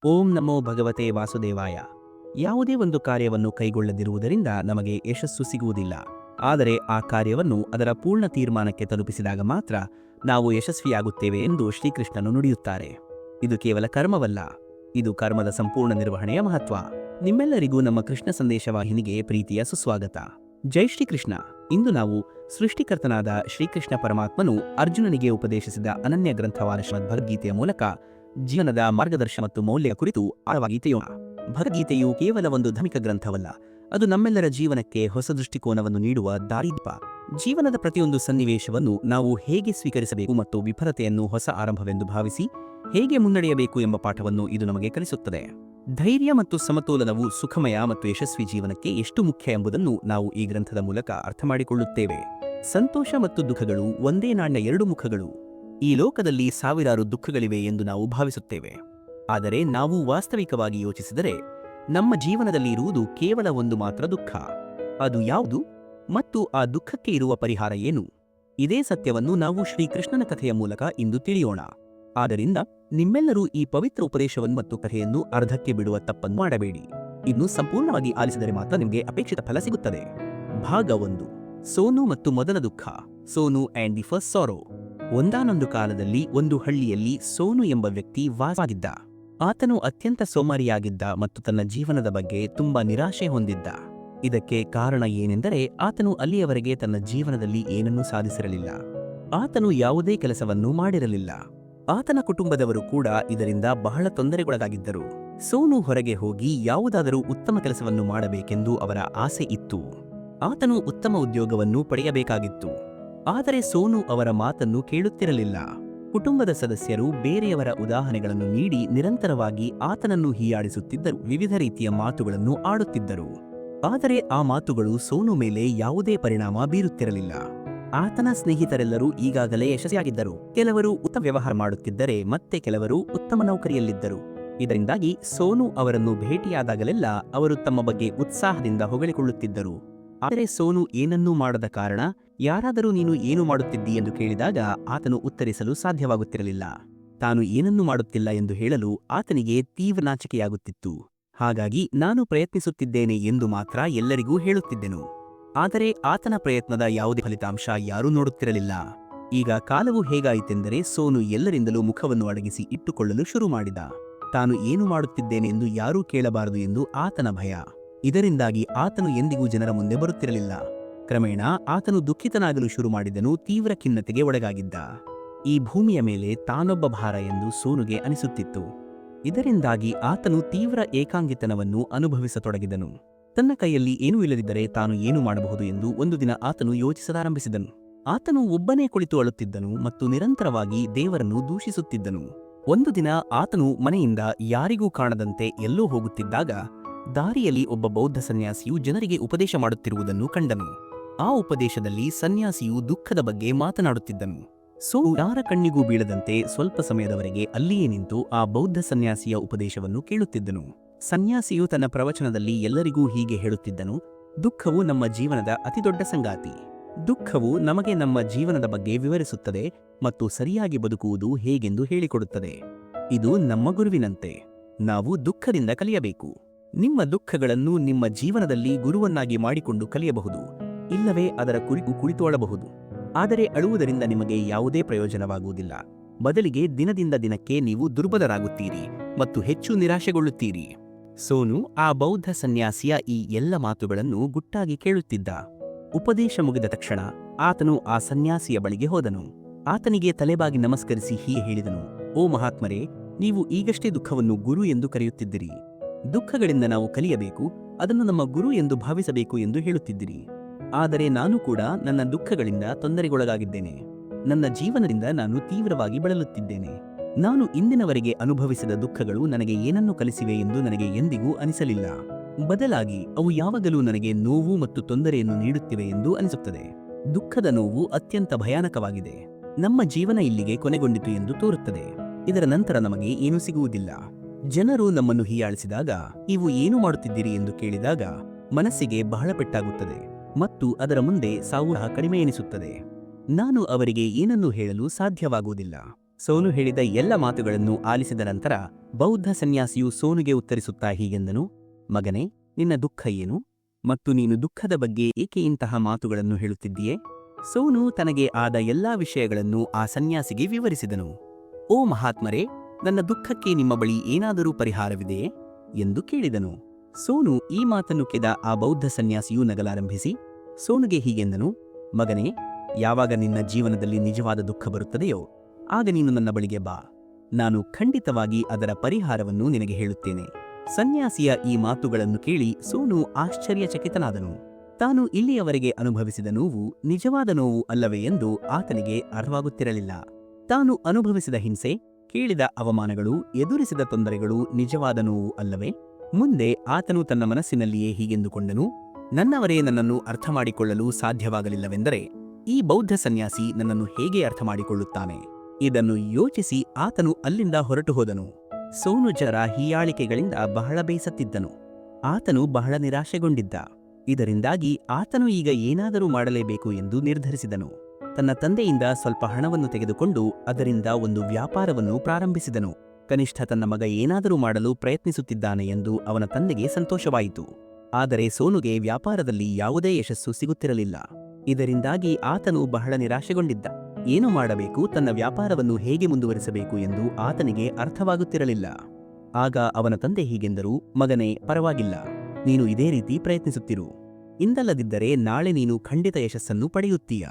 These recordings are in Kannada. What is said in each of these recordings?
ಓಂ ನಮೋ ಭಗವತೆ ವಾಸುದೇವಾಯ. ಯಾವುದೇ ಒಂದು ಕಾರ್ಯವನ್ನು ಕೈಗೊಳ್ಳದಿರುವುದರಿಂದ ನಮಗೆ ಯಶಸ್ಸು ಸಿಗುವುದಿಲ್ಲ. ಆದರೆ ಆ ಕಾರ್ಯವನ್ನು ಅದರ ಪೂರ್ಣ ತೀರ್ಮಾನಕ್ಕೆ ತಲುಪಿಸಿದಾಗ ಮಾತ್ರ ನಾವು ಯಶಸ್ವಿಯಾಗುತ್ತೇವೆ ಎಂದು ಶ್ರೀಕೃಷ್ಣನು ನುಡಿಯುತ್ತಾರೆ. ಇದು ಕೇವಲ ಕರ್ಮವಲ್ಲ, ಇದು ಕರ್ಮದ ಸಂಪೂರ್ಣ ನಿರ್ವಹಣೆಯ ಮಹತ್ವ. ನಿಮ್ಮೆಲ್ಲರಿಗೂ ನಮ್ಮ ಕೃಷ್ಣ ಸಂದೇಶ ವಾಹಿನಿಗೆ ಪ್ರೀತಿಯ ಸುಸ್ವಾಗತ. ಜೈ ಶ್ರೀಕೃಷ್ಣ. ಇಂದು ನಾವು ಸೃಷ್ಟಿಕರ್ತನಾದ ಶ್ರೀಕೃಷ್ಣ ಪರಮಾತ್ಮನು ಅರ್ಜುನನಿಗೆ ಉಪದೇಶಿಸಿದ ಅನನ್ಯ ಗ್ರಂಥವಾದ ಭಗವದ್ಗೀತೆಯ ಮೂಲಕ ಜೀವನದ ಮಾರ್ಗದರ್ಶನ ಮತ್ತು ಮೌಲ್ಯ ಕುರಿತು ಆಳವಾಗಿ ತಿಳಿಯೋಣ. ಭಗವದ್ಗೀತೆಯು ಕೇವಲ ಒಂದು ಧಾರ್ಮಿಕ ಗ್ರಂಥವಲ್ಲ, ಅದು ನಮ್ಮೆಲ್ಲರ ಜೀವನಕ್ಕೆ ಹೊಸ ದೃಷ್ಟಿಕೋನವನ್ನು ನೀಡುವ ದಾರಿದೀಪ. ಜೀವನದ ಪ್ರತಿಯೊಂದು ಸನ್ನಿವೇಶವನ್ನು ನಾವು ಹೇಗೆ ಸ್ವೀಕರಿಸಬೇಕು ಮತ್ತು ವಿಫಲತೆಯನ್ನು ಹೊಸ ಆರಂಭವೆಂದು ಭಾವಿಸಿ ಹೇಗೆ ಮುನ್ನಡೆಯಬೇಕು ಎಂಬ ಪಾಠವನ್ನು ಇದು ನಮಗೆ ಕಲಿಸುತ್ತದೆ. ಧೈರ್ಯ ಮತ್ತು ಸಮತೋಲನವು ಸುಖಮಯ ಮತ್ತು ಯಶಸ್ವಿ ಜೀವನಕ್ಕೆ ಎಷ್ಟು ಮುಖ್ಯ ಎಂಬುದನ್ನು ನಾವು ಈ ಗ್ರಂಥದ ಮೂಲಕ ಅರ್ಥಮಾಡಿಕೊಳ್ಳುತ್ತೇವೆ. ಸಂತೋಷ ಮತ್ತು ದುಃಖಗಳು ಒಂದೇ ನಾಣ್ಯ ಎರಡು ಮುಖಗಳು. ಈ ಲೋಕದಲ್ಲಿ ಸಾವಿರಾರು ದುಃಖಗಳಿವೆ ಎಂದು ನಾವು ಭಾವಿಸುತ್ತೇವೆ, ಆದರೆ ನಾವು ವಾಸ್ತವಿಕವಾಗಿ ಯೋಚಿಸಿದರೆ ನಮ್ಮ ಜೀವನದಲ್ಲಿ ಇರುವುದು ಕೇವಲ ಒಂದು ಮಾತ್ರ ದುಃಖ. ಅದು ಯಾವುದು ಮತ್ತು ಆ ದುಃಖಕ್ಕೆ ಇರುವ ಪರಿಹಾರ ಏನು? ಇದೇ ಸತ್ಯವನ್ನು ನಾವು ಶ್ರೀಕೃಷ್ಣನ ಕಥೆಯ ಮೂಲಕ ಇಂದು ತಿಳಿಯೋಣ. ಆದ್ದರಿಂದ ನಿಮ್ಮೆಲ್ಲರೂ ಈ ಪವಿತ್ರ ಉಪದೇಶವನ್ನು ಮತ್ತು ಕಥೆಯನ್ನು ಅರ್ಧಕ್ಕೆ ಬಿಡುವ ತಪ್ಪನ್ನು ಮಾಡಬೇಡಿ. ಇನ್ನು ಸಂಪೂರ್ಣವಾಗಿ ಆಲಿಸಿದರೆ ಮಾತ್ರ ನಿಮಗೆ ಅಪೇಕ್ಷಿತ ಫಲ ಸಿಗುತ್ತದೆ. ಭಾಗ 1. ಸೋನು ಮತ್ತು ಮೊದಲ ದುಃಖ. Sonu and the first sorrow. ಒಂದಾನೊಂದು ಕಾಲದಲ್ಲಿ ಒಂದು ಹಳ್ಳಿಯಲ್ಲಿ ಸೋನು ಎಂಬ ವ್ಯಕ್ತಿ ವಾಸವಾಗಿದ್ದ. ಆತನು ಅತ್ಯಂತ ಸೋಮಾರಿಯಾಗಿದ್ದ ಮತ್ತು ತನ್ನ ಜೀವನದ ಬಗ್ಗೆ ತುಂಬಾ ನಿರಾಶೆ ಹೊಂದಿದ್ದ. ಇದಕ್ಕೆ ಕಾರಣ ಏನೆಂದರೆ ಆತನು ಅಲ್ಲಿಯವರೆಗೆ ತನ್ನ ಜೀವನದಲ್ಲಿ ಏನನ್ನೂ ಸಾಧಿಸಿರಲಿಲ್ಲ. ಆತನು ಯಾವುದೇ ಕೆಲಸವನ್ನು ಮಾಡಿರಲಿಲ್ಲ. ಆತನ ಕುಟುಂಬದವರು ಕೂಡ ಇದರಿಂದ ಬಹಳ ತೊಂದರೆಗೊಳಗಾಗಿದ್ದರು. ಸೋನು ಹೊರಗೆ ಹೋಗಿ ಯಾವುದಾದರೂ ಉತ್ತಮ ಕೆಲಸವನ್ನು ಮಾಡಬೇಕೆಂದು ಅವರ ಆಸೆ ಇತ್ತು. ಆತನು ಉತ್ತಮ ಉದ್ಯೋಗವನ್ನು ಪಡೆಯಬೇಕಾಗಿತ್ತು. ಆದರೆ ಸೋನು ಅವರ ಮಾತನ್ನು ಕೇಳುತ್ತಿರಲಿಲ್ಲ. ಕುಟುಂಬದ ಸದಸ್ಯರು ಬೇರೆಯವರ ಉದಾಹರಣೆಗಳನ್ನು ನೀಡಿ ನಿರಂತರವಾಗಿ ಆತನನ್ನು ಹೀಯಾಳಿಸುತ್ತಿದ್ದರು, ವಿವಿಧ ರೀತಿಯ ಮಾತುಗಳನ್ನು ಆಡುತ್ತಿದ್ದರು. ಆದರೆ ಆ ಮಾತುಗಳು ಸೋನು ಮೇಲೆ ಯಾವುದೇ ಪರಿಣಾಮ ಬೀರುತ್ತಿರಲಿಲ್ಲ. ಆತನ ಸ್ನೇಹಿತರೆಲ್ಲರೂ ಈಗಾಗಲೇ ಯಶಸ್ವಿಯಾಗಿದ್ದರು. ಕೆಲವರು ಉತ್ತಮ ವ್ಯವಹಾರ ಮಾಡುತ್ತಿದ್ದರೆ ಮತ್ತೆ ಕೆಲವರು ಉತ್ತಮ ನೌಕರಿಯಲ್ಲಿದ್ದರು. ಇದರಿಂದಾಗಿ ಸೋನು ಅವರನ್ನು ಭೇಟಿಯಾದಾಗಲೆಲ್ಲ ಅವರು ತಮ್ಮ ಬಗ್ಗೆ ಉತ್ಸಾಹದಿಂದ ಹೊಗಳಿಕೊಳ್ಳುತ್ತಿದ್ದರು. ಆದರೆ ಸೋನು ಏನನ್ನೂ ಮಾಡದ ಕಾರಣ ಯಾರಾದರೂ ನೀನು ಏನು ಮಾಡುತ್ತಿದ್ದಿ ಎಂದು ಕೇಳಿದಾಗ ಆತನು ಉತ್ತರಿಸಲು ಸಾಧ್ಯವಾಗುತ್ತಿರಲಿಲ್ಲ. ತಾನು ಏನನ್ನೂ ಮಾಡುತ್ತಿಲ್ಲ ಎಂದು ಹೇಳಲು ಆತನಿಗೆ ತೀವ್ರ ನಾಚಿಕೆಯಾಗುತ್ತಿತ್ತು. ಹಾಗಾಗಿ ನಾನು ಪ್ರಯತ್ನಿಸುತ್ತಿದ್ದೇನೆ ಎಂದು ಮಾತ್ರ ಎಲ್ಲರಿಗೂ ಹೇಳುತ್ತಿದ್ದೆನು. ಆದರೆ ಆತನ ಪ್ರಯತ್ನದ ಯಾವುದೇ ಫಲಿತಾಂಶ ಯಾರೂ ನೋಡುತ್ತಿರಲಿಲ್ಲ. ಈಗ ಕಾಲವು ಹೇಗಾಯಿತೆಂದರೆ ಸೋನು ಎಲ್ಲರಿಂದಲೂ ಮುಖವನ್ನು ಅಡಗಿಸಿ ಇಟ್ಟುಕೊಳ್ಳಲು ಶುರು ಮಾಡಿದ. ತಾನು ಏನು ಮಾಡುತ್ತಿದ್ದೇನೆ ಎಂದು ಯಾರೂ ಕೇಳಬಾರದು ಎಂದು ಆತನ ಭಯ. ಇದರಿಂದಾಗಿ ಆತನು ಎಂದಿಗೂ ಜನರ ಮುಂದೆ ಬರುತ್ತಿರಲಿಲ್ಲ. ಕ್ರಮೇಣ ಆತನು ದುಃಖಿತನಾಗಲು ಶುರು ಮಾಡಿದನು, ತೀವ್ರ ಖಿನ್ನತೆಗೆ ಒಳಗಾಗಿದ್ದ. ಈ ಭೂಮಿಯ ಮೇಲೆ ತಾನೊಬ್ಬ ಭಾರ ಎಂದು ಸೋನುಗೆ ಅನಿಸುತ್ತಿತ್ತು. ಇದರಿಂದಾಗಿ ಆತನು ತೀವ್ರ ಏಕಾಂಗಿತನವನ್ನು ಅನುಭವಿಸತೊಡಗಿದನು. ತನ್ನ ಕೈಯಲ್ಲಿ ಏನೂ ಇಲ್ಲದಿದ್ದರೆ ತಾನು ಏನು ಮಾಡಬಹುದು ಎಂದು ಒಂದು ದಿನ ಆತನು ಯೋಚಿಸಲಾರಂಭಿಸಿದನು. ಆತನು ಒಬ್ಬನೇ ಕುಳಿತು ಅಳುತ್ತಿದ್ದನು ಮತ್ತು ನಿರಂತರವಾಗಿ ದೇವರನ್ನು ದೂಷಿಸುತ್ತಿದ್ದನು. ಒಂದು ದಿನ ಆತನು ಮನೆಯಿಂದ ಯಾರಿಗೂ ಕಾಣದಂತೆ ಎಲ್ಲೋ ಹೋಗುತ್ತಿದ್ದಾಗ ದಾರಿಯಲ್ಲಿ ಒಬ್ಬ ಬೌದ್ಧ ಸನ್ಯಾಸಿಯು ಜನರಿಗೆ ಉಪದೇಶ ಮಾಡುತ್ತಿರುವುದನ್ನು ಕಂಡನು. ಆ ಉಪದೇಶದಲ್ಲಿ ಸನ್ಯಾಸಿಯು ದುಃಖದ ಬಗ್ಗೆ ಮಾತನಾಡುತ್ತಿದ್ದನು. ಸೋನು ಯಾರ ಕಣ್ಣಿಗೂ ಬೀಳದಂತೆ ಸ್ವಲ್ಪ ಸಮಯದವರೆಗೆ ಅಲ್ಲಿಯೇ ನಿಂತು ಆ ಬೌದ್ಧ ಸನ್ಯಾಸಿಯ ಉಪದೇಶವನ್ನು ಕೇಳುತ್ತಿದ್ದನು. ಸನ್ಯಾಸಿಯು ತನ್ನ ಪ್ರವಚನದಲ್ಲಿ ಎಲ್ಲರಿಗೂ ಹೀಗೆ ಹೇಳುತ್ತಿದ್ದನು: ದುಃಖವು ನಮ್ಮ ಜೀವನದ ಅತಿದೊಡ್ಡ ಸಂಗಾತಿ. ದುಃಖವು ನಮಗೆ ನಮ್ಮ ಜೀವನದ ಬಗ್ಗೆ ವಿವರಿಸುತ್ತದೆ ಮತ್ತು ಸರಿಯಾಗಿ ಬದುಕುವುದು ಹೇಗೆಂದು ಹೇಳಿಕೊಡುತ್ತದೆ. ಇದು ನಮ್ಮ ಗುರುವಿನಂತೆ. ನಾವು ದುಃಖದಿಂದ ಕಲಿಯಬೇಕು. ನಿಮ್ಮ ದುಃಖಗಳನ್ನು ನಿಮ್ಮ ಜೀವನದಲ್ಲಿ ಗುರುವನ್ನಾಗಿ ಮಾಡಿಕೊಂಡು ಕಲಿಯಬಹುದು, ಇಲ್ಲವೇ ಅದರ ಕುರಿತು ಕುಳಿತುಕೊಳ್ಳಬಹುದು. ಆದರೆ ಅಳುವುದರಿಂದ ನಿಮಗೆ ಯಾವುದೇ ಪ್ರಯೋಜನವಾಗುವುದಿಲ್ಲ. ಬದಲಿಗೆ ದಿನದಿಂದ ದಿನಕ್ಕೆ ನೀವು ದುರ್ಬಲರಾಗುತ್ತೀರಿ ಮತ್ತು ಹೆಚ್ಚು ನಿರಾಶೆಗೊಳ್ಳುತ್ತೀರಿ. ಸೋನು ಆ ಬೌದ್ಧ ಸನ್ಯಾಸಿಯ ಈ ಎಲ್ಲ ಮಾತುಗಳನ್ನು ಗುಟ್ಟಾಗಿ ಕೇಳುತ್ತಿದ್ದ. ಉಪದೇಶ ಮುಗಿದ ತಕ್ಷಣ ಆತನು ಆ ಸನ್ಯಾಸಿಯ ಬಳಿಗೆ ಹೋದನು. ಆತನಿಗೆ ತಲೆಬಾಗಿ ನಮಸ್ಕರಿಸಿ ಹೀಗೆ ಹೇಳಿದನು: ಓ ಮಹಾತ್ಮರೇ, ನೀವು ಈಗಷ್ಟೇ ದುಃಖವನ್ನು ಗುರು ಎಂದು ಕರೆಯುತ್ತಿದ್ದಿರಿ. ದುಃಖಗಳಿಂದ ನಾವು ಕಲಿಯಬೇಕು, ಅದನ್ನು ನಮ್ಮ ಗುರು ಎಂದು ಭಾವಿಸಬೇಕು ಎಂದು ಹೇಳುತ್ತಿದ್ದಿರಿ. ಆದರೆ ನಾನು ಕೂಡ ನನ್ನ ದುಃಖಗಳಿಂದ ತೊಂದರೆಗೊಳಗಾಗಿದ್ದೇನೆ. ನನ್ನ ಜೀವನದಿಂದ ನಾನು ತೀವ್ರವಾಗಿ ಬಳಲುತ್ತಿದ್ದೇನೆ. ನಾನು ಇಂದಿನವರೆಗೆ ಅನುಭವಿಸಿದ ದುಃಖಗಳು ನನಗೆ ಏನನ್ನು ಕಲಿಸಿವೆ ಎಂದು ನನಗೆ ಎಂದಿಗೂ ಅನಿಸಲಿಲ್ಲ. ಬದಲಾಗಿ ಅವು ಯಾವಾಗಲೂ ನನಗೆ ನೋವು ಮತ್ತು ತೊಂದರೆಯನ್ನು ನೀಡುತ್ತಿವೆ ಎಂದು ಅನಿಸುತ್ತದೆ. ದುಃಖದ ನೋವು ಅತ್ಯಂತ ಭಯಾನಕವಾಗಿದೆ. ನಮ್ಮ ಜೀವನ ಇಲ್ಲಿಗೆ ಕೊನೆಗೊಂಡಿತು ಎಂದು ತೋರುತ್ತದೆ. ಇದರ ನಂತರ ನಮಗೆ ಏನೂ ಸಿಗುವುದಿಲ್ಲ. ಜನರು ನಮ್ಮನ್ನು ಹೀಯಾಳಿಸಿದಾಗ, ನೀವು ಏನು ಮಾಡುತ್ತಿದ್ದೀರಿ ಎಂದು ಕೇಳಿದಾಗ ಮನಸ್ಸಿಗೆ ಬಹಳ ಪೆಟ್ಟಾಗುತ್ತದೆ ಮತ್ತು ಅದರ ಮುಂದೆ ಸಾವು ಕಡಿಮೆ ಎನಿಸುತ್ತದೆ. ನಾನು ಅವರಿಗೆ ಏನನ್ನೂ ಹೇಳಲು ಸಾಧ್ಯವಾಗುವುದಿಲ್ಲ. ಸೋನು ಹೇಳಿದ ಎಲ್ಲ ಮಾತುಗಳನ್ನು ಆಲಿಸಿದ ನಂತರ ಬೌದ್ಧ ಸನ್ಯಾಸಿಯು ಸೋನುಗೆ ಉತ್ತರಿಸುತ್ತಾ ಹೀಗೆಂದನು, ಮಗನೇ, ನಿನ್ನ ದುಃಖ ಏನು? ಮತ್ತು ನೀನು ದುಃಖದ ಬಗ್ಗೆ ಏಕೆ ಇಂತಹ ಮಾತುಗಳನ್ನು ಹೇಳುತ್ತಿದ್ದೀಯೆ? ಸೋನು ತನಗೆ ಆದ ಎಲ್ಲಾ ವಿಷಯಗಳನ್ನು ಆ ಸನ್ಯಾಸಿಗೆ ವಿವರಿಸಿದನು. ಓ ಮಹಾತ್ಮರೇ, ನನ್ನ ದುಃಖಕ್ಕೆ ನಿಮ್ಮ ಬಳಿ ಏನಾದರೂ ಪರಿಹಾರವಿದೆಯೇ ಎಂದು ಕೇಳಿದನು. ಸೋನು ಈ ಮಾತನ್ನು ಕೇಳಿದ ಆ ಬೌದ್ಧ ಸನ್ಯಾಸಿಯು ನಗಲಾರಂಭಿಸಿ ಸೋನುಗೆ ಹೀಗೆಂದನು, ಮಗನೇ, ಯಾವಾಗ ನಿನ್ನ ಜೀವನದಲ್ಲಿ ನಿಜವಾದ ದುಃಖ ಬರುತ್ತದೆಯೋ ಆಗ ನೀನು ನನ್ನ ಬಳಿಗೆ ಬಾ. ನಾನು ಖಂಡಿತವಾಗಿ ಅದರ ಪರಿಹಾರವನ್ನು ನಿನಗೆ ಹೇಳುತ್ತೇನೆ. ಸನ್ಯಾಸಿಯ ಈ ಮಾತುಗಳನ್ನು ಕೇಳಿ ಸೋನು ಆಶ್ಚರ್ಯಚಕಿತನಾದನು. ತಾನು ಇಲ್ಲಿಯವರೆಗೆ ಅನುಭವಿಸಿದ ನೋವು ನಿಜವಾದ ನೋವು ಅಲ್ಲವೇ ಎಂದು ಆತನಿಗೆ ಅರ್ಥವಾಗುತ್ತಿರಲಿಲ್ಲ. ತಾನು ಅನುಭವಿಸಿದ ಹಿಂಸೆ, ಕೇಳಿದ ಅವಮಾನಗಳು, ಎದುರಿಸಿದ ತೊಂದರೆಗಳು ನಿಜವಾದ ನೋವು ಅಲ್ಲವೇ? ಮುಂದೆ ಆತನು ತನ್ನ ಮನಸ್ಸಿನಲ್ಲಿಯೇ ಹೀಗೆಂದುಕೊಂಡನು, ನನ್ನವರೇ ನನ್ನನ್ನು ಅರ್ಥಮಾಡಿಕೊಳ್ಳಲು ಸಾಧ್ಯವಾಗಲಿಲ್ಲವೆಂದರೆ ಈ ಬೌದ್ಧ ಸನ್ಯಾಸಿ ನನ್ನನ್ನು ಹೇಗೆ ಅರ್ಥಮಾಡಿಕೊಳ್ಳುತ್ತಾನೆ? ಇದನ್ನು ಯೋಚಿಸಿ ಆತನು ಅಲ್ಲಿಂದ ಹೊರಟು ಹೋದನು. ಸೋನು ಜರ ಹೀಯಾಳಿಕೆಗಳಿಂದ ಬಹಳ ಬೇಸತ್ತಿದ್ದನು. ಆತನು ಬಹಳ ನಿರಾಶೆಗೊಂಡಿದ್ದ. ಇದರಿಂದಾಗಿ ಆತನು ಈಗ ಏನಾದರೂ ಮಾಡಲೇಬೇಕು ಎಂದು ನಿರ್ಧರಿಸಿದನು. ತನ್ನ ತಂದೆಯಿಂದ ಸ್ವಲ್ಪ ಹಣವನ್ನು ತೆಗೆದುಕೊಂಡು ಅದರಿಂದ ಒಂದು ವ್ಯಾಪಾರವನ್ನು ಪ್ರಾರಂಭಿಸಿದನು. ಕನಿಷ್ಠ ತನ್ನ ಮಗ ಏನಾದರೂ ಮಾಡಲು ಪ್ರಯತ್ನಿಸುತ್ತಿದ್ದಾನೆ ಎಂದು ಅವನ ತಂದೆಗೆ ಸಂತೋಷವಾಯಿತು. ಆದರೆ ಸೋನುಗೆ ವ್ಯಾಪಾರದಲ್ಲಿ ಯಾವುದೇ ಯಶಸ್ಸು ಸಿಗುತ್ತಿರಲಿಲ್ಲ. ಇದರಿಂದಾಗಿ ಆತನು ಬಹಳ ನಿರಾಶೆಗೊಂಡಿದ್ದ. ಏನು ಮಾಡಬೇಕು, ತನ್ನ ವ್ಯಾಪಾರವನ್ನು ಹೇಗೆ ಮುಂದುವರಿಸಬೇಕು ಎಂದು ಆತನಿಗೆ ಅರ್ಥವಾಗುತ್ತಿರಲಿಲ್ಲ. ಆಗ ಅವನ ತಂದೆ ಹೀಗೆಂದರು, ಮಗನೇ, ಪರವಾಗಿಲ್ಲ, ನೀನು ಇದೇ ರೀತಿ ಪ್ರಯತ್ನಿಸುತ್ತಿರು. ಇಂದಲ್ಲದಿದ್ದರೆ ನಾಳೆ ನೀನು ಖಂಡಿತ ಯಶಸ್ಸನ್ನು ಪಡೆಯುತ್ತೀಯ.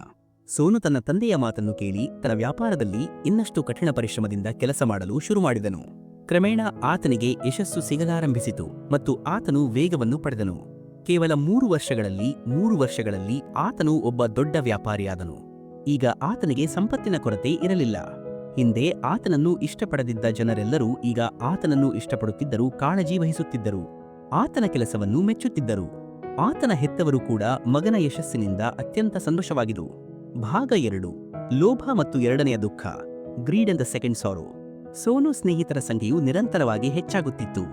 ಸೋನು ತನ್ನ ತಂದೆಯ ಮಾತನ್ನು ಕೇಳಿ ತನ್ನ ವ್ಯಾಪಾರದಲ್ಲಿ ಇನ್ನಷ್ಟು ಕಠಿಣ ಪರಿಶ್ರಮದಿಂದ ಕೆಲಸ ಮಾಡಲು ಶುರು ಮಾಡಿದನು. ಕ್ರಮೇಣ ಆತನಿಗೆ ಯಶಸ್ಸು ಸಿಗಲಾರಂಭಿಸಿತು ಮತ್ತು ಆತನು ವೇಗವನ್ನು ಪಡೆದನು. ಕೇವಲ 3 ವರ್ಷಗಳಲ್ಲಿ ಆತನು ಒಬ್ಬ ದೊಡ್ಡ ವ್ಯಾಪಾರಿಯಾದನು. ಈಗ ಆತನಿಗೆ ಸಂಪತ್ತಿನ ಕೊರತೆ ಇರಲಿಲ್ಲ. ಹಿಂದೆ ಆತನನ್ನು ಇಷ್ಟಪಡದಿದ್ದ ಜನರೆಲ್ಲರೂ ಈಗ ಆತನನ್ನು ಇಷ್ಟಪಡುತ್ತಿದ್ದರು, ಕಾಳಜಿ ವಹಿಸುತ್ತಿದ್ದರು, ಆತನ ಕೆಲಸವನ್ನು ಮೆಚ್ಚುತ್ತಿದ್ದರು. ಆತನ ಹೆತ್ತವರು ಕೂಡ ಮಗನ ಯಶಸ್ಸಿನಿಂದ ಅತ್ಯಂತ ಸಂತೋಷವಾಗಿದ್ದರು. ಭಾಗ 2, ಲೋಭ ಮತ್ತು ಎರಡನೆಯ ದುಃಖ, greed and the second sorrow. Sonu ಸ್ನೇಹಿತರ ಸಂಖ್ಯೆಯು ನಿರಂತರವಾಗಿ ಹೆಚ್ಚಾಗುತ್ತಿತ್ತು.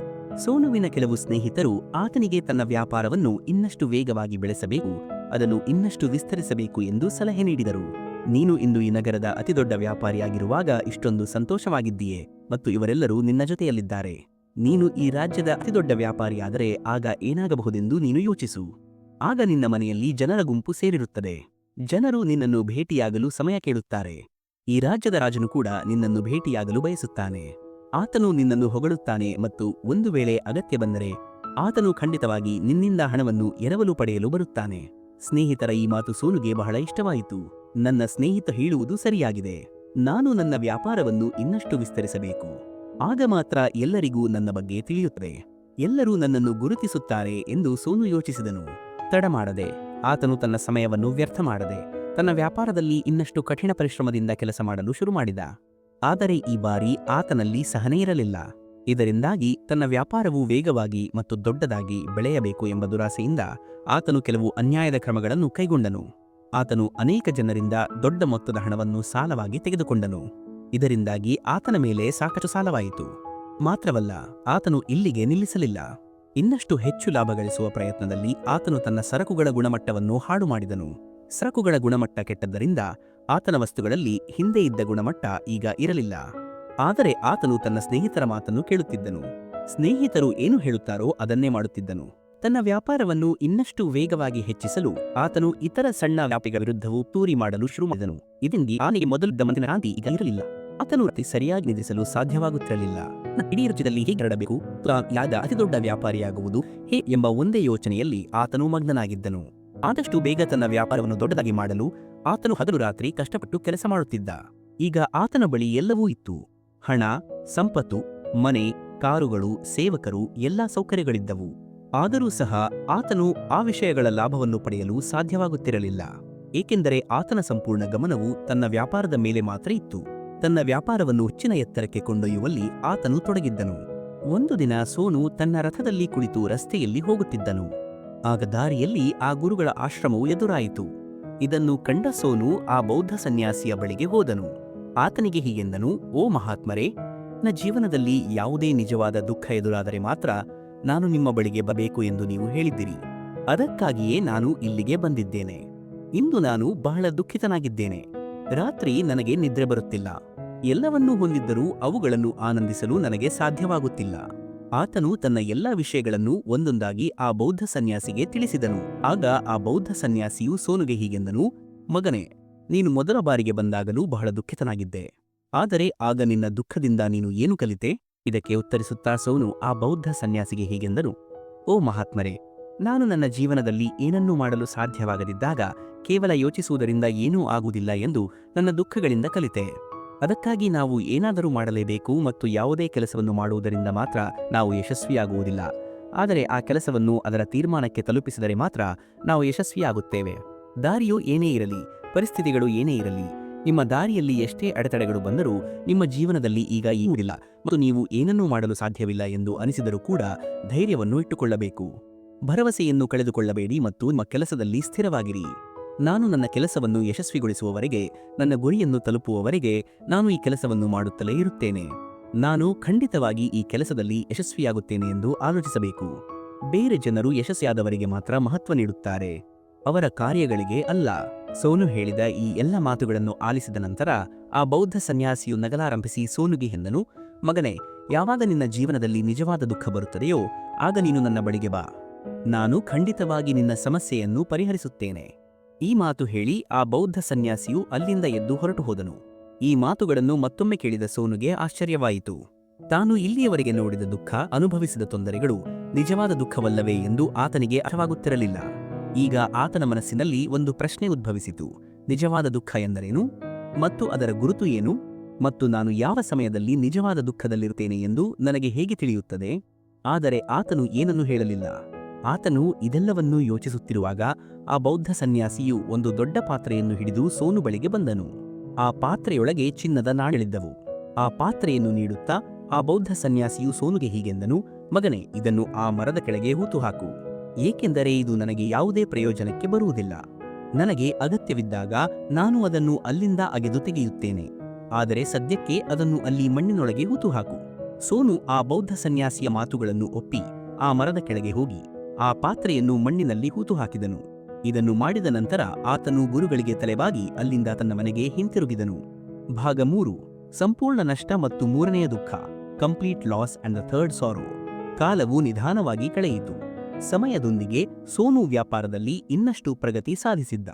ಸೋನುವಿನ ಕೆಲವು ಸ್ನೇಹಿತರು ಆತನಿಗೆ ತನ್ನ ವ್ಯಾಪಾರವನ್ನು ಇನ್ನಷ್ಟು ವೇಗವಾಗಿ ಬೆಳೆಸಬೇಕು, ಅದನ್ನು ಇನ್ನಷ್ಟು ವಿಸ್ತರಿಸಬೇಕು ಎಂದು ಸಲಹೆ ನೀಡಿದರು. ನೀನು ಇಂದು ಈ ನಗರದ ಅತಿದೊಡ್ಡ ವ್ಯಾಪಾರಿಯಾಗಿರುವಾಗ ಇಷ್ಟೊಂದು ಸಂತೋಷವಾಗಿದ್ದೀಯೆ ಮತ್ತು ಇವರೆಲ್ಲರೂ ನಿನ್ನ ಜೊತೆಯಲ್ಲಿದ್ದಾರೆ. ನೀನು ಈ ರಾಜ್ಯದ ಅತಿದೊಡ್ಡ ವ್ಯಾಪಾರಿಯಾದರೆ ಆಗ ಏನಾಗಬಹುದೆಂದು ನೀನು ಯೋಚಿಸು. ಆಗ ನಿನ್ನ ಮನೆಯಲ್ಲಿ ಜನರ ಗುಂಪು ಸೇರಿರುತ್ತದೆ. ಜನರು ನಿನ್ನನ್ನು ಭೇಟಿಯಾಗಲು ಸಮಯ ಕೇಳುತ್ತಾರೆ. ಈ ರಾಜ್ಯದ ರಾಜನು ಕೂಡ ನಿನ್ನನ್ನು ಭೇಟಿಯಾಗಲು ಬಯಸುತ್ತಾನೆ. ಆತನು ನಿನ್ನನ್ನು ಹೊಗಳುತ್ತಾನೆ ಮತ್ತು ಒಂದು ವೇಳೆ ಅಗತ್ಯ ಬಂದರೆ ಆತನು ಖಂಡಿತವಾಗಿ ನಿನ್ನಿಂದ ಹಣವನ್ನು ಎರವಲು ಪಡೆಯಲು ಬರುತ್ತಾನೆ. ಸ್ನೇಹಿತರ ಈ ಮಾತು ಸೋನುಗೆ ಬಹಳ ಇಷ್ಟವಾಯಿತು. ನನ್ನ ಸ್ನೇಹಿತ ಹೇಳುವುದು ಸರಿಯಾಗಿದೆ. ನಾನು ನನ್ನ ವ್ಯಾಪಾರವನ್ನು ಇನ್ನಷ್ಟು ವಿಸ್ತರಿಸಬೇಕು. ಆಗ ಮಾತ್ರ ಎಲ್ಲರಿಗೂ ನನ್ನ ಬಗ್ಗೆ ತಿಳಿಯುತ್ತದೆ, ಎಲ್ಲರೂ ನನ್ನನ್ನು ಗುರುತಿಸುತ್ತಾರೆ ಎಂದು ಸೋನು ಯೋಚಿಸಿದನು. ತಡ ಮಾಡದೆ ಆತನು ತನ್ನ ಸಮಯವನ್ನು ವ್ಯರ್ಥ ಮಾಡದೆ ತನ್ನ ವ್ಯಾಪಾರದಲ್ಲಿ ಇನ್ನಷ್ಟು ಕಠಿಣ ಪರಿಶ್ರಮದಿಂದ ಕೆಲಸ ಮಾಡಲು ಶುರು ಮಾಡಿದ. ಆದರೆ ಈ ಬಾರಿ ಆತನಲ್ಲಿ ಸಹನೆ ಇರಲಿಲ್ಲ. ಇದರಿಂದಾಗಿ ತನ್ನ ವ್ಯಾಪಾರವು ವೇಗವಾಗಿ ಮತ್ತು ದೊಡ್ಡದಾಗಿ ಬೆಳೆಯಬೇಕು ಎಂಬ ದುರಾಸೆಯಿಂದ ಆತನು ಕೆಲವು ಅನ್ಯಾಯದ ಕ್ರಮಗಳನ್ನು ಕೈಗೊಂಡನು. ಆತನು ಅನೇಕ ಜನರಿಂದ ದೊಡ್ಡ ಮೊತ್ತದ ಹಣವನ್ನು ಸಾಲವಾಗಿ ತೆಗೆದುಕೊಂಡನು. ಇದರಿಂದಾಗಿ ಆತನ ಮೇಲೆ ಸಾಕಷ್ಟು ಸಾಲವಾಯಿತು. ಮಾತ್ರವಲ್ಲ, ಆತನು ಇಲ್ಲಿಗೆ ನಿಲ್ಲಿಸಲಿಲ್ಲ. ಇನ್ನಷ್ಟು ಹೆಚ್ಚು ಲಾಭ ಗಳಿಸುವ ಪ್ರಯತ್ನದಲ್ಲಿ ಆತನು ತನ್ನ ಸರಕುಗಳ ಗುಣಮಟ್ಟವನ್ನು ಹಾಳು ಮಾಡಿದನು. ಸರಕುಗಳ ಗುಣಮಟ್ಟ ಕೆಟ್ಟದ್ದರಿಂದ ಆತನ ವಸ್ತುಗಳಲ್ಲಿ ಹಿಂದೆ ಇದ್ದ ಗುಣಮಟ್ಟ ಈಗ ಇರಲಿಲ್ಲ. ಆದರೆ ಆತನು ತನ್ನ ಸ್ನೇಹಿತರ ಮಾತನ್ನು ಕೇಳುತ್ತಿದ್ದನು. ಸ್ನೇಹಿತರು ಏನು ಹೇಳುತ್ತಾರೋ ಅದನ್ನೇ ಮಾಡುತ್ತಿದ್ದನು. ತನ್ನ ವ್ಯಾಪಾರವನ್ನು ಇನ್ನಷ್ಟು ವೇಗವಾಗಿ ಹೆಚ್ಚಿಸಲು ಆತನು ಇತರ ಸಣ್ಣ ವ್ಯಾಪಾರಿಗಳ ವಿರುದ್ಧವೂ ತೂರಿ ಮಾಡಲು ಶುರು ಮಾಡಿದನು. ಇದರಿಂದ ಅವನಿಗೆ ಮೊದಲಿದ್ದ ಮನಸ್ಸಿನ ಶಾಂತಿ ಈಗ ಇರಲಿಲ್ಲ. ಆತನು ಸರಿಯಾಗಿ ನಿಲ್ಲಿಸಲು ಸಾಧ್ಯವಾಗುತ್ತಿರಲಿಲ್ಲ. ಇಡೀ ರಾಜ್ಯದಲ್ಲಿ ಹೇಗೆ ಹರಡಬೇಕು, ಯಾದ ಅತಿದೊಡ್ಡ ವ್ಯಾಪಾರಿಯಾಗುವುದು ಎಂಬ ಒಂದೇ ಯೋಚನೆಯಲ್ಲಿ ಆತನು ಮಗ್ನನಾಗಿದ್ದನು. ಆದಷ್ಟು ಬೇಗ ತನ್ನ ವ್ಯಾಪಾರವನ್ನು ದೊಡ್ಡದಾಗಿ ಮಾಡಲು ಆತನು ಹಗಲು ರಾತ್ರಿ ಕಷ್ಟಪಟ್ಟು ಕೆಲಸ ಮಾಡುತ್ತಿದ್ದ. ಈಗ ಆತನ ಬಳಿ ಎಲ್ಲವೂ ಇತ್ತು. ಹಣ, ಸಂಪತ್ತು, ಮನೆ, ಕಾರುಗಳು, ಸೇವಕರು, ಎಲ್ಲಾ ಸೌಕರ್ಯಗಳಿದ್ದವು. ಆದರೂ ಸಹ ಆತನು ಆ ವಿಷಯಗಳ ಲಾಭವನ್ನು ಪಡೆಯಲು ಸಾಧ್ಯವಾಗುತ್ತಿರಲಿಲ್ಲ. ಏಕೆಂದರೆ ಆತನ ಸಂಪೂರ್ಣ ಗಮನವು ತನ್ನ ವ್ಯಾಪಾರದ ಮೇಲೆ ಮಾತ್ರ ಇತ್ತು. ತನ್ನ ವ್ಯಾಪಾರವನ್ನು ಹೆಚ್ಚಿನ ಎತ್ತರಕ್ಕೆ ಕೊಂಡೊಯ್ಯುವಲ್ಲಿ ಆತನು ತೊಡಗಿದ್ದನು. ಒಂದು ದಿನ ಸೋನು ತನ್ನ ರಥದಲ್ಲಿ ಕುಳಿತು ರಸ್ತೆಯಲ್ಲಿ ಹೋಗುತ್ತಿದ್ದನು. ಆಗ ದಾರಿಯಲ್ಲಿ ಆ ಗುರುಗಳ ಆಶ್ರಮವು ಎದುರಾಯಿತು. ಇದನ್ನು ಕಂಡ ಸೋನು ಆ ಬೌದ್ಧ ಸನ್ಯಾಸಿಯ ಬಳಿಗೆ ಹೋದನು. ಆತನಿಗೆ ಹೀಗೆಂದನು, ಓ ಮಹಾತ್ಮರೇ, ನನ್ನ ಜೀವನದಲ್ಲಿ ಯಾವುದೇ ನಿಜವಾದ ದುಃಖ ಎದುರಾದರೆ ಮಾತ್ರ ನಾನು ನಿಮ್ಮ ಬಳಿಗೆ ಬರಬೇಕು ಎಂದು ನೀವು ಹೇಳಿದ್ದಿರಿ. ಅದಕ್ಕಾಗಿಯೇ ನಾನು ಇಲ್ಲಿಗೆ ಬಂದಿದ್ದೇನೆ. ಇಂದು ನಾನು ಬಹಳ ದುಃಖಿತನಾಗಿದ್ದೇನೆ. ರಾತ್ರಿ ನನಗೆ ನಿದ್ರೆ ಬರುತ್ತಿಲ್ಲ. ಎಲ್ಲವನ್ನೂ ಹೊಂದಿದ್ದರೂ ಅವುಗಳನ್ನು ಆನಂದಿಸಲು ನನಗೆ ಸಾಧ್ಯವಾಗುತ್ತಿಲ್ಲ. ಆತನು ತನ್ನ ಎಲ್ಲಾ ವಿಷಯಗಳನ್ನು ಒಂದೊಂದಾಗಿ ಆ ಬೌದ್ಧ ಸನ್ಯಾಸಿಗೆ ತಿಳಿಸಿದನು. ಆಗ ಆ ಬೌದ್ಧ ಸನ್ಯಾಸಿಯು ಸೋನುಗೆ ಹೀಗೆಂದನು, ಮಗನೇ, ನೀನು ಮೊದಲ ಬಾರಿಗೆ ಬಂದಾಗಲೂ ಬಹಳ ದುಃಖಿತನಾಗಿದ್ದೆ. ಆದರೆ ಆಗ ನಿನ್ನ ದುಃಖದಿಂದ ನೀನು ಏನು ಕಲಿತೆ? ಇದಕ್ಕೆ ಉತ್ತರಿಸುತ್ತಾ ಸೋನು ಆ ಬೌದ್ಧ ಸನ್ಯಾಸಿಗೆ ಹೀಗೆಂದನು, ಓ ಮಹಾತ್ಮರೇ, ನಾನು ನನ್ನ ಜೀವನದಲ್ಲಿ ಏನನ್ನೂ ಮಾಡಲು ಸಾಧ್ಯವಾಗದಿದ್ದಾಗ ಕೇವಲ ಯೋಚಿಸುವುದರಿಂದ ಏನೂ ಆಗುವುದಿಲ್ಲ ಎಂದು ನನ್ನ ದುಃಖಗಳಿಂದ ಕಲಿತೆ. ಅದಕ್ಕಾಗಿ ನಾವು ಏನಾದರೂ ಮಾಡಲೇಬೇಕು ಮತ್ತು ಯಾವುದೇ ಕೆಲಸವನ್ನು ಮಾಡುವುದರಿಂದ ಮಾತ್ರ ನಾವು ಯಶಸ್ವಿಯಾಗುವುದಿಲ್ಲ. ಆದರೆ ಆ ಕೆಲಸವನ್ನು ಅದರ ತೀರ್ಮಾನಕ್ಕೆ ತಲುಪಿಸಿದರೆ ಮಾತ್ರ ನಾವು ಯಶಸ್ವಿಯಾಗುತ್ತೇವೆ. ದಾರಿಯು ಏನೇ ಇರಲಿ, ಪರಿಸ್ಥಿತಿಗಳು ಏನೇ ಇರಲಿ, ನಿಮ್ಮ ದಾರಿಯಲ್ಲಿ ಎಷ್ಟೇ ಅಡೆತಡೆಗಳು ಬಂದರೂ ನಿಮ್ಮ ಜೀವನದಲ್ಲಿ ಈಗ ಇಲ್ಲ ಮತ್ತು ನೀವು ಏನನ್ನೂ ಮಾಡಲು ಸಾಧ್ಯವಿಲ್ಲ ಎಂದು ಅನಿಸಿದರೂ ಕೂಡ ಧೈರ್ಯವನ್ನು ಇಟ್ಟುಕೊಳ್ಳಬೇಕು. ಭರವಸೆಯನ್ನು ಕಳೆದುಕೊಳ್ಳಬೇಡಿ ಮತ್ತು ನಿಮ್ಮ ಕೆಲಸದಲ್ಲಿ ಸ್ಥಿರವಾಗಿರಿ. ನಾನು ನನ್ನ ಕೆಲಸವನ್ನು ಯಶಸ್ವಿಗೊಳಿಸುವವರೆಗೆ, ನನ್ನ ಗುರಿಯನ್ನು ತಲುಪುವವರೆಗೆ ನಾನು ಈ ಕೆಲಸವನ್ನು ಮಾಡುತ್ತಲೇ ಇರುತ್ತೇನೆ. ನಾನು ಖಂಡಿತವಾಗಿ ಈ ಕೆಲಸದಲ್ಲಿ ಯಶಸ್ವಿಯಾಗುತ್ತೇನೆ ಎಂದು ಆಲೋಚಿಸಬೇಕು. ಬೇರೆ ಜನರು ಯಶಸ್ವಿಯಾದವರಿಗೆ ಮಾತ್ರ ಮಹತ್ವ ನೀಡುತ್ತಾರೆ, ಅವರ ಕಾರ್ಯಗಳಿಗೆ ಅಲ್ಲ. ಸೋನು ಹೇಳಿದ ಈ ಎಲ್ಲ ಮಾತುಗಳನ್ನು ಆಲಿಸಿದ ನಂತರ ಆ ಬೌದ್ಧ ಸನ್ಯಾಸಿಯು ನಗಲಾರಂಭಿಸಿ ಸೋನುಗೆ ಎಂದನು, ಮಗನೇ, ಯಾವಾಗ ನಿನ್ನ ಜೀವನದಲ್ಲಿ ನಿಜವಾದ ದುಃಖ ಬರುತ್ತದೆಯೋ ಆಗ ನೀನು ನನ್ನ ಬಳಿಗೆ ಬಾ. ನಾನು ಖಂಡಿತವಾಗಿ ನಿನ್ನ ಸಮಸ್ಯೆಯನ್ನು ಪರಿಹರಿಸುತ್ತೇನೆ. ಈ ಮಾತು ಹೇಳಿ ಆ ಬೌದ್ಧ ಸನ್ಯಾಸಿಯು ಅಲ್ಲಿಂದ ಎದ್ದು ಹೊರಟು ಹೋದನು. ಈ ಮಾತುಗಳನ್ನು ಮತ್ತೊಮ್ಮೆ ಕೇಳಿದ ಸೋನುಗೆ ಆಶ್ಚರ್ಯವಾಯಿತು. ತಾನು ಇಲ್ಲಿಯವರೆಗೆ ನೋಡಿದ ದುಃಖ, ಅನುಭವಿಸಿದ ತೊಂದರೆಗಳು ನಿಜವಾದ ದುಃಖವಲ್ಲವೇ ಎಂದು ಆತನಿಗೆ ಅರ್ಥವಾಗುತ್ತಿರಲಿಲ್ಲ. ಈಗ ಆತನ ಮನಸ್ಸಿನಲ್ಲಿ ಒಂದು ಪ್ರಶ್ನೆ ಉದ್ಭವಿಸಿತು. ನಿಜವಾದ ದುಃಖ ಎಂದರೇನು ಮತ್ತು ಅದರ ಗುರುತು ಏನು? ಮತ್ತು ನಾನು ಯಾವ ಸಮಯದಲ್ಲಿ ನಿಜವಾದ ದುಃಖದಲ್ಲಿರುತ್ತೇನೆ ಎಂದು ನನಗೆ ಹೇಗೆ ತಿಳಿಯುತ್ತದೆ? ಆದರೆ ಆತನು ಏನನ್ನೂ ಹೇಳಲಿಲ್ಲ. ಆತನು ಇದೆಲ್ಲವನ್ನೂ ಯೋಚಿಸುತ್ತಿರುವಾಗ ಆ ಬೌದ್ಧ ಸನ್ಯಾಸಿಯು ಒಂದು ದೊಡ್ಡ ಪಾತ್ರೆಯನ್ನು ಹಿಡಿದು ಸೋನು ಬಳಿಗೆ ಬಂದನು. ಆ ಪಾತ್ರೆಯೊಳಗೆ ಚಿನ್ನದ ನಾಣ್ಯಗಳಿದ್ದವು. ಆ ಪಾತ್ರೆಯನ್ನು ನೀಡುತ್ತಾ ಆ ಬೌದ್ಧ ಸನ್ಯಾಸಿಯು ಸೋನುಗೆ ಹೀಗೆಂದನು, ಮಗನೇ, ಇದನ್ನು ಆ ಮರದ ಕೆಳಗೆ ಹೂತು ಹಾಕು, ಏಕೆಂದರೆ ಇದು ನನಗೆ ಯಾವುದೇ ಪ್ರಯೋಜನಕ್ಕೆ ಬರುವುದಿಲ್ಲ. ನನಗೆ ಅಗತ್ಯವಿದ್ದಾಗ ನಾನು ಅದನ್ನು ಅಲ್ಲಿಂದ ಅಗೆದು ತೆಗೆಯುತ್ತೇನೆ, ಆದರೆ ಸದ್ಯಕ್ಕೆ ಅದನ್ನು ಅಲ್ಲಿ ಮಣ್ಣಿನೊಳಗೆ ಹೂತು ಹಾಕು. ಸೋನು ಆ ಬೌದ್ಧ ಸನ್ಯಾಸಿಯ ಮಾತುಗಳನ್ನು ಒಪ್ಪಿ ಆ ಮರದ ಕೆಳಗೆ ಹೋಗಿ ಆ ಪಾತ್ರೆಯನ್ನು ಮಣ್ಣಿನಲ್ಲಿ ಹೂತು ಹಾಕಿದನು. ಇದನ್ನು ಮಾಡಿದ ನಂತರ ಆತನು ಗುರುಗಳಿಗೆ ತಲೆಬಾಗಿ ಅಲ್ಲಿಂದ ತನ್ನ ಮನೆಗೆ ಹಿಂತಿರುಗಿದನು. ಭಾಗ 3, ಸಂಪೂರ್ಣ ನಷ್ಟ ಮತ್ತು ಮೂರನೆಯ ದುಃಖ, complete loss and the third sorrow. ಕಾಲವು ನಿಧಾನವಾಗಿ ಕಳೆಯಿತು. ಸಮಯದೊಂದಿಗೆ ಸೋನು ವ್ಯಾಪಾರದಲ್ಲಿ ಇನ್ನಷ್ಟು ಪ್ರಗತಿ ಸಾಧಿಸಿದ್ದ.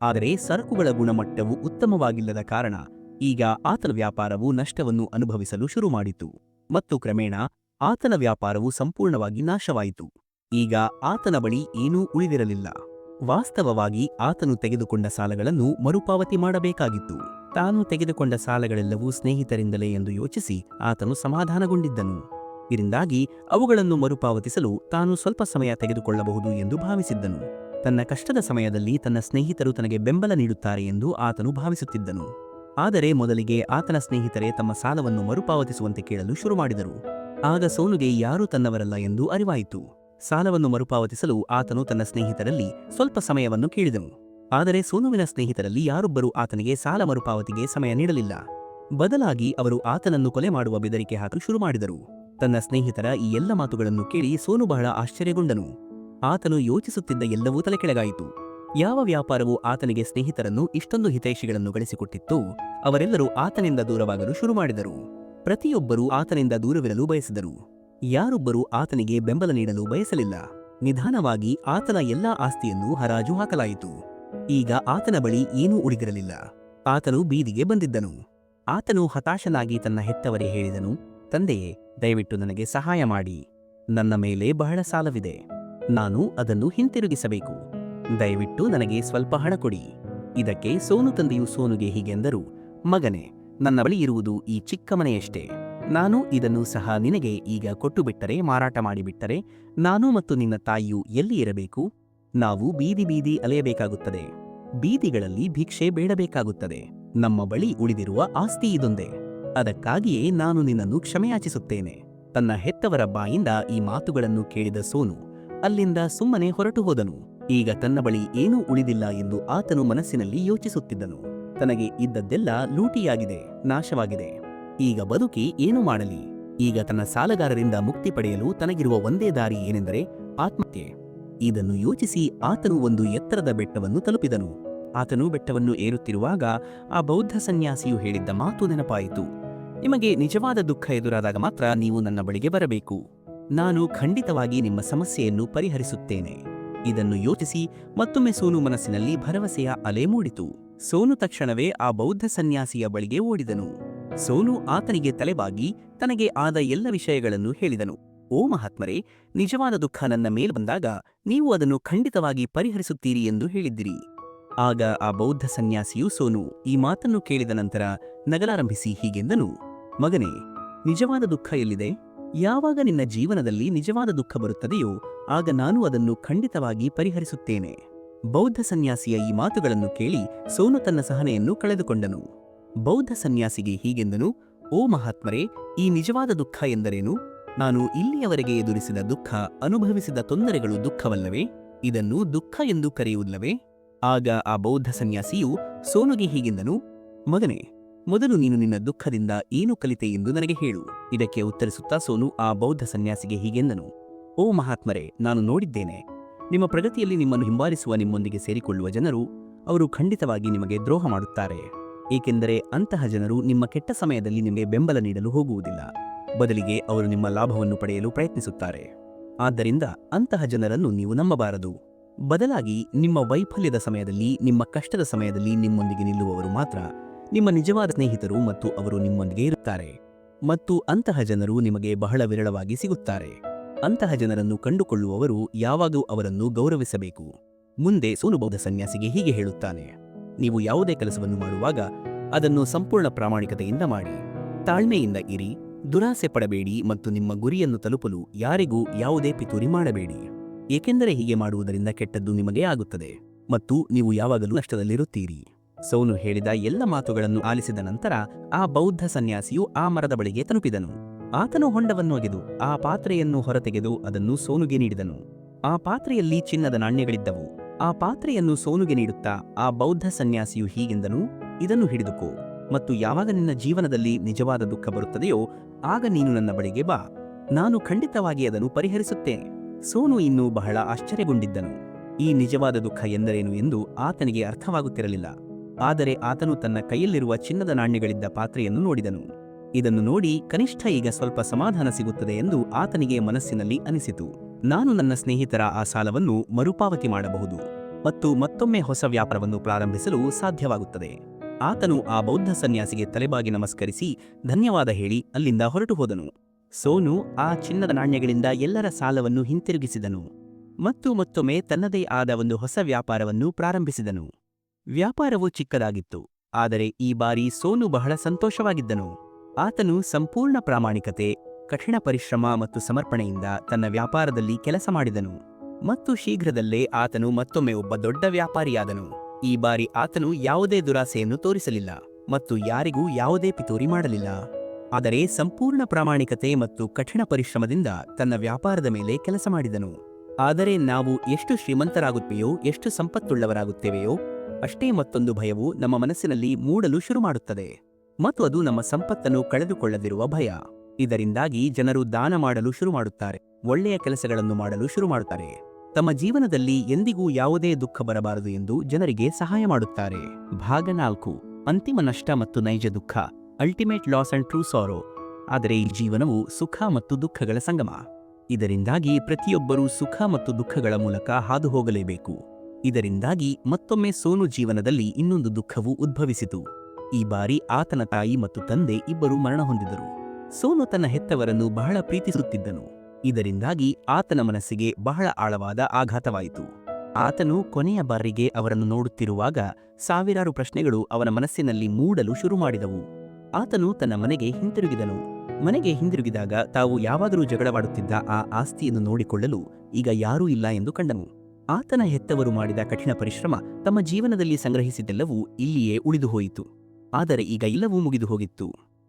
ಆದರೆ ಸರಕುಗಳ ಗುಣಮಟ್ಟವು ಉತ್ತಮವಾಗಿಲ್ಲದ ಕಾರಣ ಈಗ ಆತನ ವ್ಯಾಪಾರವು ನಷ್ಟವನ್ನು ಅನುಭವಿಸಲು ಶುರುಮಾಡಿತು ಮತ್ತು ಕ್ರಮೇಣ ಆತನ ವ್ಯಾಪಾರವು ಸಂಪೂರ್ಣವಾಗಿ ನಾಶವಾಯಿತು. ಈಗ ಆತನ ಬಳಿ ಏನೂ ಉಳಿದಿರಲಿಲ್ಲ. ವಾಸ್ತವವಾಗಿ ಆತನು ತೆಗೆದುಕೊಂಡ ಸಾಲಗಳನ್ನು ಮರುಪಾವತಿ ಮಾಡಬೇಕಾಗಿತ್ತು. ತಾನು ತೆಗೆದುಕೊಂಡ ಸಾಲಗಳೆಲ್ಲವೂ ಸ್ನೇಹಿತರಿಂದಲೇ ಎಂದು ಯೋಚಿಸಿ ಆತನು ಸಮಾಧಾನಗೊಂಡಿದ್ದನು. ಇದರಿಂದಾಗಿ ಅವುಗಳನ್ನು ಮರುಪಾವತಿಸಲು ತಾನು ಸ್ವಲ್ಪ ಸಮಯ ತೆಗೆದುಕೊಳ್ಳಬಹುದು ಎಂದು ಭಾವಿಸಿದ್ದನು. ತನ್ನ ಕಷ್ಟದ ಸಮಯದಲ್ಲಿ ತನ್ನ ಸ್ನೇಹಿತರು ತನಗೆ ಬೆಂಬಲ ನೀಡುತ್ತಾರೆ ಎಂದು ಆತನು ಭಾವಿಸುತ್ತಿದ್ದನು. ಆದರೆ ಮೊದಲಿಗೆ ಆತನ ಸ್ನೇಹಿತರೇ ತಮ್ಮ ಸಾಲವನ್ನು ಮರುಪಾವತಿಸುವಂತೆ ಕೇಳಲು ಶುರುಮಾಡಿದರು. ಆಗ ಸೋನುಗೆ ಯಾರೂ ತನ್ನವರಲ್ಲ ಎಂದು ಅರಿವಾಯಿತು. ಸಾಲವನ್ನು ಮರುಪಾವತಿಸಲು ಆತನು ತನ್ನ ಸ್ನೇಹಿತರಲ್ಲಿ ಸ್ವಲ್ಪ ಸಮಯವನ್ನು ಕೇಳಿದನು. ಆದರೆ ಸೋನುವಿನ ಸ್ನೇಹಿತರಲ್ಲಿ ಯಾರೊಬ್ಬರೂ ಆತನಿಗೆ ಸಾಲ ಮರುಪಾವತಿಗೆ ಸಮಯ ನೀಡಲಿಲ್ಲ. ಬದಲಾಗಿ ಅವರು ಆತನನ್ನು ಕೊಲೆ ಮಾಡುವ ಬೆದರಿಕೆ ಹಾಕಲು ಶುರುಮಾಡಿದರು. ತನ್ನ ಸ್ನೇಹಿತರ ಈ ಎಲ್ಲ ಮಾತುಗಳನ್ನು ಕೇಳಿ ಸೋನು ಬಹಳ ಆಶ್ಚರ್ಯಗೊಂಡನು. ಆತನು ಯೋಚಿಸುತ್ತಿದ್ದ ಎಲ್ಲವೂ ತಲೆಕೆಳಗಾಯಿತು. ಯಾವ ವ್ಯಾಪಾರವು ಆತನಿಗೆ ಸ್ನೇಹಿತರನ್ನು ಇಷ್ಟೊಂದು ಹಿತೈಷಿಗಳನ್ನು ಗಳಿಸಿಕೊಟ್ಟಿತ್ತು, ಅವರೆಲ್ಲರೂ ಆತನಿಂದ ದೂರವಾಗಲು ಶುರುಮಾಡಿದರು. ಪ್ರತಿಯೊಬ್ಬರೂ ಆತನಿಂದ ದೂರವಿರಲು ಬಯಸಿದರು. ಯಾರೊಬ್ಬರೂ ಆತನಿಗೆ ಬೆಂಬಲ ನೀಡಲು ಬಯಸಲಿಲ್ಲ. ನಿಧಾನವಾಗಿ ಆತನ ಎಲ್ಲಾ ಆಸ್ತಿಯನ್ನು ಹರಾಜು ಹಾಕಲಾಯಿತು. ಈಗ ಆತನ ಬಳಿ ಏನೂ ಉಳಿದಿರಲಿಲ್ಲ. ಆತನು ಬೀದಿಗೆ ಬಂದಿದ್ದನು. ಆತನು ಹತಾಶನಾಗಿ ತನ್ನ ಹೆತ್ತವರೇ ಹೇಳಿದನು, ತಂದೆಯೇ, ದಯವಿಟ್ಟು ನನಗೆ ಸಹಾಯ ಮಾಡಿ. ನನ್ನ ಮೇಲೆ ಬಹಳ ಸಾಲವಿದೆ. ನಾನು ಅದನ್ನು ಹಿಂತಿರುಗಿಸಬೇಕು. ದಯವಿಟ್ಟು ನನಗೆ ಸ್ವಲ್ಪ ಹಣ ಕೊಡಿ. ಇದಕ್ಕೆ ಸೋನು ತಂದೆಯು ಸೋನುಗೆ ಹೀಗೆಂದರು, ಮಗನೇ, ನನ್ನ ಬಳಿ ಇರುವುದು ಈ ಚಿಕ್ಕ ಮನೆಯಷ್ಟೇ. ನಾನು ಇದನ್ನು ಸಹ ನಿನಗೆ ಈಗ ಕೊಟ್ಟುಬಿಟ್ಟರೆ, ಮಾರಾಟ ಮಾಡಿಬಿಟ್ಟರೆ ನಾನು ಮತ್ತು ನಿನ್ನ ತಾಯಿಯು ಎಲ್ಲಿ ಇರಬೇಕು? ನಾವು ಬೀದಿ ಬೀದಿ ಅಲೆಯಬೇಕಾಗುತ್ತದೆ. ಬೀದಿಗಳಲ್ಲಿ ಭಿಕ್ಷೆ ಬೇಡಬೇಕಾಗುತ್ತದೆ. ನಮ್ಮ ಬಳಿ ಉಳಿದಿರುವ ಆಸ್ತಿ ಇದೊಂದೇ. ಅದಕ್ಕಾಗಿಯೇ ನಾನು ನಿನ್ನನ್ನು ಕ್ಷಮೆಯಾಚಿಸುತ್ತೇನೆ. ತನ್ನ ಹೆತ್ತವರ ಬಾಯಿಂದ ಈ ಮಾತುಗಳನ್ನು ಕೇಳಿದ ಸೋನು ಅಲ್ಲಿಂದ ಸುಮ್ಮನೆ ಹೊರಟು ಹೋದನು. ಈಗ ತನ್ನ ಬಳಿ ಏನೂ ಉಳಿದಿಲ್ಲ ಎಂದು ಆತನು ಮನಸ್ಸಿನಲ್ಲಿ ಯೋಚಿಸುತ್ತಿದ್ದನು. ತನಗೆ ಇದ್ದದ್ದೆಲ್ಲ ಲೂಟಿಯಾಗಿದೆ, ನಾಶವಾಗಿದೆ. ಈಗ ಬದುಕಿ ಏನು ಮಾಡಲಿ? ಈಗ ತನ್ನ ಸಾಲಗಾರರಿಂದ ಮುಕ್ತಿ ಪಡೆಯಲು ತನಗಿರುವ ಒಂದೇ ದಾರಿ ಏನೆಂದರೆ ಆತ್ಮಹತ್ಯೆ. ಇದನ್ನು ಯೋಚಿಸಿ ಆತನು ಒಂದು ಎತ್ತರದ ಬೆಟ್ಟವನ್ನು ತಲುಪಿದನು. ಆತನು ಬೆಟ್ಟವನ್ನು ಏರುತ್ತಿರುವಾಗ ಆ ಬೌದ್ಧ ಸನ್ಯಾಸಿಯು ಹೇಳಿದ್ದ ಮಾತು ನೆನಪಾಯಿತು. ನಿಮಗೆ ನಿಜವಾದ ದುಃಖ ಎದುರಾದಾಗ ಮಾತ್ರ ನೀವು ನನ್ನ ಬಳಿಗೆ ಬರಬೇಕು. ನಾನು ಖಂಡಿತವಾಗಿ ನಿಮ್ಮ ಸಮಸ್ಯೆಯನ್ನು ಪರಿಹರಿಸುತ್ತೇನೆ. ಇದನ್ನು ಯೋಚಿಸಿ ಮತ್ತೊಮ್ಮೆ ಸೋನು ಮನಸ್ಸಿನಲ್ಲಿ ಭರವಸೆಯ ಅಲೆ ಮೂಡಿತು. ಸೋನು ತಕ್ಷಣವೇ ಆ ಬೌದ್ಧ ಸನ್ಯಾಸಿಯ ಬಳಿಗೆ ಓಡಿದನು. ಸೋನು ಆತನಿಗೆ ತಲೆಬಾಗಿ ತನಗೆ ಆದ ಎಲ್ಲ ವಿಷಯಗಳನ್ನು ಹೇಳಿದನು. ಓ ಮಹಾತ್ಮರೇ, ನಿಜವಾದ ದುಃಖ ನನ್ನ ಮೇಲೆ ಬಂದಾಗ ನೀವು ಅದನ್ನು ಖಂಡಿತವಾಗಿ ಪರಿಹರಿಸುತ್ತೀರಿ ಎಂದು ಹೇಳಿದ್ದಿರಿ. ಆಗ ಆ ಬೌದ್ಧ ಸನ್ಯಾಸಿಯು ಸೋನು ಈ ಮಾತನ್ನು ಕೇಳಿದ ನಂತರ ನಗಲಾರಂಭಿಸಿ ಹೀಗೆಂದನು, ಮಗನೇ, ನಿಜವಾದ ದುಃಖ ಎಲ್ಲಿದೆ? ಯಾವಾಗ ನಿನ್ನ ಜೀವನದಲ್ಲಿ ನಿಜವಾದ ದುಃಖ ಬರುತ್ತದೆಯೋ ಆಗ ನಾನು ಅದನ್ನು ಖಂಡಿತವಾಗಿ ಪರಿಹರಿಸುತ್ತೇನೆ. ಬೌದ್ಧ ಸನ್ಯಾಸಿಯ ಈ ಮಾತುಗಳನ್ನು ಕೇಳಿ ಸೋನು ತನ್ನ ಸಹನೆಯನ್ನು ಕಳೆದುಕೊಂಡನು. ಬೌದ್ಧ ಸನ್ಯಾಸಿಗೆ ಹೀಗೆಂದನು, ಓ ಮಹಾತ್ಮರೇ, ಈ ನಿಜವಾದ ದುಃಖ ಎಂದರೇನು? ನಾನು ಇಲ್ಲಿಯವರೆಗೆ ಎದುರಿಸಿದ ದುಃಖ, ಅನುಭವಿಸಿದ ತೊಂದರೆಗಳು ದುಃಖವಲ್ಲವೇ? ಇದನ್ನು ದುಃಖ ಎಂದು ಕರೆಯುವುದಿಲ್ಲವೇ? ಆಗ ಆ ಬೌದ್ಧ ಸನ್ಯಾಸಿಯು ಸೋನುಗೆ ಹೀಗೆಂದನು, ಮಗನೇ, ಮೊದಲು ನೀನು ನಿನ್ನ ದುಃಖದಿಂದ ಏನು ಕಲಿತೆ ಎಂದು ನನಗೆ ಹೇಳು. ಇದಕ್ಕೆ ಉತ್ತರಿಸುತ್ತಾ ಸೋನು ಆ ಬೌದ್ಧ ಸನ್ಯಾಸಿಗೆ ಹೀಗೆಂದನು, ಓ ಮಹಾತ್ಮರೇ, ನಾನು ನೋಡಿದ್ದೇನೆ. ನಿಮ್ಮ ಪ್ರಗತಿಯಲ್ಲಿ ನಿಮ್ಮನ್ನು ಹಿಂಬಾಲಿಸುವ ನಿಮ್ಮೊಂದಿಗೆ ಸೇರಿಕೊಳ್ಳುವ ಜನರು, ಅವರು ಖಂಡಿತವಾಗಿ ನಿಮಗೆ ದ್ರೋಹ ಮಾಡುತ್ತಾರೆ. ಏಕೆಂದರೆ ಅಂತಹ ಜನರು ನಿಮ್ಮ ಕೆಟ್ಟ ಸಮಯದಲ್ಲಿ ನಿಮಗೆ ಬೆಂಬಲ ನೀಡಲು ಹೋಗುವುದಿಲ್ಲ. ಬದಲಿಗೆ ಅವರು ನಿಮ್ಮ ಲಾಭವನ್ನು ಪಡೆಯಲು ಪ್ರಯತ್ನಿಸುತ್ತಾರೆ. ಆದ್ದರಿಂದ ಅಂತಹ ಜನರನ್ನು ನೀವು ನಂಬಬಾರದು. ಬದಲಾಗಿ ನಿಮ್ಮ ವೈಫಲ್ಯದ ಸಮಯದಲ್ಲಿ, ನಿಮ್ಮ ಕಷ್ಟದ ಸಮಯದಲ್ಲಿ ನಿಮ್ಮೊಂದಿಗೆ ನಿಲ್ಲುವವರು ಮಾತ್ರ ನಿಮ್ಮ ನಿಜವಾದ ಸ್ನೇಹಿತರು ಮತ್ತು ಅವರು ನಿಮ್ಮೊಂದಿಗೆ ಇರುತ್ತಾರೆ. ಮತ್ತು ಅಂತಹ ಜನರು ನಿಮಗೆ ಬಹಳ ವಿರಳವಾಗಿ ಸಿಗುತ್ತಾರೆ. ಅಂತಹ ಜನರನ್ನು ಕಂಡುಕೊಳ್ಳುವವರು ಯಾವಾಗೂ ಅವರನ್ನು ಗೌರವಿಸಬೇಕು. ಮುಂದೆ ಸೋನು ಬೌದ್ಧ ಸನ್ಯಾಸಿಗೆ ಹೀಗೆ ಹೇಳುತ್ತಾನೆ, ನೀವು ಯಾವುದೇ ಕೆಲಸವನ್ನು ಮಾಡುವಾಗ ಅದನ್ನು ಸಂಪೂರ್ಣ ಪ್ರಾಮಾಣಿಕತೆಯಿಂದ ಮಾಡಿ. ತಾಳ್ಮೆಯಿಂದ ಇರಿ, ದುರಾಸೆ ಪಡಬೇಡಿ ಮತ್ತು ನಿಮ್ಮ ಗುರಿಯನ್ನು ತಲುಪಲು ಯಾರಿಗೂ ಯಾವುದೇ ಪಿತೂರಿ ಮಾಡಬೇಡಿ. ಏಕೆಂದರೆ ಹೀಗೆ ಮಾಡುವುದರಿಂದ ಕೆಟ್ಟದ್ದು ನಿಮಗೆ ಆಗುತ್ತದೆ ಮತ್ತು ನೀವು ಯಾವಾಗಲೂ ನಷ್ಟದಲ್ಲಿರುತ್ತೀರಿ. ಸೋನು ಹೇಳಿದ ಎಲ್ಲ ಮಾತುಗಳನ್ನು ಆಲಿಸಿದ ನಂತರ ಆ ಬೌದ್ಧ ಸನ್ಯಾಸಿಯು ಆ ಮರದ ಬಳಿಗೆ ತಲುಪಿದನು. ಆತನು ಹೊಂಡವನ್ನು ಒಗೆದು ಆ ಪಾತ್ರೆಯನ್ನು ಹೊರತೆಗೆದು ಅದನ್ನು ಸೋನುಗೆ ನೀಡಿದನು. ಆ ಪಾತ್ರೆಯಲ್ಲಿ ಚಿನ್ನದ ನಾಣ್ಯಗಳಿದ್ದವು. ಆ ಪಾತ್ರೆಯನ್ನು ಸೋನುಗೆ ನೀಡುತ್ತಾ ಆ ಬೌದ್ಧ ಸನ್ಯಾಸಿಯು ಹೀಗೆಂದನು, ಇದನ್ನು ಹಿಡಿದುಕೋ ಮತ್ತು ಯಾವಾಗ ನಿನ್ನ ಜೀವನದಲ್ಲಿ ನಿಜವಾದ ದುಃಖ ಬರುತ್ತದೆಯೋ ಆಗ ನೀನು ನನ್ನ ಬಳಿಗೆ ಬಾ. ನಾನು ಖಂಡಿತವಾಗಿ ಅದನ್ನು ಪರಿಹರಿಸುತ್ತೇನೆ. ಸೋನು ಇನ್ನೂ ಬಹಳ ಆಶ್ಚರ್ಯಗೊಂಡಿದ್ದನು. ಈ ನಿಜವಾದ ದುಃಖ ಎಂದರೇನು ಎಂದು ಆತನಿಗೆ ಅರ್ಥವಾಗುತ್ತಿರಲಿಲ್ಲ. ಆದರೆ ಆತನು ತನ್ನ ಕೈಯಲ್ಲಿರುವ ಚಿನ್ನದ ನಾಣ್ಯಗಳಿದ್ದ ಪಾತ್ರೆಯನ್ನು ನೋಡಿದನು. ಇದನ್ನು ನೋಡಿ ಕನಿಷ್ಠ ಈಗ ಸ್ವಲ್ಪ ಸಮಾಧಾನ ಸಿಗುತ್ತದೆ ಎಂದು ಆತನಿಗೆ ಮನಸ್ಸಿನಲ್ಲಿ ಅನಿಸಿತು. ನಾನು ನನ್ನ ಸ್ನೇಹಿತರ ಆ ಸಾಲವನ್ನು ಮರುಪಾವತಿ ಮಾಡಬಹುದು ಮತ್ತು ಮತ್ತೊಮ್ಮೆ ಹೊಸ ವ್ಯಾಪಾರವನ್ನು ಪ್ರಾರಂಭಿಸಲು ಸಾಧ್ಯವಾಗುತ್ತದೆ. ಆತನು ಆ ಬೌದ್ಧ ಸನ್ಯಾಸಿಗೆ ತಲೆಬಾಗಿ ನಮಸ್ಕರಿಸಿ ಧನ್ಯವಾದ ಹೇಳಿ ಅಲ್ಲಿಂದ ಹೊರಟು ಹೋದನು. ಸೋನು ಆ ಚಿನ್ನದ ನಾಣ್ಯಗಳಿಂದ ಎಲ್ಲರ ಸಾಲವನ್ನು ಹಿಂತಿರುಗಿಸಿದನು ಮತ್ತು ಮತ್ತೊಮ್ಮೆ ತನ್ನದೇ ಆದ ಒಂದು ಹೊಸ ವ್ಯಾಪಾರವನ್ನು ಪ್ರಾರಂಭಿಸಿದನು. ವ್ಯಾಪಾರವು ಚಿಕ್ಕದಾಗಿತ್ತು, ಆದರೆ ಈ ಬಾರಿ ಸೋನು ಬಹಳ ಸಂತೋಷವಾಗಿದ್ದನು. ಆತನು ಸಂಪೂರ್ಣ ಪ್ರಾಮಾಣಿಕತೆ, ಕಠಿಣ ಪರಿಶ್ರಮ ಮತ್ತು ಸಮರ್ಪಣೆಯಿಂದ ತನ್ನ ವ್ಯಾಪಾರದಲ್ಲಿ ಕೆಲಸ ಮಾಡಿದನು ಮತ್ತು ಶೀಘ್ರದಲ್ಲೇ ಆತನು ಮತ್ತೊಮ್ಮೆ ಒಬ್ಬ ದೊಡ್ಡ ವ್ಯಾಪಾರಿಯಾದನು. ಈ ಬಾರಿ ಆತನು ಯಾವುದೇ ದುರಾಸೆಯನ್ನು ತೋರಿಸಲಿಲ್ಲ ಮತ್ತು ಯಾರಿಗೂ ಯಾವುದೇ ಪಿತೂರಿ ಮಾಡಲಿಲ್ಲ. ಆದರೆ ಸಂಪೂರ್ಣ ಪ್ರಾಮಾಣಿಕತೆ ಮತ್ತು ಕಠಿಣ ಪರಿಶ್ರಮದಿಂದ ತನ್ನ ವ್ಯಾಪಾರದ ಮೇಲೆ ಕೆಲಸ ಮಾಡಿದನು. ಆದರೆ ನಾವು ಎಷ್ಟು ಶ್ರೀಮಂತರಾಗುತ್ತೇವೆಯೋ, ಎಷ್ಟು ಸಂಪತ್ತುಳ್ಳವರಾಗುತ್ತೇವೆಯೋ, ಅಷ್ಟೇ ಮತ್ತೊಂದು ಭಯವು ನಮ್ಮ ಮನಸ್ಸಿನಲ್ಲಿ ಮೂಡಲು ಶುರು ಮಾಡುತ್ತದೆ ಮತ್ತು ಅದು ನಮ್ಮ ಸಂಪತ್ತನ್ನು ಕಳೆದುಕೊಳ್ಳದಿರುವ ಭಯ. ಇದರಿಂದಾಗಿ ಜನರು ದಾನ ಮಾಡಲು ಶುರು ಮಾಡುತ್ತಾರೆ, ಒಳ್ಳೆಯ ಕೆಲಸಗಳನ್ನು ಮಾಡಲು ಶುರು ಮಾಡುತ್ತಾರೆ, ತಮ್ಮ ಜೀವನದಲ್ಲಿ ಎಂದಿಗೂ ಯಾವುದೇ ದುಃಖ ಬರಬಾರದು ಎಂದು ಜನರಿಗೆ ಸಹಾಯ ಮಾಡುತ್ತಾರೆ. ಭಾಗ 4, ಅಂತಿಮ ನಷ್ಟ ಮತ್ತು ನೈಜ ದುಃಖ, ಅಲ್ಟಿಮೇಟ್ ಲಾಸ್ ಅಂಡ್ ಟ್ರೂ ಸಾರೋ. ಆದರೆ ಈ ಜೀವನವು ಸುಖ ಮತ್ತು ದುಃಖಗಳ ಸಂಗಮ. ಇದರಿಂದಾಗಿ ಪ್ರತಿಯೊಬ್ಬರೂ ಸುಖ ಮತ್ತು ದುಃಖಗಳ ಮೂಲಕ ಹಾದು ಹೋಗಲೇಬೇಕು. ಇದರಿಂದಾಗಿ ಮತ್ತೊಮ್ಮೆ ಸೋನು ಜೀವನದಲ್ಲಿ ಇನ್ನೊಂದು ದುಃಖವು ಉದ್ಭವಿಸಿತು. ಈ ಬಾರಿ ಆತನ ತಾಯಿ ಮತ್ತು ತಂದೆ ಇಬ್ಬರು ಮರಣ ಹೊಂದಿದರು. ಸೋನು ತನ್ನ ಹೆತ್ತವರನ್ನು ಬಹಳ ಪ್ರೀತಿಸುತ್ತಿದ್ದನು. ಇದರಿಂದಾಗಿ ಆತನ ಮನಸ್ಸಿಗೆ ಬಹಳ ಆಳವಾದ ಆಘಾತವಾಯಿತು. ಆತನು ಕೊನೆಯ ಬಾರಿಗೆ ಅವರನ್ನು ನೋಡುತ್ತಿರುವಾಗ ಸಾವಿರಾರು ಪ್ರಶ್ನೆಗಳು ಅವನ ಮನಸ್ಸಿನಲ್ಲಿ ಮೂಡಲು ಶುರು ಮಾಡಿದವು. ಆತನು ತನ್ನ ಮನೆಗೆ ಹಿಂತಿರುಗಿದನು. ಮನೆಗೆ ಹಿಂದಿರುಗಿದಾಗ ತಾವು ಯಾವಾಗಲೂ ಜಗಳವಾಡುತ್ತಿದ್ದ ಆ ಆಸ್ತಿಯನ್ನು ನೋಡಿಕೊಳ್ಳಲು ಈಗ ಯಾರೂ ಇಲ್ಲ ಎಂದು ಕಂಡನು. ಆತನ ಹೆತ್ತವರು ಮಾಡಿದ ಕಠಿಣ ಪರಿಶ್ರಮ, ತಮ್ಮ ಜೀವನದಲ್ಲಿ ಸಂಗ್ರಹಿಸಿದ್ದೆಲ್ಲವೂ ಇಲ್ಲಿಯೇ ಉಳಿದು ಹೋಯಿತು. ಆದರೆ ಈಗ ಎಲ್ಲವೂ ಮುಗಿದು ಹೋಗಿತ್ತು.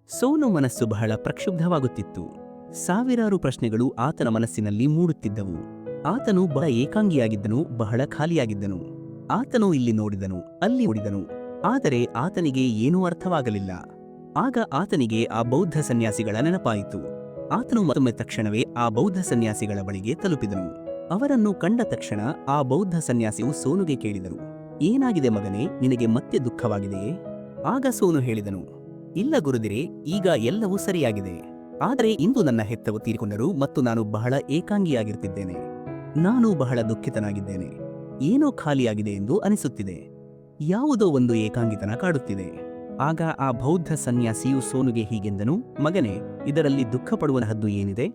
ಸೋನು ಮನಸ್ಸು ಬಹಳ ಪ್ರಕ್ಷುಬ್ಧವಾಗುತ್ತಿತ್ತು. ಸಾವಿರಾರು ಪ್ರಶ್ನೆಗಳು ಆತನ ಮನಸ್ಸಿನಲ್ಲಿ ಮೂಡುತ್ತಿದ್ದವು. ಆತನು ಬಹಳ ಏಕಾಂಗಿಯಾಗಿದ್ದನು, ಬಹಳ ಖಾಲಿಯಾಗಿದ್ದನು. ಆತನು ಇಲ್ಲಿ ನೋಡಿದನು, ಅಲ್ಲಿ ನೋಡಿದನು, ಆದರೆ ಆತನಿಗೆ ಏನೂ ಅರ್ಥವಾಗಲಿಲ್ಲ. ಆಗ ಆತನಿಗೆ ಆ ಬೌದ್ಧ ಸನ್ಯಾಸಿಗಳ ನೆನಪಾಯಿತು. ಆತನು ಮತ್ತೊಮ್ಮೆ ತಕ್ಷಣವೇ ಆ ಬೌದ್ಧ ಸನ್ಯಾಸಿಗಳ ಬಳಿಗೆ ತಲುಪಿದನು. ಅವರನ್ನು ಕಂಡ ತಕ್ಷಣ ಆ ಬೌದ್ಧ ಸನ್ಯಾಸಿಯು ಸೋನುಗೆ ಕೇಳಿದರು, ಏನಾಗಿದೆ ಮಗನೇ, ನಿನಗೆ ಮತ್ತೆ ದುಃಖವಾಗಿದೆಯೇ? ಆಗ ಸೋನು ಹೇಳಿದನು, ಇಲ್ಲ ಗುರುದಿರೆ, ಈಗ ಎಲ್ಲವೂ ಸರಿಯಾಗಿದೆ. ಆದರೆ ಇಂದು ನನ್ನ ಹೆತ್ತವು ತೀರಿಕೊಂಡರು ಮತ್ತು ನಾನು ಬಹಳ ಏಕಾಂಗಿಯಾಗಿರ್ತಿದ್ದೇನೆ. ನಾನು ಬಹಳ ದುಃಖಿತನಾಗಿದ್ದೇನೆ. ಏನೋ ಖಾಲಿಯಾಗಿದೆ ಎಂದು ಅನಿಸುತ್ತಿದೆ. ಯಾವುದೋ ಒಂದು ಏಕಾಂಗಿತನ ಕಾಡುತ್ತಿದೆ. ಆಗ ಆ ಬೌದ್ಧ ಸನ್ಯಾಸಿಯು ಸೋನುಗೆ ಹೀಗೆಂದನು, ಮಗನೇ, ಇದರಲ್ಲಿ ದುಃಖಪಡುವನಹದ್ದು ಏನಿದೆ?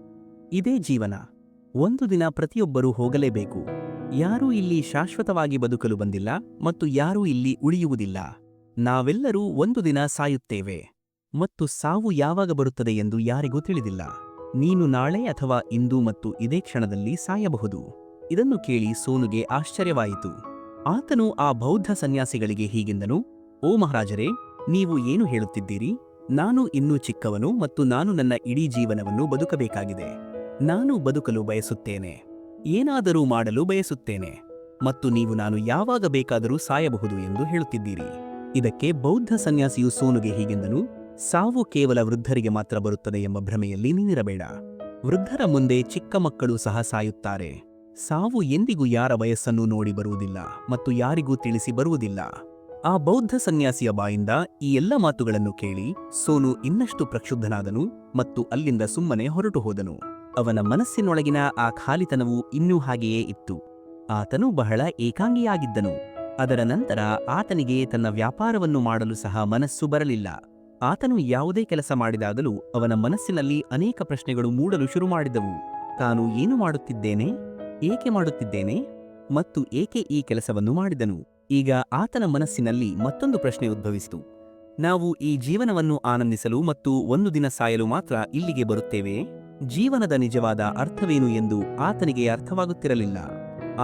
ಇದೇ ಜೀವನ. ಒಂದು ದಿನ ಪ್ರತಿಯೊಬ್ಬರೂ ಹೋಗಲೇಬೇಕು. ಯಾರೂ ಇಲ್ಲಿ ಶಾಶ್ವತವಾಗಿ ಬದುಕಲು ಬಂದಿಲ್ಲ ಮತ್ತು ಯಾರೂ ಇಲ್ಲಿ ಉಳಿಯುವುದಿಲ್ಲ. ನಾವೆಲ್ಲರೂ ಒಂದು ದಿನ ಸಾಯುತ್ತೇವೆ ಮತ್ತು ಸಾವು ಯಾವಾಗ ಬರುತ್ತದೆ ಎಂದು ಯಾರಿಗೂ ತಿಳಿದಿಲ್ಲ. ನೀನು ನಾಳೆ ಅಥವಾ ಇಂದು ಮತ್ತು ಇದೇ ಕ್ಷಣದಲ್ಲಿ ಸಾಯಬಹುದು. ಇದನ್ನು ಕೇಳಿ ಸೋನುಗೆ ಆಶ್ಚರ್ಯವಾಯಿತು. ಆತನು ಆ ಬೌದ್ಧ ಸನ್ಯಾಸಿಗಳಿಗೆ ಹೀಗೆಂದನು, ಓ ಮಹಾರಾಜರೇ, ನೀವು ಏನು ಹೇಳುತ್ತಿದ್ದೀರಿ? ನಾನು ಇನ್ನೂ ಚಿಕ್ಕವನು ಮತ್ತು ನಾನು ನನ್ನ ಇಡೀ ಜೀವನವನ್ನು ಬದುಕಬೇಕಾಗಿದೆ. ನಾನು ಬದುಕಲು ಬಯಸುತ್ತೇನೆ, ಏನಾದರೂ ಮಾಡಲು ಬಯಸುತ್ತೇನೆ ಮತ್ತು ನೀವು ನಾನು ಯಾವಾಗ ಬೇಕಾದರೂ ಸಾಯಬಹುದು ಎಂದು ಹೇಳುತ್ತಿದ್ದೀರಿ. ಇದಕ್ಕೆ ಬೌದ್ಧ ಸನ್ಯಾಸಿಯು ಸೋನುಗೆ ಹೀಗೆಂದನು, ಸಾವು ಕೇವಲ ವೃದ್ಧರಿಗೆ ಮಾತ್ರ ಬರುತ್ತದೆ ಎಂಬ ಭ್ರಮೆಯಲ್ಲಿ ನೀನಿರಬೇಡ. ವೃದ್ಧರ ಮುಂದೆ ಚಿಕ್ಕ ಮಕ್ಕಳು ಸಹ ಸಾಯುತ್ತಾರೆ. ಸಾವು ಎಂದಿಗೂ ಯಾರ ವಯಸ್ಸನ್ನು ನೋಡಿ ಬರುವುದಿಲ್ಲ ಮತ್ತು ಯಾರಿಗೂ ತಿಳಿಸಿ ಬರುವುದಿಲ್ಲ. ಆ ಬೌದ್ಧ ಸನ್ಯಾಸಿಯ ಬಾಯಿಂದ ಈ ಎಲ್ಲ ಮಾತುಗಳನ್ನು ಕೇಳಿ ಸೋನು ಇನ್ನಷ್ಟು ಪ್ರಕ್ಷುಬ್ಧನಾದನು ಮತ್ತು ಅಲ್ಲಿಂದ ಸುಮ್ಮನೆ ಹೊರಟು ಹೋದನು. ಅವನ ಮನಸ್ಸಿನೊಳಗಿನ ಆ ಖಾಲಿತನವು ಇನ್ನೂ ಹಾಗೆಯೇ ಇತ್ತು. ಆತನು ಬಹಳ ಏಕಾಂಗಿಯಾಗಿದ್ದನು. ಅದರ ನಂತರ ಆತನಿಗೆ ತನ್ನ ವ್ಯಾಪಾರವನ್ನು ಮಾಡಲು ಸಹ ಮನಸ್ಸು ಬರಲಿಲ್ಲ. ಆತನು ಯಾವುದೇ ಕೆಲಸ ಮಾಡಿದಾಗಲೂ ಅವನ ಮನಸ್ಸಿನಲ್ಲಿ ಅನೇಕ ಪ್ರಶ್ನೆಗಳು ಮೂಡಲು ಶುರುಮಾಡಿದವು. ತಾನು ಏನು ಮಾಡುತ್ತಿದ್ದೇನೆ, ಏಕೆ ಮಾಡುತ್ತಿದ್ದೇನೆ ಮತ್ತು ಏಕೆ ಈ ಕೆಲಸವನ್ನು ಮಾಡಿದನು? ಈಗ ಆತನ ಮನಸ್ಸಿನಲ್ಲಿ ಮತ್ತೊಂದು ಪ್ರಶ್ನೆ ಉದ್ಭವಿಸಿತು. ನಾವು ಈ ಜೀವನವನ್ನು ಆನಂದಿಸಲು ಮತ್ತು ಒಂದು ದಿನ ಸಾಯಲು ಮಾತ್ರ ಇಲ್ಲಿಗೆ ಬರುತ್ತೇವೆ? ಜೀವನದ ನಿಜವಾದ ಅರ್ಥವೇನು ಎಂದು ಆತನಿಗೆ ಅರ್ಥವಾಗುತ್ತಿರಲಿಲ್ಲ.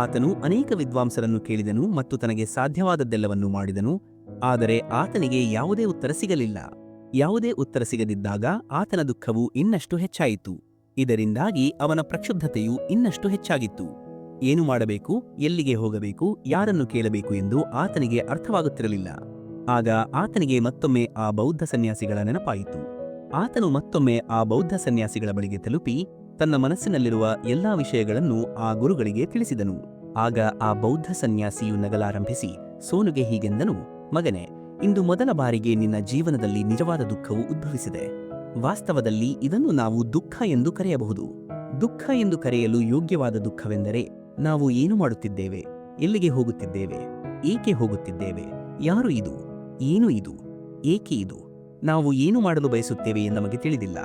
ಆತನು ಅನೇಕ ವಿದ್ವಾಂಸರನ್ನು ಕೇಳಿದನು ಮತ್ತು ತನಗೆ ಸಾಧ್ಯವಾದದ್ದೆಲ್ಲವನ್ನೂ ಮಾಡಿದನು. ಆದರೆ ಆತನಿಗೆ ಯಾವುದೇ ಉತ್ತರ ಸಿಗಲಿಲ್ಲ. ಯಾವುದೇ ಉತ್ತರ ಸಿಗದಿದ್ದಾಗ ಆತನ ದುಃಖವು ಇನ್ನಷ್ಟು ಹೆಚ್ಚಾಯಿತು. ಇದರಿಂದಾಗಿ ಅವನ ಪ್ರಕ್ಷುಬ್ಧತೆಯು ಇನ್ನಷ್ಟು ಹೆಚ್ಚಾಗಿತ್ತು. ಏನು ಮಾಡಬೇಕು, ಎಲ್ಲಿಗೆ ಹೋಗಬೇಕು, ಯಾರನ್ನು ಕೇಳಬೇಕು ಎಂದು ಆತನಿಗೆ ಅರ್ಥವಾಗುತ್ತಿರಲಿಲ್ಲ. ಆಗ ಆತನಿಗೆ ಮತ್ತೊಮ್ಮೆ ಆ ಬೌದ್ಧ ಸನ್ಯಾಸಿಗಳ ನೆನಪಾಯಿತು. ಆತನು ಮತ್ತೊಮ್ಮೆ ಆ ಬೌದ್ಧ ಸನ್ಯಾಸಿಗಳ ಬಳಿಗೆ ತಲುಪಿ ತನ್ನ ಮನಸ್ಸಿನಲ್ಲಿರುವ ಎಲ್ಲಾ ವಿಷಯಗಳನ್ನು ಆ ಗುರುಗಳಿಗೆ ತಿಳಿಸಿದನು. ಆಗ ಆ ಬೌದ್ಧ ಸನ್ಯಾಸಿಯು ನಗಲಾರಂಭಿಸಿ ಸೋನುಗೆ ಹೀಗೆಂದನು, ಮಗನೇ, ಇಂದು ಮೊದಲ ಬಾರಿಗೆ ನಿನ್ನ ಜೀವನದಲ್ಲಿ ನಿಜವಾದ ದುಃಖವು ಉದ್ಭವಿಸಿದೆ. ವಾಸ್ತವದಲ್ಲಿ ಇದನ್ನು ನಾವು ದುಃಖ ಎಂದು ಕರೆಯಬಹುದು. ದುಃಖ ಎಂದು ಕರೆಯಲು ಯೋಗ್ಯವಾದ ದುಃಖವೆಂದರೆ ನಾವು ಏನು ಮಾಡುತ್ತಿದ್ದೇವೆ, ಎಲ್ಲಿಗೆ ಹೋಗುತ್ತಿದ್ದೇವೆ, ಏಕೆ ಹೋಗುತ್ತಿದ್ದೇವೆ, ಯಾರು ಇದು, ಏನು ಇದು, ಏಕೆ ಇದು, ನಾವು ಏನು ಮಾಡಲು ಬಯಸುತ್ತೇವೆ ಎಂದು ನಮಗೆ ತಿಳಿದಿಲ್ಲ.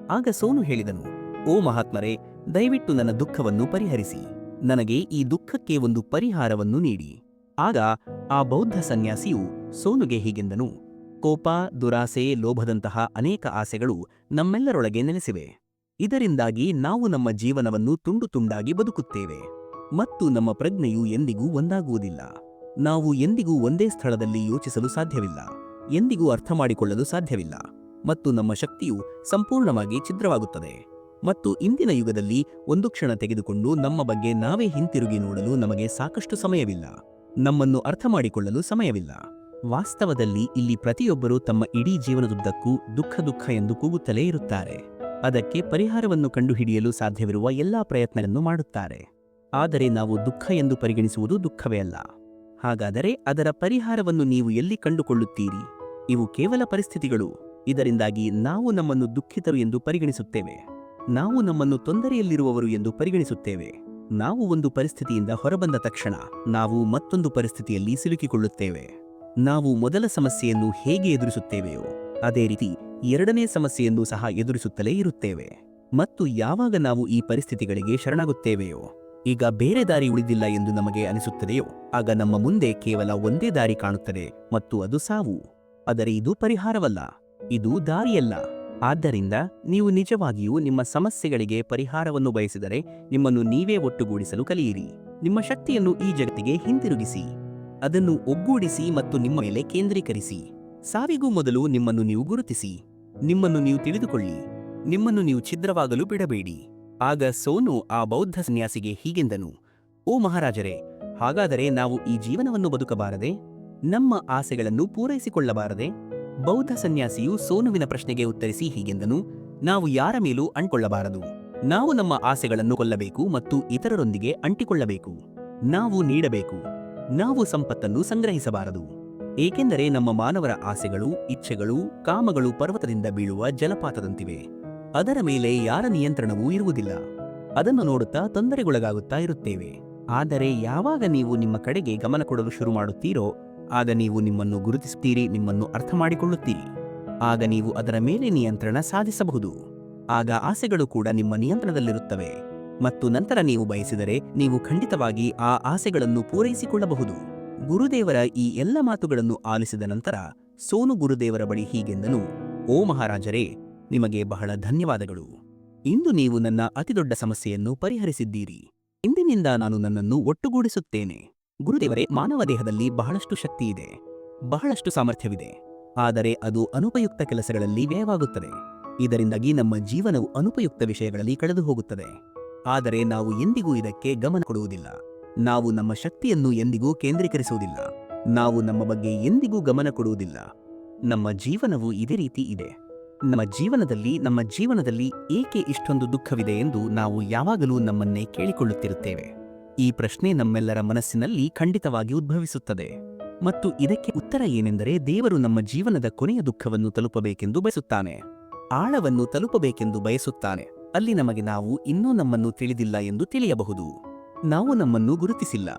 ಆಗ ಸೋನು ಹೇಳಿದನು, ಓ ಮಹಾತ್ಮರೇ, ದಯವಿಟ್ಟು ನನ್ನ ದುಃಖವನ್ನು ಪರಿಹರಿಸಿ. ನನಗೆ ಈ ದುಃಖಕ್ಕೆ ಒಂದು ಪರಿಹಾರವನ್ನು ನೀಡಿ. ಆಗ ಆ ಬೌದ್ಧ ಸನ್ಯಾಸಿಯು ಸೋನುಗೆ ಹೀಗೆಂದನು, ಕೋಪ, ದುರಾಸೆ, ಲೋಭದಂತಹ ಅನೇಕ ಆಸೆಗಳು ನಮ್ಮೆಲ್ಲರೊಳಗೆ ನೆಲೆಸಿವೆ. ಇದರಿಂದಾಗಿ ನಾವು ನಮ್ಮ ಜೀವನವನ್ನು ತುಂಡು ತುಂಡಾಗಿ ಬದುಕುತ್ತೇವೆ ಮತ್ತು ನಮ್ಮ ಪ್ರಜ್ಞೆಯು ಎಂದಿಗೂ ಒಂದಾಗುವುದಿಲ್ಲ. ನಾವು ಎಂದಿಗೂ ಒಂದೇ ಸ್ಥಳದಲ್ಲಿ ಯೋಚಿಸಲು ಸಾಧ್ಯವಿಲ್ಲ, ಎಂದಿಗೂ ಅರ್ಥ ಮಾಡಿಕೊಳ್ಳಲು ಸಾಧ್ಯವಿಲ್ಲ ಮತ್ತು ನಮ್ಮ ಶಕ್ತಿಯು ಸಂಪೂರ್ಣವಾಗಿ ಛಿದ್ರವಾಗುತ್ತದೆ. ಮತ್ತು ಇಂದಿನ ಯುಗದಲ್ಲಿ ಒಂದು ಕ್ಷಣ ತೆಗೆದುಕೊಂಡು ನಮ್ಮ ಬಗ್ಗೆ ನಾವೇ ಹಿಂತಿರುಗಿ ನೋಡಲು ನಮಗೆ ಸಾಕಷ್ಟು ಸಮಯವಿಲ್ಲ. ನಮ್ಮನ್ನು ಅರ್ಥ ಮಾಡಿಕೊಳ್ಳಲು ಸಮಯವಿಲ್ಲ. ವಾಸ್ತವದಲ್ಲಿ ಇಲ್ಲಿ ಪ್ರತಿಯೊಬ್ಬರೂ ತಮ್ಮ ಇಡೀ ಜೀವನದುದ್ದಕ್ಕೂ ದುಃಖ ದುಃಖ ಎಂದು ಕೂಗುತ್ತಲೇ ಇರುತ್ತಾರೆ. ಅದಕ್ಕೆ ಪರಿಹಾರವನ್ನು ಕಂಡುಹಿಡಿಯಲು ಸಾಧ್ಯವಿರುವ ಎಲ್ಲಾ ಪ್ರಯತ್ನಗಳನ್ನು ಮಾಡುತ್ತಾರೆ. ಆದರೆ ನಾವು ದುಃಖ ಎಂದು ಪರಿಗಣಿಸುವುದು ದುಃಖವೇ ಅಲ್ಲ. ಹಾಗಾದರೆ ಅದರ ಪರಿಹಾರವನ್ನು ನೀವು ಎಲ್ಲಿ ಕಂಡುಕೊಳ್ಳುತ್ತೀರಿ? ಇವು ಕೇವಲ ಪರಿಸ್ಥಿತಿಗಳು. ಇದರಿಂದಾಗಿ ನಾವು ನಮ್ಮನ್ನು ದುಃಖಿತರು ಎಂದು ಪರಿಗಣಿಸುತ್ತೇವೆ. ನಾವು ನಮ್ಮನ್ನು ತೊಂದರೆಯಲ್ಲಿರುವವರು ಎಂದು ಪರಿಗಣಿಸುತ್ತೇವೆ. ನಾವು ಒಂದು ಪರಿಸ್ಥಿತಿಯಿಂದ ಹೊರಬಂದ ತಕ್ಷಣ ನಾವು ಮತ್ತೊಂದು ಪರಿಸ್ಥಿತಿಯಲ್ಲಿ ಸಿಲುಕಿಕೊಳ್ಳುತ್ತೇವೆ. ನಾವು ಮೊದಲ ಸಮಸ್ಯೆಯನ್ನು ಹೇಗೆ ಎದುರಿಸುತ್ತೇವೆಯೋ ಅದೇ ರೀತಿ ಎರಡನೇ ಸಮಸ್ಯೆಯನ್ನು ಸಹ ಎದುರಿಸುತ್ತಲೇ ಇರುತ್ತೇವೆ. ಮತ್ತು ಯಾವಾಗ ನಾವು ಈ ಪರಿಸ್ಥಿತಿಗಳಿಗೆ ಶರಣಾಗುತ್ತೇವೆಯೋ, ಈಗ ಬೇರೆ ದಾರಿ ಉಳಿದಿಲ್ಲ ಎಂದು ನಮಗೆ ಅನಿಸುತ್ತದೆಯೋ, ಆಗ ನಮ್ಮ ಮುಂದೆ ಕೇವಲ ಒಂದೇ ದಾರಿ ಕಾಣುತ್ತದೆ ಮತ್ತು ಅದು ಸಾವು. ಆದರೆ ಇದು ಪರಿಹಾರವಲ್ಲ, ಇದು ದಾರಿಯಲ್ಲ. ಆದ್ದರಿಂದ ನೀವು ನಿಜವಾಗಿಯೂ ನಿಮ್ಮ ಸಮಸ್ಯೆಗಳಿಗೆ ಪರಿಹಾರವನ್ನು ಬಯಸಿದರೆ ನಿಮ್ಮನ್ನು ನೀವೇ ಒಟ್ಟುಗೂಡಿಸಲು ಕಲಿಯಿರಿ. ನಿಮ್ಮ ಶಕ್ತಿಯನ್ನು ಈ ಜಗತ್ತಿಗೆ ಹಿಂತಿರುಗಿಸಿ, ಅದನ್ನು ಒಗ್ಗೂಡಿಸಿ ಮತ್ತು ನಿಮ್ಮ ಮೇಲೆ ಕೇಂದ್ರೀಕರಿಸಿ. ಸಾವಿಗೂ ಮೊದಲು ನಿಮ್ಮನ್ನು ನೀವು ಗುರುತಿಸಿ, ನಿಮ್ಮನ್ನು ನೀವು ತಿಳಿದುಕೊಳ್ಳಿ, ನಿಮ್ಮನ್ನು ನೀವು ಛಿದ್ರವಾಗಲು ಬಿಡಬೇಡಿ. ಆಗ ಸೋನು ಆ ಬೌದ್ಧ ಸನ್ಯಾಸಿಗೆ ಹೀಗೆಂದನು, ಓ ಮಹಾರಾಜರೇ, ಹಾಗಾದರೆ ನಾವು ಈ ಜೀವನವನ್ನು ಬದುಕಬಾರದೆ? ನಮ್ಮ ಆಸೆಗಳನ್ನು ಪೂರೈಸಿಕೊಳ್ಳಬಾರದೆ? ಬೌದ್ಧ ಸನ್ಯಾಸಿಯು ಸೋನುವಿನ ಪ್ರಶ್ನೆಗೆ ಉತ್ತರಿಸಿ ಹೀಗೆಂದನು, ನಾವು ಯಾರ ಮೇಲೂ ಅಂಟಿಕೊಳ್ಳಬಾರದು. ನಾವು ನಮ್ಮ ಆಸೆಗಳನ್ನು ಕೊಲ್ಲಬೇಕು ಮತ್ತು ಇತರರೊಂದಿಗೆ ಅಂಟಿಕೊಳ್ಳಬೇಕು. ನಾವು ನೀಡಬೇಕು, ನಾವು ಸಂಪತ್ತನ್ನು ಸಂಗ್ರಹಿಸಬಾರದು. ಏಕೆಂದರೆ ನಮ್ಮ ಮಾನವರ ಆಸೆಗಳು, ಇಚ್ಛೆಗಳು, ಕಾಮಗಳು ಪರ್ವತದಿಂದ ಬೀಳುವ ಜಲಪಾತದಂತಿವೆ. ಅದರ ಮೇಲೆ ಯಾರ ನಿಯಂತ್ರಣವೂ ಇರುವುದಿಲ್ಲ. ಅದನ್ನು ನೋಡುತ್ತಾ ತೊಂದರೆಗೊಳಗಾಗುತ್ತಾ ಇರುತ್ತೇವೆ. ಆದರೆ ಯಾವಾಗ ನೀವು ನಿಮ್ಮ ಕಡೆಗೆ ಗಮನ ಕೊಡಲು ಶುರು ಮಾಡುತ್ತೀರೋ ಆಗ ನೀವು ನಿಮ್ಮನ್ನು ಗುರುತಿಸುತ್ತೀರಿ, ನಿಮ್ಮನ್ನು ಅರ್ಥ ಮಾಡಿಕೊಳ್ಳುತ್ತೀರಿ. ಆಗ ನೀವು ಅದರ ಮೇಲೆ ನಿಯಂತ್ರಣ ಸಾಧಿಸಬಹುದು. ಆಗ ಆಸೆಗಳು ಕೂಡ ನಿಮ್ಮ ನಿಯಂತ್ರಣದಲ್ಲಿರುತ್ತವೆ ಮತ್ತು ನಂತರ ನೀವು ಬಯಸಿದರೆ ನೀವು ಖಂಡಿತವಾಗಿ ಆ ಆಸೆಗಳನ್ನು ಪೂರೈಸಿಕೊಳ್ಳಬಹುದು. ಗುರುದೇವರ ಈ ಎಲ್ಲ ಮಾತುಗಳನ್ನು ಆಲಿಸಿದ ನಂತರ ಸೋನು ಗುರುದೇವರ ಬಳಿ ಹೀಗೆಂದನು, ಓ ಮಹಾರಾಜರೇ, ನಿಮಗೆ ಬಹಳ ಧನ್ಯವಾದಗಳು. ಇಂದು ನೀವು ನನ್ನ ಅತಿದೊಡ್ಡ ಸಮಸ್ಯೆಯನ್ನು ಪರಿಹರಿಸಿದ್ದೀರಿ. ಇಂದಿನಿಂದ ನಾನು ನನ್ನನ್ನು ಒಟ್ಟುಗೂಡಿಸುತ್ತೇನೆ. ಗುರುದೇವರೇ, ಮಾನವ ದೇಹದಲ್ಲಿ ಬಹಳಷ್ಟು ಶಕ್ತಿ ಇದೆ, ಬಹಳಷ್ಟು ಸಾಮರ್ಥ್ಯವಿದೆ. ಆದರೆ ಅದು ಅನುಪಯುಕ್ತ ಕೆಲಸಗಳಲ್ಲಿ ವ್ಯಯವಾಗುತ್ತದೆ. ಇದರಿಂದಾಗಿ ನಮ್ಮ ಜೀವನವು ಅನುಪಯುಕ್ತ ವಿಷಯಗಳಲ್ಲಿ ಕಳೆದು ಹೋಗುತ್ತದೆ. ಆದರೆ ನಾವು ಎಂದಿಗೂ ಇದಕ್ಕೆ ಗಮನ ಕೊಡುವುದಿಲ್ಲ. ನಾವು ನಮ್ಮ ಶಕ್ತಿಯನ್ನು ಎಂದಿಗೂ ಕೇಂದ್ರೀಕರಿಸುವುದಿಲ್ಲ. ನಾವು ನಮ್ಮ ಬಗ್ಗೆ ಎಂದಿಗೂ ಗಮನ ಕೊಡುವುದಿಲ್ಲ. ನಮ್ಮ ಜೀವನವು ಇದೇ ರೀತಿ ಇದೆ. ನಮ್ಮ ಜೀವನದಲ್ಲಿ ಏಕೆ ಇಷ್ಟೊಂದು ದುಃಖವಿದೆ ಎಂದು ನಾವು ಯಾವಾಗಲೂ ನಮ್ಮನ್ನೇ ಕೇಳಿಕೊಳ್ಳುತ್ತಿರುತ್ತೇವೆ. ಈ ಪ್ರಶ್ನೆ ನಮ್ಮೆಲ್ಲರ ಮನಸ್ಸಿನಲ್ಲಿ ಖಂಡಿತವಾಗಿ ಉದ್ಭವಿಸುತ್ತದೆ. ಮತ್ತು ಇದಕ್ಕೆ ಉತ್ತರ ಏನೆಂದರೆ, ದೇವರು ನಮ್ಮ ಜೀವನದ ಕೊನೆಯ ದುಃಖವನ್ನು ತಲುಪಬೇಕೆಂದು ಬಯಸುತ್ತಾನೆ, ಆಳವನ್ನು ತಲುಪಬೇಕೆಂದು ಬಯಸುತ್ತಾನೆ. ಅಲ್ಲಿ ನಮಗೆ ನಾವು ಇನ್ನೂ ನಮ್ಮನ್ನು ತಿಳಿದಿಲ್ಲ ಎಂದು ತಿಳಿಯಬಹುದು. ನಾವು ನಮ್ಮನ್ನು ಗುರುತಿಸಿಲ್ಲ.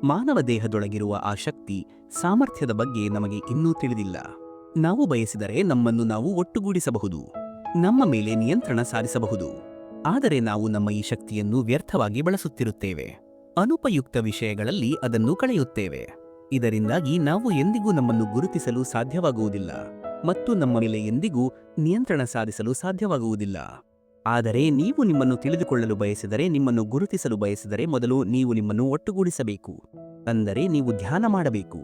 ಮಾನವ ದೇಹದೊಳಗಿರುವ ಆ ಶಕ್ತಿ, ಸಾಮರ್ಥ್ಯದ ಬಗ್ಗೆ ನಮಗೆ ಇನ್ನೂ ತಿಳಿದಿಲ್ಲ. ನಾವು ಬಯಸಿದರೆ ನಮ್ಮನ್ನು ನಾವು ಒಟ್ಟುಗೂಡಿಸಬಹುದು, ನಮ್ಮ ಮೇಲೆ ನಿಯಂತ್ರಣ ಸಾಧಿಸಬಹುದು. ಆದರೆ ನಾವು ನಮ್ಮ ಈ ಶಕ್ತಿಯನ್ನು ವ್ಯರ್ಥವಾಗಿ ಬಳಸುತ್ತಿರುತ್ತೇವೆ. ಅನುಪಯುಕ್ತ ವಿಷಯಗಳಲ್ಲಿ ಅದನ್ನು ಕಳೆಯುತ್ತೇವೆ. ಇದರಿಂದಾಗಿ ನಾವು ಎಂದಿಗೂ ನಮ್ಮನ್ನು ಗುರುತಿಸಲು ಸಾಧ್ಯವಾಗುವುದಿಲ್ಲ ಮತ್ತು ನಮ್ಮ ಮೇಲೆ ಎಂದಿಗೂ ನಿಯಂತ್ರಣ ಸಾಧಿಸಲು ಸಾಧ್ಯವಾಗುವುದಿಲ್ಲ. ಆದರೆ ನೀವು ನಿಮ್ಮನ್ನು ತಿಳಿದುಕೊಳ್ಳಲು ಬಯಸಿದರೆ, ನಿಮ್ಮನ್ನು ಗುರುತಿಸಲು ಬಯಸಿದರೆ, ಮೊದಲು ನೀವು ನಿಮ್ಮನ್ನು ಒಟ್ಟುಗೂಡಿಸಬೇಕು. ಅಂದರೆ ನೀವು ಧ್ಯಾನ ಮಾಡಬೇಕು.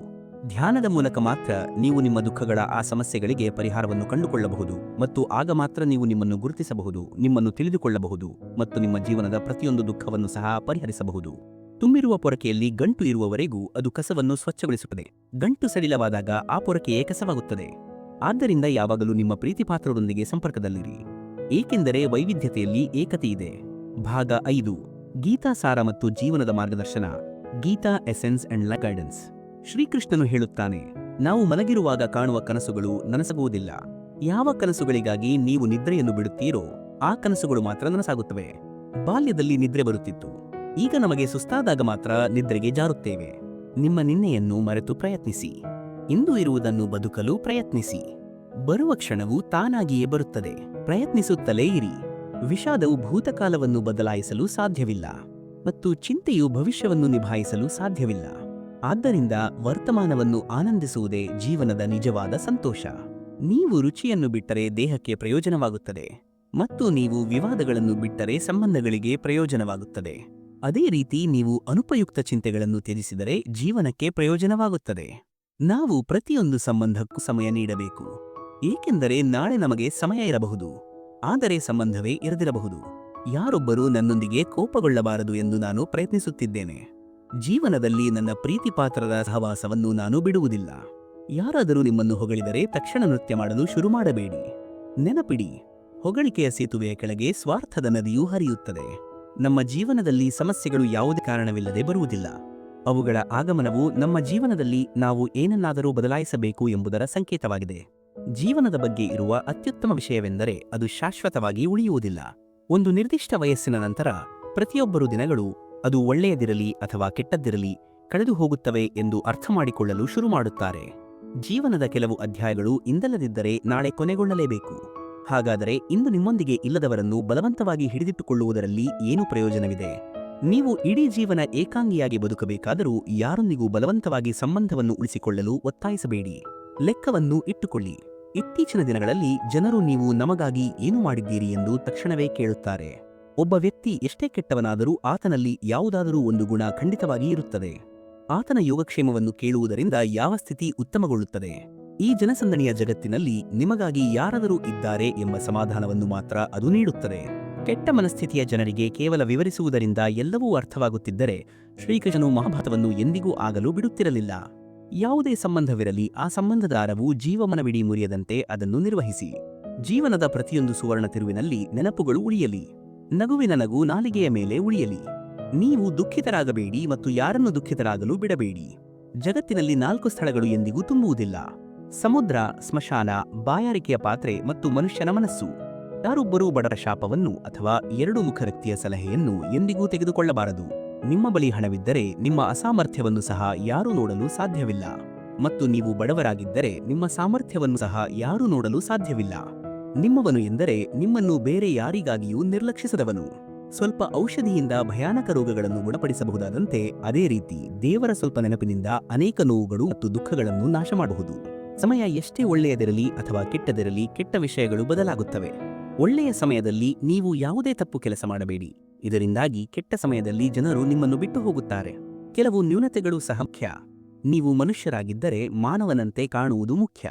ಧ್ಯಾನದ ಮೂಲಕ ಮಾತ್ರ ನೀವು ನಿಮ್ಮ ದುಃಖಗಳ ಆ ಸಮಸ್ಯೆಗಳಿಗೆ ಪರಿಹಾರವನ್ನು ಕಂಡುಕೊಳ್ಳಬಹುದು ಮತ್ತು ಆಗ ಮಾತ್ರ ನೀವು ನಿಮ್ಮನ್ನು ಗುರುತಿಸಬಹುದು, ನಿಮ್ಮನ್ನು ತಿಳಿದುಕೊಳ್ಳಬಹುದು ಮತ್ತು ನಿಮ್ಮ ಜೀವನದ ಪ್ರತಿಯೊಂದು ದುಃಖವನ್ನು ಸಹ ಪರಿಹರಿಸಬಹುದು. ತುಂಬಿರುವ ಪೊರಕೆಯಲ್ಲಿ ಗಂಟು ಇರುವವರೆಗೂ ಅದು ಕಸವನ್ನು ಸ್ವಚ್ಛಗೊಳಿಸುತ್ತದೆ. ಗಂಟು ಸಡಿಲವಾದಾಗ ಆ ಪೊರಕೆಯೇ ಕಸವಾಗುತ್ತದೆ. ಆದ್ದರಿಂದ ಯಾವಾಗಲೂ ನಿಮ್ಮ ಪ್ರೀತಿಪಾತ್ರರೊಂದಿಗೆ ಸಂಪರ್ಕದಲ್ಲಿರಿ, ಏಕೆಂದರೆ ವೈವಿಧ್ಯತೆಯಲ್ಲಿ ಏಕತೆ ಇದೆ. ಭಾಗ 5, ಗೀತಾ ಸಾರ ಮತ್ತು ಜೀವನದ ಮಾರ್ಗದರ್ಶನ. Gita essence and life guidance. ಶ್ರೀಕೃಷ್ಣನು ಹೇಳುತ್ತಾನೆ, ನಾವು ಮಲಗಿರುವಾಗ ಕಾಣುವ ಕನಸುಗಳು ನನಸಾಗುವುದಿಲ್ಲ. ಯಾವ ಕನಸುಗಳಿಗಾಗಿ ನೀವು ನಿದ್ರೆಯನ್ನು ಬಿಡುತ್ತೀರೋ ಆ ಕನಸುಗಳು ಮಾತ್ರ ನನಸಾಗುತ್ತವೆ. ಬಾಲ್ಯದಲ್ಲಿ ನಿದ್ರೆ ಬರುತ್ತಿತ್ತು, ಈಗ ನಮಗೆ ಸುಸ್ತಾದಾಗ ಮಾತ್ರ ನಿದ್ರೆಗೆ ಜಾರುತ್ತೇವೆ. ನಿಮ್ಮ ನಿನ್ನೆಯನ್ನು ಮರೆತು ಪ್ರಯತ್ನಿಸಿ. ಇಂದು ಇರುವುದನ್ನು ಬದುಕಲು ಪ್ರಯತ್ನಿಸಿ. ಬರುವ ಕ್ಷಣವು ತಾನಾಗಿಯೇ ಬರುತ್ತದೆ. ಪ್ರಯತ್ನಿಸುತ್ತಲೇ ಇರಿ. ವಿಷಾದವು ಭೂತಕಾಲವನ್ನು ಬದಲಾಯಿಸಲು ಸಾಧ್ಯವಿಲ್ಲ ಮತ್ತು ಚಿಂತೆಯು ಭವಿಷ್ಯವನ್ನು ನಿಭಾಯಿಸಲು ಸಾಧ್ಯವಿಲ್ಲ. ಆದ್ದರಿಂದ ವರ್ತಮಾನವನ್ನು ಆನಂದಿಸುವುದೇ ಜೀವನದ ನಿಜವಾದ ಸಂತೋಷ. ನೀವು ರುಚಿಯನ್ನು ಬಿಟ್ಟರೆ ದೇಹಕ್ಕೆ ಪ್ರಯೋಜನವಾಗುತ್ತದೆ ಮತ್ತು ನೀವು ವಿವಾದಗಳನ್ನು ಬಿಟ್ಟರೆ ಸಂಬಂಧಗಳಿಗೆ ಪ್ರಯೋಜನವಾಗುತ್ತದೆ. ಅದೇ ರೀತಿ ನೀವು ಅನುಪಯುಕ್ತ ಚಿಂತೆಗಳನ್ನು ತ್ಯಜಿಸಿದರೆ ಜೀವನಕ್ಕೆ ಪ್ರಯೋಜನವಾಗುತ್ತದೆ. ನಾವು ಪ್ರತಿಯೊಂದು ಸಂಬಂಧಕ್ಕೂ ಸಮಯ ನೀಡಬೇಕು, ಏಕೆಂದರೆ ನಾಳೆ ನಮಗೆ ಸಮಯ ಇರಬಹುದು, ಆದರೆ ಸಂಬಂಧವೇ ಇರದಿರಬಹುದು. ಯಾರೊಬ್ಬರೂ ನನ್ನೊಂದಿಗೆ ಕೋಪಗೊಳ್ಳಬಾರದು ಎಂದು ನಾನು ಪ್ರಯತ್ನಿಸುತ್ತಿದ್ದೇನೆ. ಜೀವನದಲ್ಲಿ ನನ್ನ ಪ್ರೀತಿಪಾತ್ರರ ಸಹವಾಸವನ್ನು ನಾನು ಬಿಡುವುದಿಲ್ಲ. ಯಾರಾದರೂ ನಿಮ್ಮನ್ನು ಹೊಗಳಿದರೆ ತಕ್ಷಣ ನೃತ್ಯ ಮಾಡಲು ಶುರು ಮಾಡಬೇಡಿ. ನೆನಪಿಡಿ, ಹೊಗಳಿಕೆಯ ಸೇತುವೆಯ ಕೆಳಗೆ ಸ್ವಾರ್ಥದ ನದಿಯೂ ಹರಿಯುತ್ತದೆ. ನಮ್ಮ ಜೀವನದಲ್ಲಿ ಸಮಸ್ಯೆಗಳು ಯಾವುದೇ ಕಾರಣವಿಲ್ಲದೆ ಬರುವುದಿಲ್ಲ. ಅವುಗಳ ಆಗಮನವು ನಮ್ಮ ಜೀವನದಲ್ಲಿ ನಾವು ಏನನ್ನಾದರೂ ಬದಲಾಯಿಸಬೇಕು ಎಂಬುದರ ಸಂಕೇತವಾಗಿದೆ. ಜೀವನದ ಬಗ್ಗೆ ಇರುವ ಅತ್ಯುತ್ತಮ ವಿಷಯವೆಂದರೆ ಅದು ಶಾಶ್ವತವಾಗಿ ಉಳಿಯುವುದಿಲ್ಲ. ಒಂದು ನಿರ್ದಿಷ್ಟ ವಯಸ್ಸಿನ ನಂತರ ಪ್ರತಿಯೊಬ್ಬರು ದಿನಗಳು, ಅದು ಒಳ್ಳೆಯದಿರಲಿ ಅಥವಾ ಕೆಟ್ಟದ್ದಿರಲಿ, ಕಳೆದು ಹೋಗುತ್ತವೆ ಎಂದು ಅರ್ಥ ಮಾಡಿಕೊಳ್ಳಲು ಶುರು ಮಾಡುತ್ತಾರೆ. ಜೀವನದ ಕೆಲವು ಅಧ್ಯಾಯಗಳು ಇಂದಲ್ಲದಿದ್ದರೆ ನಾಳೆ ಕೊನೆಗೊಳ್ಳಲೇಬೇಕು. ಹಾಗಾದರೆ ಇಂದು ನಿಮ್ಮೊಂದಿಗೆ ಇಲ್ಲದವರನ್ನು ಬಲವಂತವಾಗಿ ಹಿಡಿದಿಟ್ಟುಕೊಳ್ಳುವುದರಲ್ಲಿ ಏನು ಪ್ರಯೋಜನವಿದೆ? ನೀವು ಇಡೀ ಜೀವನ ಏಕಾಂಗಿಯಾಗಿ ಬದುಕಬೇಕಾದರೂ ಯಾರೊಂದಿಗೂ ಬಲವಂತವಾಗಿ ಸಂಬಂಧವನ್ನು ಉಳಿಸಿಕೊಳ್ಳಲು ಒತ್ತಾಯಿಸಬೇಡಿ. ಲೆಕ್ಕವನ್ನು ಇಟ್ಟುಕೊಳ್ಳಿ. ಇತ್ತೀಚಿನ ದಿನಗಳಲ್ಲಿ ಜನರು ನೀವು ನಮಗಾಗಿ ಏನು ಮಾಡಿದ್ದೀರಿ ಎಂದು ತಕ್ಷಣವೇ ಕೇಳುತ್ತಾರೆ. ಒಬ್ಬ ವ್ಯಕ್ತಿ ಎಷ್ಟೇ ಕೆಟ್ಟವನಾದರೂ ಆತನಲ್ಲಿ ಯಾವುದಾದರೂ ಒಂದು ಗುಣ ಖಂಡಿತವಾಗಿ ಇರುತ್ತದೆ. ಆತನ ಯೋಗಕ್ಷೇಮವನ್ನು ಕೇಳುವುದರಿಂದ ಯಾವ ಸ್ಥಿತಿ ಉತ್ತಮಗೊಳ್ಳುತ್ತದೆ? ಈ ಜನಸಂದಣಿಯ ಜಗತ್ತಿನಲ್ಲಿ ನಿಮಗಾಗಿ ಯಾರಾದರೂ ಇದ್ದಾರೆ ಎಂಬ ಸಮಾಧಾನವನ್ನು ಮಾತ್ರ ಅದು ನೀಡುತ್ತದೆ. ಕೆಟ್ಟ ಮನಸ್ಥಿತಿಯ ಜನರಿಗೆ ಕೇವಲ ವಿವರಿಸುವುದರಿಂದ ಎಲ್ಲವೂ ಅರ್ಥವಾಗುತ್ತಿದ್ದರೆ ಶ್ರೀಕೃಷ್ಣನು ಮಹಾಭಾರತವನ್ನು ಎಂದಿಗೂ ಆಗಲು ಬಿಡುತ್ತಿರಲಿಲ್ಲ. ಯಾವುದೇ ಸಂಬಂಧವಿರಲಿ, ಆ ಸಂಬಂಧದ ಆರವು ಜೀವಮಾನವಿಡೀ ಮುರಿಯದಂತೆ ಅದನ್ನು ನಿರ್ವಹಿಸಿ. ಜೀವನದ ಪ್ರತಿಯೊಂದು ಸುವರ್ಣ ತಿರುವಿನಲ್ಲಿ ನೆನಪುಗಳು ಉಳಿಯಲಿ. ನಗುವಿನ ನಗು ನಾಲಿಗೆಯ ಮೇಲೆ ಉಳಿಯಲಿ. ನೀವು ದುಃಖಿತರಾಗಬೇಡಿ ಮತ್ತು ಯಾರನ್ನು ದುಃಖಿತರಾಗಲು ಬಿಡಬೇಡಿ. ಜಗತ್ತಿನಲ್ಲಿ 4 ಸ್ಥಳಗಳು ಎಂದಿಗೂ ತುಂಬುವುದಿಲ್ಲ: ಸಮುದ್ರ, ಸ್ಮಶಾನ, ಬಾಯಾರಿಕೆಯ ಪಾತ್ರೆ ಮತ್ತು ಮನುಷ್ಯನ ಮನಸ್ಸು. ಯಾರೊಬ್ಬರೂ ಬಡವರ ಶಾಪವನ್ನು ಅಥವಾ 2 ಮುಖ ವ್ಯಕ್ತಿಯ ಸಲಹೆಯನ್ನು ಎಂದಿಗೂ ತೆಗೆದುಕೊಳ್ಳಬಾರದು. ನಿಮ್ಮ ಬಳಿ ಹಣವಿದ್ದರೆ ನಿಮ್ಮ ಅಸಾಮರ್ಥ್ಯವನ್ನು ಸಹ ಯಾರೂ ನೋಡಲು ಸಾಧ್ಯವಿಲ್ಲ, ಮತ್ತು ನೀವು ಬಡವರಾಗಿದ್ದರೆ ನಿಮ್ಮ ಸಾಮರ್ಥ್ಯವನ್ನು ಸಹ ಯಾರೂ ನೋಡಲು ಸಾಧ್ಯವಿಲ್ಲ. ನಿಮ್ಮವನು ಎಂದರೆ ನಿಮ್ಮನ್ನು ಬೇರೆ ಯಾರಿಗಾಗಿಯೂ ನಿರ್ಲಕ್ಷಿಸದವನು. ಸ್ವಲ್ಪ ಔಷಧಿಯಿಂದ ಭಯಾನಕ ರೋಗಗಳನ್ನು ಗುಣಪಡಿಸಬಹುದಾದಂತೆ, ಅದೇ ರೀತಿ ದೇವರ ಸ್ವಲ್ಪ ನೆನಪಿನಿಂದ ಅನೇಕ ನೋವುಗಳು ಮತ್ತು ದುಃಖಗಳನ್ನು ನಾಶ ಮಾಡಬಹುದು. ಸಮಯ ಎಷ್ಟೇ ಒಳ್ಳೆಯದಿರಲಿ ಅಥವಾ ಕೆಟ್ಟದಿರಲಿ, ಕೆಟ್ಟ ವಿಷಯಗಳು ಬದಲಾಗುತ್ತವೆ. ಒಳ್ಳೆಯ ಸಮಯದಲ್ಲಿ ನೀವು ಯಾವುದೇ ತಪ್ಪು ಕೆಲಸ ಮಾಡಬೇಡಿ. ಇದರಿಂದಾಗಿ ಕೆಟ್ಟ ಸಮಯದಲ್ಲಿ ಜನರು ನಿಮ್ಮನ್ನು ಬಿಟ್ಟು ಹೋಗುತ್ತಾರೆ. ಕೆಲವು ನ್ಯೂನತೆಗಳು ಸಹ ಮುಖ್ಯ. ನೀವು ಮನುಷ್ಯರಾಗಿದ್ದರೆ ಮಾನವನಂತೆ ಕಾಣುವುದು ಮುಖ್ಯ.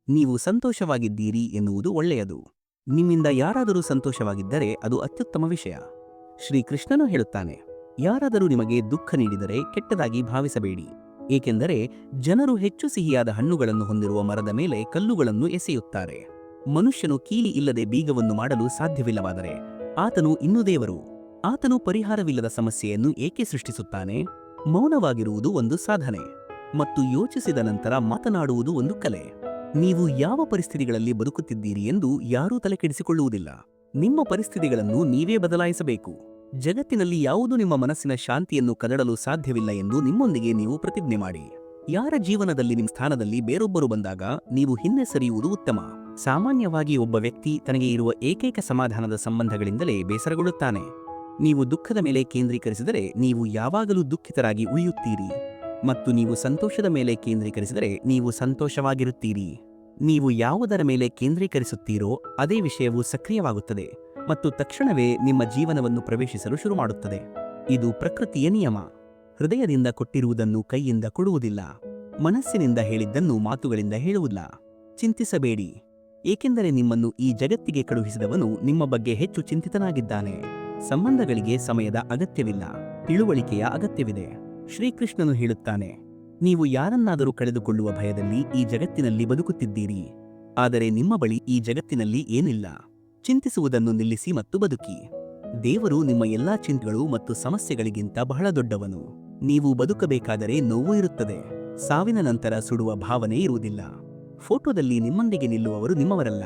ನೀವು ಸಂತೋಷವಾಗಿದ್ದೀರಿ ಎನ್ನುವುದು ಒಳ್ಳೆಯದು. ನಿಮ್ಮಿಂದ ಯಾರಾದರೂ ಸಂತೋಷವಾಗಿದ್ದರೆ ಅದು ಅತ್ಯುತ್ತಮ ವಿಷಯ. ಶ್ರೀಕೃಷ್ಣನು ಹೇಳುತ್ತಾನೆ, ಯಾರಾದರೂ ನಿಮಗೆ ದುಃಖ ನೀಡಿದರೆ ಕೆಟ್ಟದಾಗಿ ಭಾವಿಸಬೇಡಿ, ಏಕೆಂದರೆ ಜನರು ಹೆಚ್ಚು ಸಿಹಿಯಾದ ಹಣ್ಣುಗಳನ್ನು ಹೊಂದಿರುವ ಮರದ ಮೇಲೆ ಕಲ್ಲುಗಳನ್ನು ಎಸೆಯುತ್ತಾರೆ. ಮನುಷ್ಯನು ಕೀಲಿ ಇಲ್ಲದೆ ಬೀಗವನ್ನು ಮಾಡಲು ಸಾಧ್ಯವಿಲ್ಲವಾದರೆ ಆತನು ಇನ್ನೂ ದೇವರು. ಆತನು ಪರಿಹಾರವಿಲ್ಲದ ಸಮಸ್ಯೆಯನ್ನು ಏಕೆ ಸೃಷ್ಟಿಸುತ್ತಾನೆ? ಮೌನವಾಗಿರುವುದು ಒಂದು ಸಾಧನೆ, ಮತ್ತು ಯೋಚಿಸಿದ ನಂತರ ಮಾತನಾಡುವುದು ಒಂದು ಕಲೆ. ನೀವು ಯಾವ ಪರಿಸ್ಥಿತಿಗಳಲ್ಲಿ ಬದುಕುತ್ತಿದ್ದೀರಿ ಎಂದು ಯಾರೂ ತಲೆಕೆಡಿಸಿಕೊಳ್ಳುವುದಿಲ್ಲ. ನಿಮ್ಮ ಪರಿಸ್ಥಿತಿಗಳನ್ನು ನೀವೇ ಬದಲಾಯಿಸಬೇಕು. ಜಗತ್ತಿನಲ್ಲಿ ಯಾವುದೂ ನಿಮ್ಮ ಮನಸ್ಸಿನ ಶಾಂತಿಯನ್ನು ಕದಡಲು ಸಾಧ್ಯವಿಲ್ಲ ಎಂದು ನಿಮ್ಮೊಂದಿಗೆ ನೀವು ಪ್ರತಿಜ್ಞೆ ಮಾಡಿ. ಯಾರ ಜೀವನದಲ್ಲಿ ನಿಮ್ಮ ಸ್ಥಾನದಲ್ಲಿ ಬೇರೊಬ್ಬರು ಬಂದಾಗ ನೀವು ಹಿಂದೆ ಸರಿಯುವುದು ಉತ್ತಮ. ಸಾಮಾನ್ಯವಾಗಿ ಒಬ್ಬ ವ್ಯಕ್ತಿ ತನಗೆ ಇರುವ ಏಕೈಕ ಸಮಾಧಾನದ ಸಂಬಂಧಗಳಿಂದಲೇ ಬೇಸರಗೊಳ್ಳುತ್ತಾನೆ. ನೀವು ದುಃಖದ ಮೇಲೆ ಕೇಂದ್ರೀಕರಿಸಿದರೆ ನೀವು ಯಾವಾಗಲೂ ದುಃಖಿತರಾಗಿ ಉಳಿಯುತ್ತೀರಿ, ಮತ್ತು ನೀವು ಸಂತೋಷದ ಮೇಲೆ ಕೇಂದ್ರೀಕರಿಸಿದರೆ ನೀವು ಸಂತೋಷವಾಗಿರುತ್ತೀರಿ. ನೀವು ಯಾವುದರ ಮೇಲೆ ಕೇಂದ್ರೀಕರಿಸುತ್ತೀರೋ ಅದೇ ವಿಷಯವು ಸಕ್ರಿಯವಾಗುತ್ತದೆ ಮತ್ತು ತಕ್ಷಣವೇ ನಿಮ್ಮ ಜೀವನವನ್ನು ಪ್ರವೇಶಿಸಲು ಶುರು ಮಾಡುತ್ತದೆ. ಇದು ಪ್ರಕೃತಿಯ ನಿಯಮ. ಹೃದಯದಿಂದ ಕೊಟ್ಟಿರುವುದನ್ನು ಕೈಯಿಂದ ಕೊಡುವುದಿಲ್ಲ, ಮನಸ್ಸಿನಿಂದ ಹೇಳಿದ್ದನ್ನು ಮಾತುಗಳಿಂದ ಹೇಳುವುದಿಲ್ಲ. ಚಿಂತಿಸಬೇಡಿ, ಏಕೆಂದರೆ ನಿಮ್ಮನ್ನು ಈ ಜಗತ್ತಿಗೆ ಕಳುಹಿಸಿದವನು ನಿಮ್ಮ ಬಗ್ಗೆ ಹೆಚ್ಚು ಚಿಂತಿತನಾಗಿದ್ದಾನೆ. ಸಂಬಂಧಗಳಿಗೆ ಸಮಯದ ಅಗತ್ಯವಿಲ್ಲ, ತಿಳುವಳಿಕೆಯ ಅಗತ್ಯವಿದೆ. ಶ್ರೀಕೃಷ್ಣನು ಹೇಳುತ್ತಾನೆ, ನೀವು ಯಾರನ್ನಾದರೂ ಕಳೆದುಕೊಳ್ಳುವ ಭಯದಲ್ಲಿ ಈ ಜಗತ್ತಿನಲ್ಲಿ ಬದುಕುತ್ತಿದ್ದೀರಿ, ಆದರೆ ನಿಮ್ಮ ಬಳಿ ಈ ಜಗತ್ತಿನಲ್ಲಿ ಏನಿಲ್ಲ. ಚಿಂತಿಸುವುದನ್ನು ನಿಲ್ಲಿಸಿ ಮತ್ತು ಬದುಕಿ. ದೇವರು ನಿಮ್ಮ ಎಲ್ಲಾ ಚಿಂತೆಗಳು ಮತ್ತು ಸಮಸ್ಯೆಗಳಿಗಿಂತ ಬಹಳ ದೊಡ್ಡವನು. ನೀವು ಬದುಕಬೇಕಾದರೆ ನೋವು ಇರುತ್ತದೆ. ಸಾವಿನ ನಂತರ ಸುಡುವ ಭಾವನೆ ಇರುವುದಿಲ್ಲ. ಫೋಟೋದಲ್ಲಿ ನಿಮ್ಮೊಂದಿಗೆ ನಿಲ್ಲುವವರು ನಿಮ್ಮವರಲ್ಲ,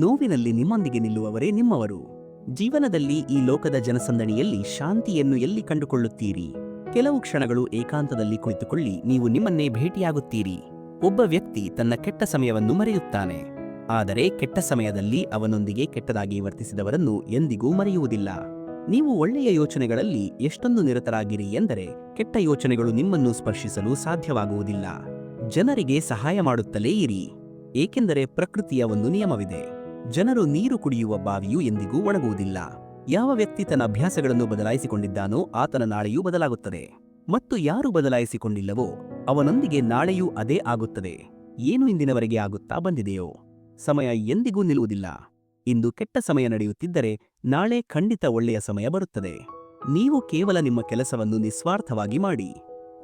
ನೋವಿನಲ್ಲಿ ನಿಮ್ಮೊಂದಿಗೆ ನಿಲ್ಲುವವರೇ ನಿಮ್ಮವರು. ಜೀವನದಲ್ಲಿ ಈ ಲೋಕದ ಜನಸಂದಣಿಯಲ್ಲಿ ಶಾಂತಿಯನ್ನು ಎಲ್ಲಿ ಕಂಡುಕೊಳ್ಳುತ್ತೀರಿ? ಕೆಲವು ಕ್ಷಣಗಳು ಏಕಾಂತದಲ್ಲಿ ಕುಳಿತುಕೊಳ್ಳಿ, ನೀವು ನಿಮ್ಮನ್ನೇ ಭೇಟಿಯಾಗುತ್ತೀರಿ. ಒಬ್ಬ ವ್ಯಕ್ತಿ ತನ್ನ ಕೆಟ್ಟ ಸಮಯವನ್ನು ಮರೆಯುತ್ತಾನೆ, ಆದರೆ ಕೆಟ್ಟ ಸಮಯದಲ್ಲಿ ಅವನೊಂದಿಗೆ ಕೆಟ್ಟದಾಗಿ ವರ್ತಿಸಿದವರನ್ನು ಎಂದಿಗೂ ಮರೆಯುವುದಿಲ್ಲ. ನೀವು ಒಳ್ಳೆಯ ಯೋಚನೆಗಳಲ್ಲಿ ಎಷ್ಟೊಂದು ನಿರತರಾಗಿರಿ ಎಂದರೆ ಕೆಟ್ಟ ಯೋಚನೆಗಳು ನಿಮ್ಮನ್ನು ಸ್ಪರ್ಶಿಸಲು ಸಾಧ್ಯವಾಗುವುದಿಲ್ಲ. ಜನರಿಗೆ ಸಹಾಯ ಮಾಡುತ್ತಲೇ ಇರಿ, ಏಕೆಂದರೆ ಪ್ರಕೃತಿಯ ಒಂದು ನಿಯಮವಿದೆ: ಜನರು ನೀರು ಕುಡಿಯುವ ಬಾವಿಯು ಎಂದಿಗೂ ಒಣಗುವುದಿಲ್ಲ. ಯಾವ ವ್ಯಕ್ತಿ ತನ್ನ ಅಭ್ಯಾಸಗಳನ್ನು ಬದಲಾಯಿಸಿಕೊಂಡಿದ್ದಾನೋ ಆತನ ನಾಳೆಯೂ ಬದಲಾಗುತ್ತದೆ, ಮತ್ತು ಯಾರು ಬದಲಾಯಿಸಿಕೊಂಡಿಲ್ಲವೋ ಅವನೊಂದಿಗೆ ನಾಳೆಯೂ ಅದೇ ಆಗುತ್ತದೆ. ಏನು ಇಂದಿನವರೆಗೆ ಆಗುತ್ತಾ ಬಂದಿದೆಯೋ? ಸಮಯ ಎಂದಿಗೂ ನಿಲ್ಲುವುದಿಲ್ಲ. ಇಂದು ಕೆಟ್ಟ ಸಮಯ ನಡೆಯುತ್ತಿದ್ದರೆ ನಾಳೆ ಖಂಡಿತ ಒಳ್ಳೆಯ ಸಮಯ ಬರುತ್ತದೆ. ನೀವು ಕೇವಲ ನಿಮ್ಮ ಕೆಲಸವನ್ನು ನಿಸ್ವಾರ್ಥವಾಗಿ ಮಾಡಿ,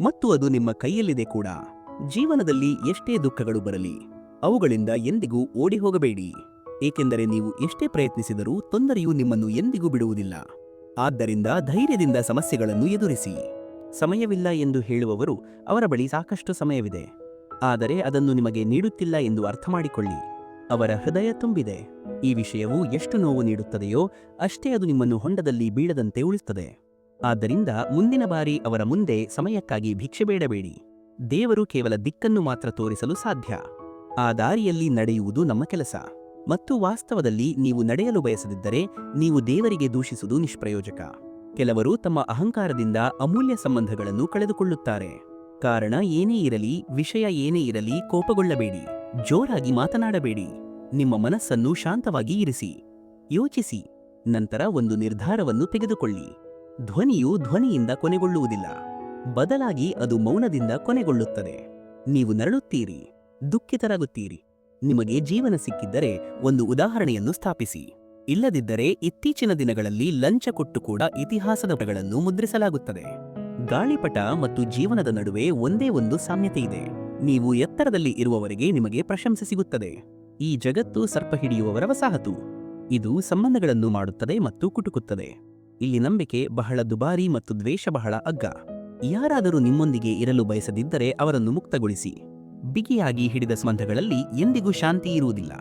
ಮತ್ತು ಅದು ನಿಮ್ಮ ಕೈಯಲ್ಲಿದೆ ಕೂಡ. ಜೀವನದಲ್ಲಿ ಎಷ್ಟೇ ದುಃಖಗಳು ಬರಲಿ, ಅವುಗಳಿಂದ ಎಂದಿಗೂ ಓಡಿ ಹೋಗಬೇಡಿ, ಏಕೆಂದರೆ ನೀವು ಎಷ್ಟೇ ಪ್ರಯತ್ನಿಸಿದರೂ ತೊಂದರೆಯು ನಿಮ್ಮನ್ನು ಎಂದಿಗೂ ಬಿಡುವುದಿಲ್ಲ. ಆದ್ದರಿಂದ ಧೈರ್ಯದಿಂದ ಸಮಸ್ಯೆಗಳನ್ನು ಎದುರಿಸಿ. ಸಮಯವಿಲ್ಲ ಎಂದು ಹೇಳುವವರು ಅವರ ಬಳಿ ಸಾಕಷ್ಟು ಸಮಯವಿದೆ, ಆದರೆ ಅದನ್ನು ನಿಮಗೆ ನೀಡುತ್ತಿಲ್ಲ ಎಂದು ಅರ್ಥ ಮಾಡಿಕೊಳ್ಳಿ. ಅವರ ಹೃದಯ ತುಂಬಿದೆ. ಈ ವಿಷಯವು ಎಷ್ಟು ನೋವು ನೀಡುತ್ತದೆಯೋ ಅಷ್ಟೇ ಅದು ನಿಮ್ಮನ್ನು ಹೊಂಡದಲ್ಲಿ ಬೀಳದಂತೆ ಉಳಿಸುತ್ತದೆ. ಆದ್ದರಿಂದ ಮುಂದಿನ ಬಾರಿ ಅವರ ಮುಂದೆ ಸಮಯಕ್ಕಾಗಿ ಭಿಕ್ಷೆ ಬೇಡಬೇಡಿ. ದೇವರು ಕೇವಲ ದಿಕ್ಕನ್ನು ಮಾತ್ರ ತೋರಿಸಲು ಸಾಧ್ಯ. ಆ ದಾರಿಯಲ್ಲಿ ನಡೆಯುವುದು ನಮ್ಮ ಕೆಲಸ. ಮತ್ತು ವಾಸ್ತವದಲ್ಲಿ ನೀವು ನಡೆಯಲು ಬಯಸದಿದ್ದರೆ ನೀವು ದೇವರಿಗೆ ದೂಷಿಸುವುದು ನಿಷ್ಪ್ರಯೋಜಕ. ಕೆಲವರು ತಮ್ಮ ಅಹಂಕಾರದಿಂದ ಅಮೂಲ್ಯ ಸಂಬಂಧಗಳನ್ನು ಕಳೆದುಕೊಳ್ಳುತ್ತಾರೆ. ಕಾರಣ ಏನೇ ಇರಲಿ, ವಿಷಯ ಏನೇ ಇರಲಿ, ಕೋಪಗೊಳ್ಳಬೇಡಿ, ಜೋರಾಗಿ ಮಾತನಾಡಬೇಡಿ. ನಿಮ್ಮ ಮನಸ್ಸನ್ನು ಶಾಂತವಾಗಿ ಇರಿಸಿ, ಯೋಚಿಸಿ, ನಂತರ ಒಂದು ನಿರ್ಧಾರವನ್ನು ತೆಗೆದುಕೊಳ್ಳಿ. ಧ್ವನಿಯು ಧ್ವನಿಯಿಂದ ಕೊನೆಗೊಳ್ಳುವುದಿಲ್ಲ, ಬದಲಾಗಿ ಅದು ಮೌನದಿಂದ ಕೊನೆಗೊಳ್ಳುತ್ತದೆ. ನೀವು ನರಳುತ್ತೀರಿ, ದುಃಖಿತರಾಗುತ್ತೀರಿ. ನಿಮಗೆ ಜೀವನ ಸಿಕ್ಕಿದ್ದರೆ ಒಂದು ಉದಾಹರಣೆಯನ್ನು ಸ್ಥಾಪಿಸಿ. ಇಲ್ಲದಿದ್ದರೆ ಇತ್ತೀಚಿನ ದಿನಗಳಲ್ಲಿ ಲಂಚ ಕೊಟ್ಟು ಕೂಡ ಇತಿಹಾಸದ ಪುಟಗಳನ್ನು ಮುದ್ರಿಸಲಾಗುತ್ತದೆ. ಗಾಳಿಪಟ ಮತ್ತು ಜೀವನದ ನಡುವೆ ಒಂದೇ ಒಂದು ಸಾಮ್ಯತೆ ಇದೆ: ನೀವು ಎತ್ತರದಲ್ಲಿ ಇರುವವರೆಗೆ ನಿಮಗೆ ಪ್ರಶಂಸೆ ಸಿಗುತ್ತದೆ. ಈ ಜಗತ್ತು ಸರ್ಪ ಹಿಡಿಯುವವರ ವಸಾಹತು. ಇದು ಸಂಬಂಧಗಳನ್ನು ಮಾಡುತ್ತದೆ ಮತ್ತು ಕುಟುಕುತ್ತದೆ. ಇಲ್ಲಿ ನಂಬಿಕೆ ಬಹಳ ದುಬಾರಿ ಮತ್ತು ದ್ವೇಷ ಬಹಳ ಅಗ್ಗ. ಯಾರಾದರೂ ನಿಮ್ಮೊಂದಿಗೆ ಇರಲು ಬಯಸದಿದ್ದರೆ ಅವರನ್ನು ಮುಕ್ತಗೊಳಿಸಿ. ಬಿಗಿಯಾಗಿ ಹಿಡಿದ ಸಂಬಂಧಗಳಲ್ಲಿ ಎಂದಿಗೂ ಶಾಂತಿ ಇರುವುದಿಲ್ಲ.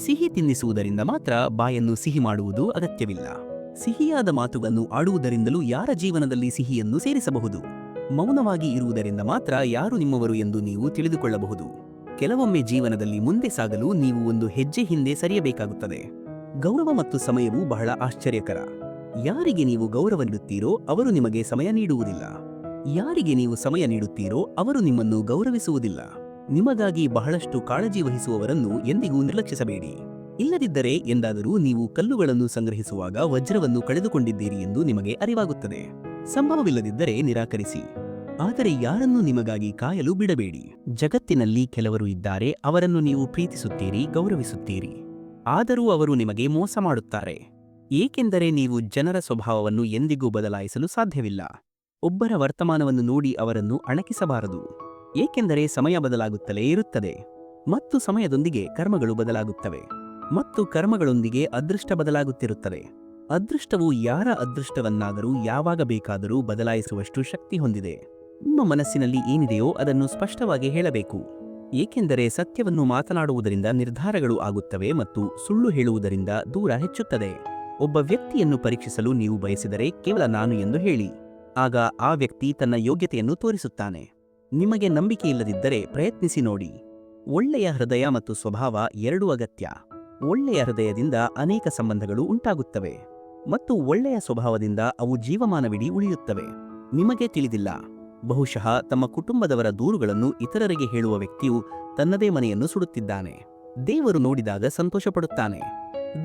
ಸಿಹಿ ತಿನ್ನಿಸುವುದರಿಂದ ಮಾತ್ರ ಬಾಯನ್ನು ಸಿಹಿ ಮಾಡುವುದು ಅಗತ್ಯವಿಲ್ಲ. ಸಿಹಿಯಾದ ಮಾತುಗಳನ್ನು ಆಡುವುದರಿಂದಲೂ ಯಾರ ಜೀವನದಲ್ಲಿ ಸಿಹಿಯನ್ನು ಸೇರಿಸಬಹುದು. ಮೌನವಾಗಿ ಇರುವುದರಿಂದ ಮಾತ್ರ ಯಾರು ನಿಮ್ಮವರು ಎಂದು ನೀವು ತಿಳಿದುಕೊಳ್ಳಬಹುದು. ಕೆಲವೊಮ್ಮೆ ಜೀವನದಲ್ಲಿ ಮುಂದೆ ಸಾಗಲು ನೀವು ಒಂದು ಹೆಜ್ಜೆ ಹಿಂದೆ ಸರಿಯಬೇಕಾಗುತ್ತದೆ. ಗೌರವ ಮತ್ತು ಸಮಯವು ಬಹಳ ಆಶ್ಚರ್ಯಕರ. ಯಾರಿಗೆ ನೀವು ಗೌರವ ನೀಡುತ್ತೀರೋ ಅವರು ನಿಮಗೆ ಸಮಯ ನೀಡುವುದಿಲ್ಲ. ಯಾರಿಗೆ ನೀವು ಸಮಯ ನೀಡುತ್ತೀರೋ ಅವರು ನಿಮ್ಮನ್ನು ಗೌರವಿಸುವುದಿಲ್ಲ. ನಿಮಗಾಗಿ ಬಹಳಷ್ಟು ಕಾಳಜಿ ವಹಿಸುವವರನ್ನು ಎಂದಿಗೂ ನಿರ್ಲಕ್ಷಿಸಬೇಡಿ. ಇಲ್ಲದಿದ್ದರೆ ಎಂದಾದರೂ ನೀವು ಕಲ್ಲುಗಳನ್ನು ಸಂಗ್ರಹಿಸುವಾಗ ವಜ್ರವನ್ನು ಕಳೆದುಕೊಂಡಿದ್ದೀರಿ ಎಂದು ನಿಮಗೆ ಅರಿವಾಗುತ್ತದೆ. ಸಂಭವವಿಲ್ಲದಿದ್ದರೆ ನಿರಾಕರಿಸಿ. ಆದರೆ ಯಾರನ್ನೂ ನಿಮಗಾಗಿ ಕಾಯಲು ಬಿಡಬೇಡಿ. ಜಗತ್ತಿನಲ್ಲಿ ಕೆಲವರು ಇದ್ದಾರೆ, ಅವರನ್ನು ನೀವು ಪ್ರೀತಿಸುತ್ತೀರಿ, ಗೌರವಿಸುತ್ತೀರಿ. ಆದರೂ ಅವರು ನಿಮಗೆ ಮೋಸ ಮಾಡುತ್ತಾರೆ. ಏಕೆಂದರೆ ನೀವು ಜನರ ಸ್ವಭಾವವನ್ನು ಎಂದಿಗೂ ಬದಲಾಯಿಸಲು ಸಾಧ್ಯವಿಲ್ಲ. ಒಬ್ಬರ ವರ್ತಮಾನವನ್ನು ನೋಡಿ ಅವರನ್ನು ಅಣಕಿಸಬಾರದು. ಏಕೆಂದರೆ ಸಮಯ ಬದಲಾಗುತ್ತಲೇ ಇರುತ್ತದೆ ಮತ್ತು ಸಮಯದೊಂದಿಗೆ ಕರ್ಮಗಳು ಬದಲಾಗುತ್ತವೆ ಮತ್ತು ಕರ್ಮಗಳೊಂದಿಗೆ ಅದೃಷ್ಟ ಬದಲಾಗುತ್ತಿರುತ್ತದೆ. ಅದೃಷ್ಟವು ಯಾರ ಅದೃಷ್ಟವನ್ನಾದರೂ ಯಾವಾಗ ಬೇಕಾದರೂ ಬದಲಾಯಿಸುವಷ್ಟು ಶಕ್ತಿ ಹೊಂದಿದೆ. ನಿಮ್ಮ ಮನಸ್ಸಿನಲ್ಲಿ ಏನಿದೆಯೋ ಅದನ್ನು ಸ್ಪಷ್ಟವಾಗಿ ಹೇಳಬೇಕು. ಏಕೆಂದರೆ ಸತ್ಯವನ್ನು ಮಾತನಾಡುವುದರಿಂದ ನಿರ್ಧಾರಗಳು ಆಗುತ್ತವೆ ಮತ್ತು ಸುಳ್ಳು ಹೇಳುವುದರಿಂದ ದೂರ ಹೆಚ್ಚುತ್ತದೆ. ಒಬ್ಬ ವ್ಯಕ್ತಿಯನ್ನು ಪರೀಕ್ಷಿಸಲು ನೀವು ಬಯಸಿದರೆ ಕೇವಲ ನಾನು ಎಂದು ಹೇಳಿ. ಆಗ ಆ ವ್ಯಕ್ತಿ ತನ್ನ ಯೋಗ್ಯತೆಯನ್ನು ತೋರಿಸುತ್ತಾನೆ. ನಿಮಗೆ ನಂಬಿಕೆ ಇಲ್ಲದಿದ್ದರೆ ಪ್ರಯತ್ನಿಸಿ ನೋಡಿ. ಒಳ್ಳೆಯ ಹೃದಯ ಮತ್ತು ಸ್ವಭಾವ ಎರಡೂ ಅಗತ್ಯ. ಒಳ್ಳೆಯ ಹೃದಯದಿಂದ ಅನೇಕ ಸಂಬಂಧಗಳು ಉಂಟಾಗುತ್ತವೆ ಮತ್ತು ಒಳ್ಳೆಯ ಸ್ವಭಾವದಿಂದ ಅವು ಜೀವಮಾನವಿಡೀ ಉಳಿಯುತ್ತವೆ. ನಿಮಗೆ ತಿಳಿದಿಲ್ಲ, ಬಹುಶಃ ತಮ್ಮ ಕುಟುಂಬದವರ ದೂರುಗಳನ್ನು ಇತರರಿಗೆ ಹೇಳುವ ವ್ಯಕ್ತಿಯು ತನ್ನದೇ ಮನೆಯನ್ನು ಸುಡುತ್ತಿದ್ದಾನೆ. ದೇವರು ನೋಡಿದಾಗ ಸಂತೋಷಪಡುತ್ತಾನೆ.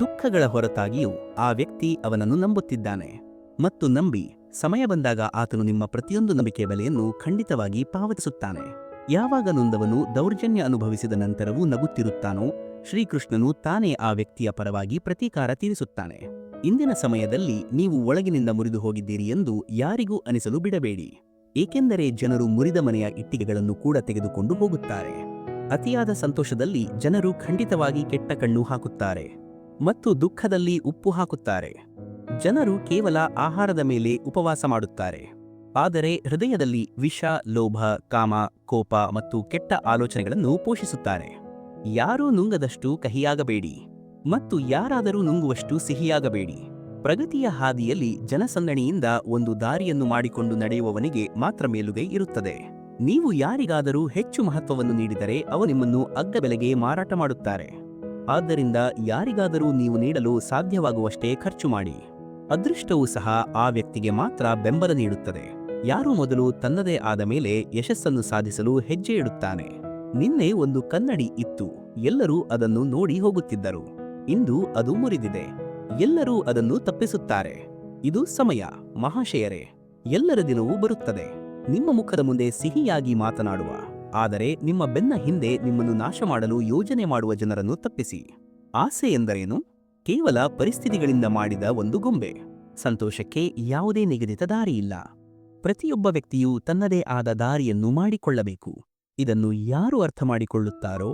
ದುಃಖಗಳ ಹೊರತಾಗಿಯೂ ಆ ವ್ಯಕ್ತಿ ಅವನನ್ನು ನಂಬುತ್ತಿದ್ದಾನೆ ಮತ್ತು ನಂಬಿ ಸಮಯ ಬಂದಾಗ ಆತನು ನಿಮ್ಮ ಪ್ರತಿಯೊಂದು ನಂಬಿಕೆಯ ಬೆಲೆಯನ್ನು ಖಂಡಿತವಾಗಿ ಪಾವತಿಸುತ್ತಾನೆ. ಯಾವಾಗ ನೊಂದವನು ದೌರ್ಜನ್ಯ ಅನುಭವಿಸಿದ ನಂತರವೂ ನಗುತ್ತಿರುತ್ತಾನೋ, ಶ್ರೀಕೃಷ್ಣನು ತಾನೇ ಆ ವ್ಯಕ್ತಿಯ ಪರವಾಗಿ ಪ್ರತೀಕಾರ ತೀರಿಸುತ್ತಾನೆ. ಇಂದಿನ ಸಮಯದಲ್ಲಿ ನೀವು ಒಳಗಿನಿಂದ ಮುರಿದು ಹೋಗಿದ್ದೀರಿ ಎಂದು ಯಾರಿಗೂ ಅನಿಸಲು ಬಿಡಬೇಡಿ. ಏಕೆಂದರೆ ಜನರು ಮುರಿದ ಮನೆಯ ಇಟ್ಟಿಗೆಗಳನ್ನು ಕೂಡ ತೆಗೆದುಕೊಂಡು ಹೋಗುತ್ತಾರೆ. ಅತಿಯಾದ ಸಂತೋಷದಲ್ಲಿ ಜನರು ಖಂಡಿತವಾಗಿ ಕೆಟ್ಟ ಕಣ್ಣು ಹಾಕುತ್ತಾರೆ ಮತ್ತು ದುಃಖದಲ್ಲಿ ಉಪ್ಪು ಹಾಕುತ್ತಾರೆ. ಜನರು ಕೇವಲ ಆಹಾರದ ಮೇಲೆ ಉಪವಾಸ ಮಾಡುತ್ತಾರೆ, ಆದರೆ ಹೃದಯದಲ್ಲಿ ವಿಷ, ಲೋಭ, ಕಾಮ, ಕೋಪ ಮತ್ತು ಕೆಟ್ಟ ಆಲೋಚನೆಗಳನ್ನು ಪೋಷಿಸುತ್ತಾರೆ. ಯಾರೂ ನುಂಗದಷ್ಟು ಕಹಿಯಾಗಬೇಡಿ ಮತ್ತು ಯಾರಾದರೂ ನುಂಗುವಷ್ಟು ಸಿಹಿಯಾಗಬೇಡಿ. ಪ್ರಗತಿಯ ಹಾದಿಯಲ್ಲಿ ಜನಸಂದಣಿಯಿಂದ ಒಂದು ದಾರಿಯನ್ನು ಮಾಡಿಕೊಂಡು ನಡೆಯುವವನಿಗೆ ಮಾತ್ರ ಮೇಲುಗೈ ಇರುತ್ತದೆ. ನೀವು ಯಾರಿಗಾದರೂ ಹೆಚ್ಚು ಮಹತ್ವವನ್ನು ನೀಡಿದರೆ ಅವರು ನಿಮ್ಮನ್ನು ಅಗ್ಗ ಬೆಲೆಗೆ ಮಾರಾಟ ಮಾಡುತ್ತಾರೆ. ಆದ್ದರಿಂದ ಯಾರಿಗಾದರೂ ನೀವು ನೀಡಲು ಸಾಧ್ಯವಾಗುವಷ್ಟೇ ಖರ್ಚು ಮಾಡಿ. ಅದೃಷ್ಟವೂ ಸಹ ಆ ವ್ಯಕ್ತಿಗೆ ಮಾತ್ರ ಬೆಂಬಲ ನೀಡುತ್ತದೆ. ಯಾರು ಮೊದಲು ತನ್ನದೇ ಆದ ಮೇಲೆ ಯಶಸ್ಸನ್ನು ಸಾಧಿಸಲು ಹೆಜ್ಜೆ ಇಡುತ್ತಾನೆ. ನಿನ್ನೆ ಒಂದು ಕನ್ನಡಿ ಇತ್ತು, ಎಲ್ಲರೂ ಅದನ್ನು ನೋಡಿ ಹೋಗುತ್ತಿದ್ದರು. ಇಂದು ಅದು ಮುರಿದಿದೆ, ಎಲ್ಲರೂ ಅದನ್ನು ತಪ್ಪಿಸುತ್ತಾರೆ. ಇದು ಸಮಯ ಮಹಾಶಯರೇ. ಎಲ್ಲರ ದಿನವೂ ಬರುತ್ತದೆ. ನಿಮ್ಮ ಮುಖದ ಮುಂದೆ ಸಿಹಿಯಾಗಿ ಮಾತನಾಡುವ, ಆದರೆ ನಿಮ್ಮ ಬೆನ್ನ ಹಿಂದೆ ನಿಮ್ಮನ್ನು ನಾಶ ಮಾಡಲು ಯೋಜನೆ ಮಾಡುವ ಜನರನ್ನು ತಪ್ಪಿಸಿ. ಆಸೆ ಎಂದರೇನು? ಕೇವಲ ಪರಿಸ್ಥಿತಿಗಳಿಂದ ಮಾಡಿದ ಒಂದು ಗೊಂಬೆ. ಸಂತೋಷಕ್ಕೆ ಯಾವುದೇ ನಿಗದಿತ ದಾರಿಯಿಲ್ಲ. ಪ್ರತಿಯೊಬ್ಬ ವ್ಯಕ್ತಿಯೂ ತನ್ನದೇ ಆದ ದಾರಿಯನ್ನು ಮಾಡಿಕೊಳ್ಳಬೇಕು. ಇದನ್ನು ಯಾರು ಅರ್ಥ ಮಾಡಿಕೊಳ್ಳುತ್ತಾರೋ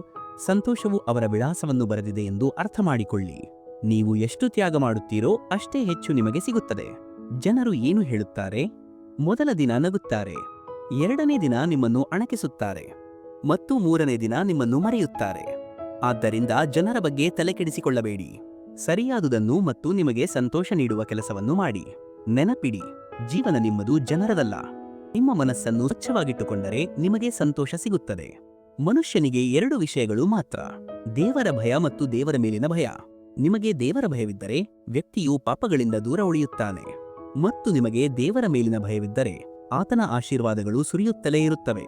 ಸಂತೋಷವು ಅವರ ವಿಳಾಸವನ್ನು ಬರೆದಿದೆ ಎಂದು ಅರ್ಥ ಮಾಡಿಕೊಳ್ಳಿ. ನೀವು ಎಷ್ಟು ತ್ಯಾಗ ಮಾಡುತ್ತೀರೋ ಅಷ್ಟೇ ಹೆಚ್ಚು ನಿಮಗೆ ಸಿಗುತ್ತದೆ. ಜನರು ಏನು ಹೇಳುತ್ತಾರೆ? ಮೊದಲ ದಿನ ನಗುತ್ತಾರೆ, ಎರಡನೇ ದಿನ ನಿಮ್ಮನ್ನು ಅಣಕಿಸುತ್ತಾರೆ ಮತ್ತು ಮೂರನೇ ದಿನ ನಿಮ್ಮನ್ನು ಮರೆಯುತ್ತಾರೆ. ಆದ್ದರಿಂದ ಜನರ ಬಗ್ಗೆ ತಲೆಕೆಡಿಸಿಕೊಳ್ಳಬೇಡಿ. ಸರಿಯಾದುದನ್ನು ಮತ್ತು ನಿಮಗೆ ಸಂತೋಷ ನೀಡುವ ಕೆಲಸವನ್ನು ಮಾಡಿ. ನೆನಪಿಡಿ, ಜೀವನ ನಿಮ್ಮದು, ಜನರದಲ್ಲ. ನಿಮ್ಮ ಮನಸ್ಸನ್ನು ಸ್ವಚ್ಛವಾಗಿಟ್ಟುಕೊಂಡರೆ ನಿಮಗೆ ಸಂತೋಷ ಸಿಗುತ್ತದೆ. ಮನುಷ್ಯನಿಗೆ ಎರಡು ವಿಷಯಗಳು ಮಾತ್ರ, ದೇವರ ಭಯ ಮತ್ತು ದೇವರ ಮೇಲಿನ ಭಯ. ನಿಮಗೆ ದೇವರ ಭಯವಿದ್ದರೆ ವ್ಯಕ್ತಿಯು ಪಾಪಗಳಿಂದ ದೂರ ಉಳಿಯುತ್ತಾನೆ ಮತ್ತು ನಿಮಗೆ ದೇವರ ಮೇಲಿನ ಭಯವಿದ್ದರೆ ಆತನ ಆಶೀರ್ವಾದಗಳು ಸುರಿಯುತ್ತಲೇ ಇರುತ್ತವೆ.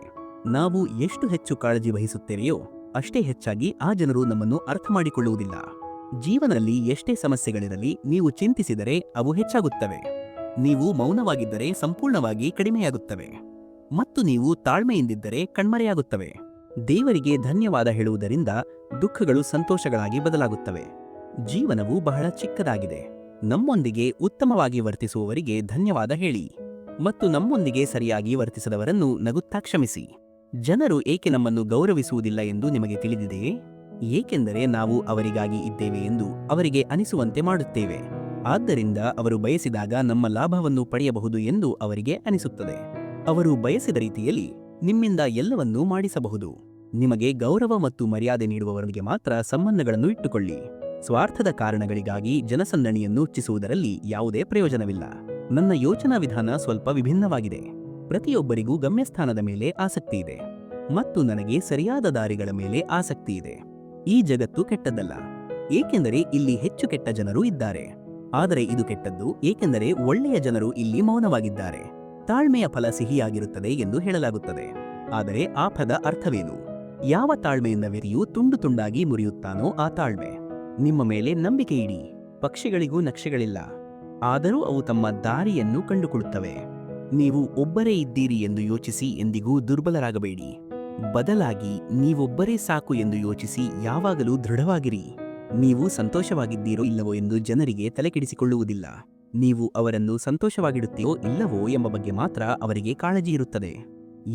ನಾವು ಎಷ್ಟು ಹೆಚ್ಚು ಕಾಳಜಿ ವಹಿಸುತ್ತೇವೆಯೋ ಅಷ್ಟೇ ಹೆಚ್ಚಾಗಿ ಆ ಜನರು ನಮ್ಮನ್ನು ಅರ್ಥ ಮಾಡಿಕೊಳ್ಳುವುದಿಲ್ಲ. ಜೀವನದಲ್ಲಿ ಎಷ್ಟೇ ಸಮಸ್ಯೆಗಳಿರಲಿ ನೀವು ಚಿಂತಿಸಿದರೆ ಅವು ಹೆಚ್ಚಾಗುತ್ತವೆ. ನೀವು ಮೌನವಾಗಿದ್ದರೆ ಸಂಪೂರ್ಣವಾಗಿ ಕಡಿಮೆಯಾಗುತ್ತವೆ ಮತ್ತು ನೀವು ತಾಳ್ಮೆಯಿಂದಿದ್ದರೆ ಕಣ್ಮರೆಯಾಗುತ್ತವೆ. ದೇವರಿಗೆ ಧನ್ಯವಾದ ಹೇಳುವುದರಿಂದ ದುಃಖಗಳು ಸಂತೋಷಗಳಾಗಿ ಬದಲಾಗುತ್ತವೆ. ಜೀವನವು ಬಹಳ ಚಿಕ್ಕದಾಗಿದೆ. ನಮ್ಮೊಂದಿಗೆ ಉತ್ತಮವಾಗಿ ವರ್ತಿಸುವವರಿಗೆ ಧನ್ಯವಾದ ಹೇಳಿ ಮತ್ತು ನಮ್ಮೊಂದಿಗೆ ಸರಿಯಾಗಿ ವರ್ತಿಸದವರನ್ನು ನಗುತ್ತಾ ಕ್ಷಮಿಸಿ. ಜನರು ಏಕೆ ನಮ್ಮನ್ನು ಗೌರವಿಸುವುದಿಲ್ಲ ಎಂದು ನಿಮಗೆ ತಿಳಿದಿದೆಯೇ? ಏಕೆಂದರೆ ನಾವು ಅವರಿಗಾಗಿ ಇದ್ದೇವೆ ಎಂದು ಅವರಿಗೆ ಅನಿಸುವಂತೆ ಮಾಡುತ್ತೇವೆ. ಆದ್ದರಿಂದ ಅವರು ಬಯಸಿದಾಗ ನಮ್ಮ ಲಾಭವನ್ನು ಪಡೆಯಬಹುದು ಎಂದು ಅವರಿಗೆ ಅನಿಸುತ್ತದೆ. ಅವರು ಬಯಸಿದ ರೀತಿಯಲ್ಲಿ ನಿಮ್ಮಿಂದ ಎಲ್ಲವನ್ನೂ ಮಾಡಿಸಬಹುದು. ನಿಮಗೆ ಗೌರವ ಮತ್ತು ಮರ್ಯಾದೆ ನೀಡುವವರಿಗೆ ಮಾತ್ರ ಸಂಬಂಧಗಳನ್ನು ಇಟ್ಟುಕೊಳ್ಳಿ. ಸ್ವಾರ್ಥದ ಕಾರಣಗಳಿಗಾಗಿ ಜನಸಂದಣಿಯನ್ನು ಹೆಚ್ಚಿಸುವುದರಲ್ಲಿ ಯಾವುದೇ ಪ್ರಯೋಜನವಿಲ್ಲ. ನನ್ನ ಯೋಚನಾ ವಿಧಾನ ಸ್ವಲ್ಪ ವಿಭಿನ್ನವಾಗಿದೆ. ಪ್ರತಿಯೊಬ್ಬರಿಗೂ ಗಮ್ಯಸ್ಥಾನದ ಮೇಲೆ ಆಸಕ್ತಿ ಇದೆ ಮತ್ತು ನನಗೆ ಸರಿಯಾದ ದಾರಿಗಳ ಮೇಲೆ ಆಸಕ್ತಿ ಇದೆ. ಈ ಜಗತ್ತು ಕೆಟ್ಟದ್ದಲ್ಲ, ಏಕೆಂದರೆ ಇಲ್ಲಿ ಹೆಚ್ಚು ಕೆಟ್ಟ ಜನರು ಇದ್ದಾರೆ. ಆದರೆ ಇದು ಕೆಟ್ಟದ್ದು ಏಕೆಂದರೆ ಒಳ್ಳೆಯ ಜನರು ಇಲ್ಲಿ ಮೌನವಾಗಿದ್ದಾರೆ. ತಾಳ್ಮೆಯ ಫಲ ಸಿಹಿಯಾಗಿರುತ್ತದೆ ಎಂದು ಹೇಳಲಾಗುತ್ತದೆ. ಆದರೆ ಆ ಪದ ಅರ್ಥವೇನು? ಯಾವ ತಾಳ್ಮೆಯಿಂದ ವ್ಯಕ್ತಿಯು ತುಂಡು ತುಂಡಾಗಿ ಮುರಿಯುತ್ತಾನೋ ಆ ತಾಳ್ಮೆ. ನಿಮ್ಮ ಮೇಲೆ ನಂಬಿಕೆ ಇಡಿ. ಪಕ್ಷಿಗಳಿಗೂ ನಕ್ಷೆಗಳಿಲ್ಲ, ಆದರೂ ಅವು ತಮ್ಮ ದಾರಿಯನ್ನು ಕಂಡುಕೊಳ್ಳುತ್ತವೆ. ನೀವು ಒಬ್ಬರೇ ಇದ್ದೀರಿ ಎಂದು ಯೋಚಿಸಿ ಎಂದಿಗೂ ದುರ್ಬಲರಾಗಬೇಡಿ. ಬದಲಾಗಿ ನೀವೊಬ್ಬರೇ ಸಾಕು ಎಂದು ಯೋಚಿಸಿ ಯಾವಾಗಲೂ ದೃಢವಾಗಿರಿ. ನೀವು ಸಂತೋಷವಾಗಿದ್ದೀರೋ ಇಲ್ಲವೋ ಎಂದು ಜನರಿಗೆ ತಲೆಕೆಡಿಸಿಕೊಳ್ಳುವುದಿಲ್ಲ. ನೀವು ಅವರನ್ನು ಸಂತೋಷವಾಗಿಡುತ್ತೀರೋ ಇಲ್ಲವೋ ಎಂಬ ಬಗ್ಗೆ ಮಾತ್ರ ಅವರಿಗೆ ಕಾಳಜಿ ಇರುತ್ತದೆ.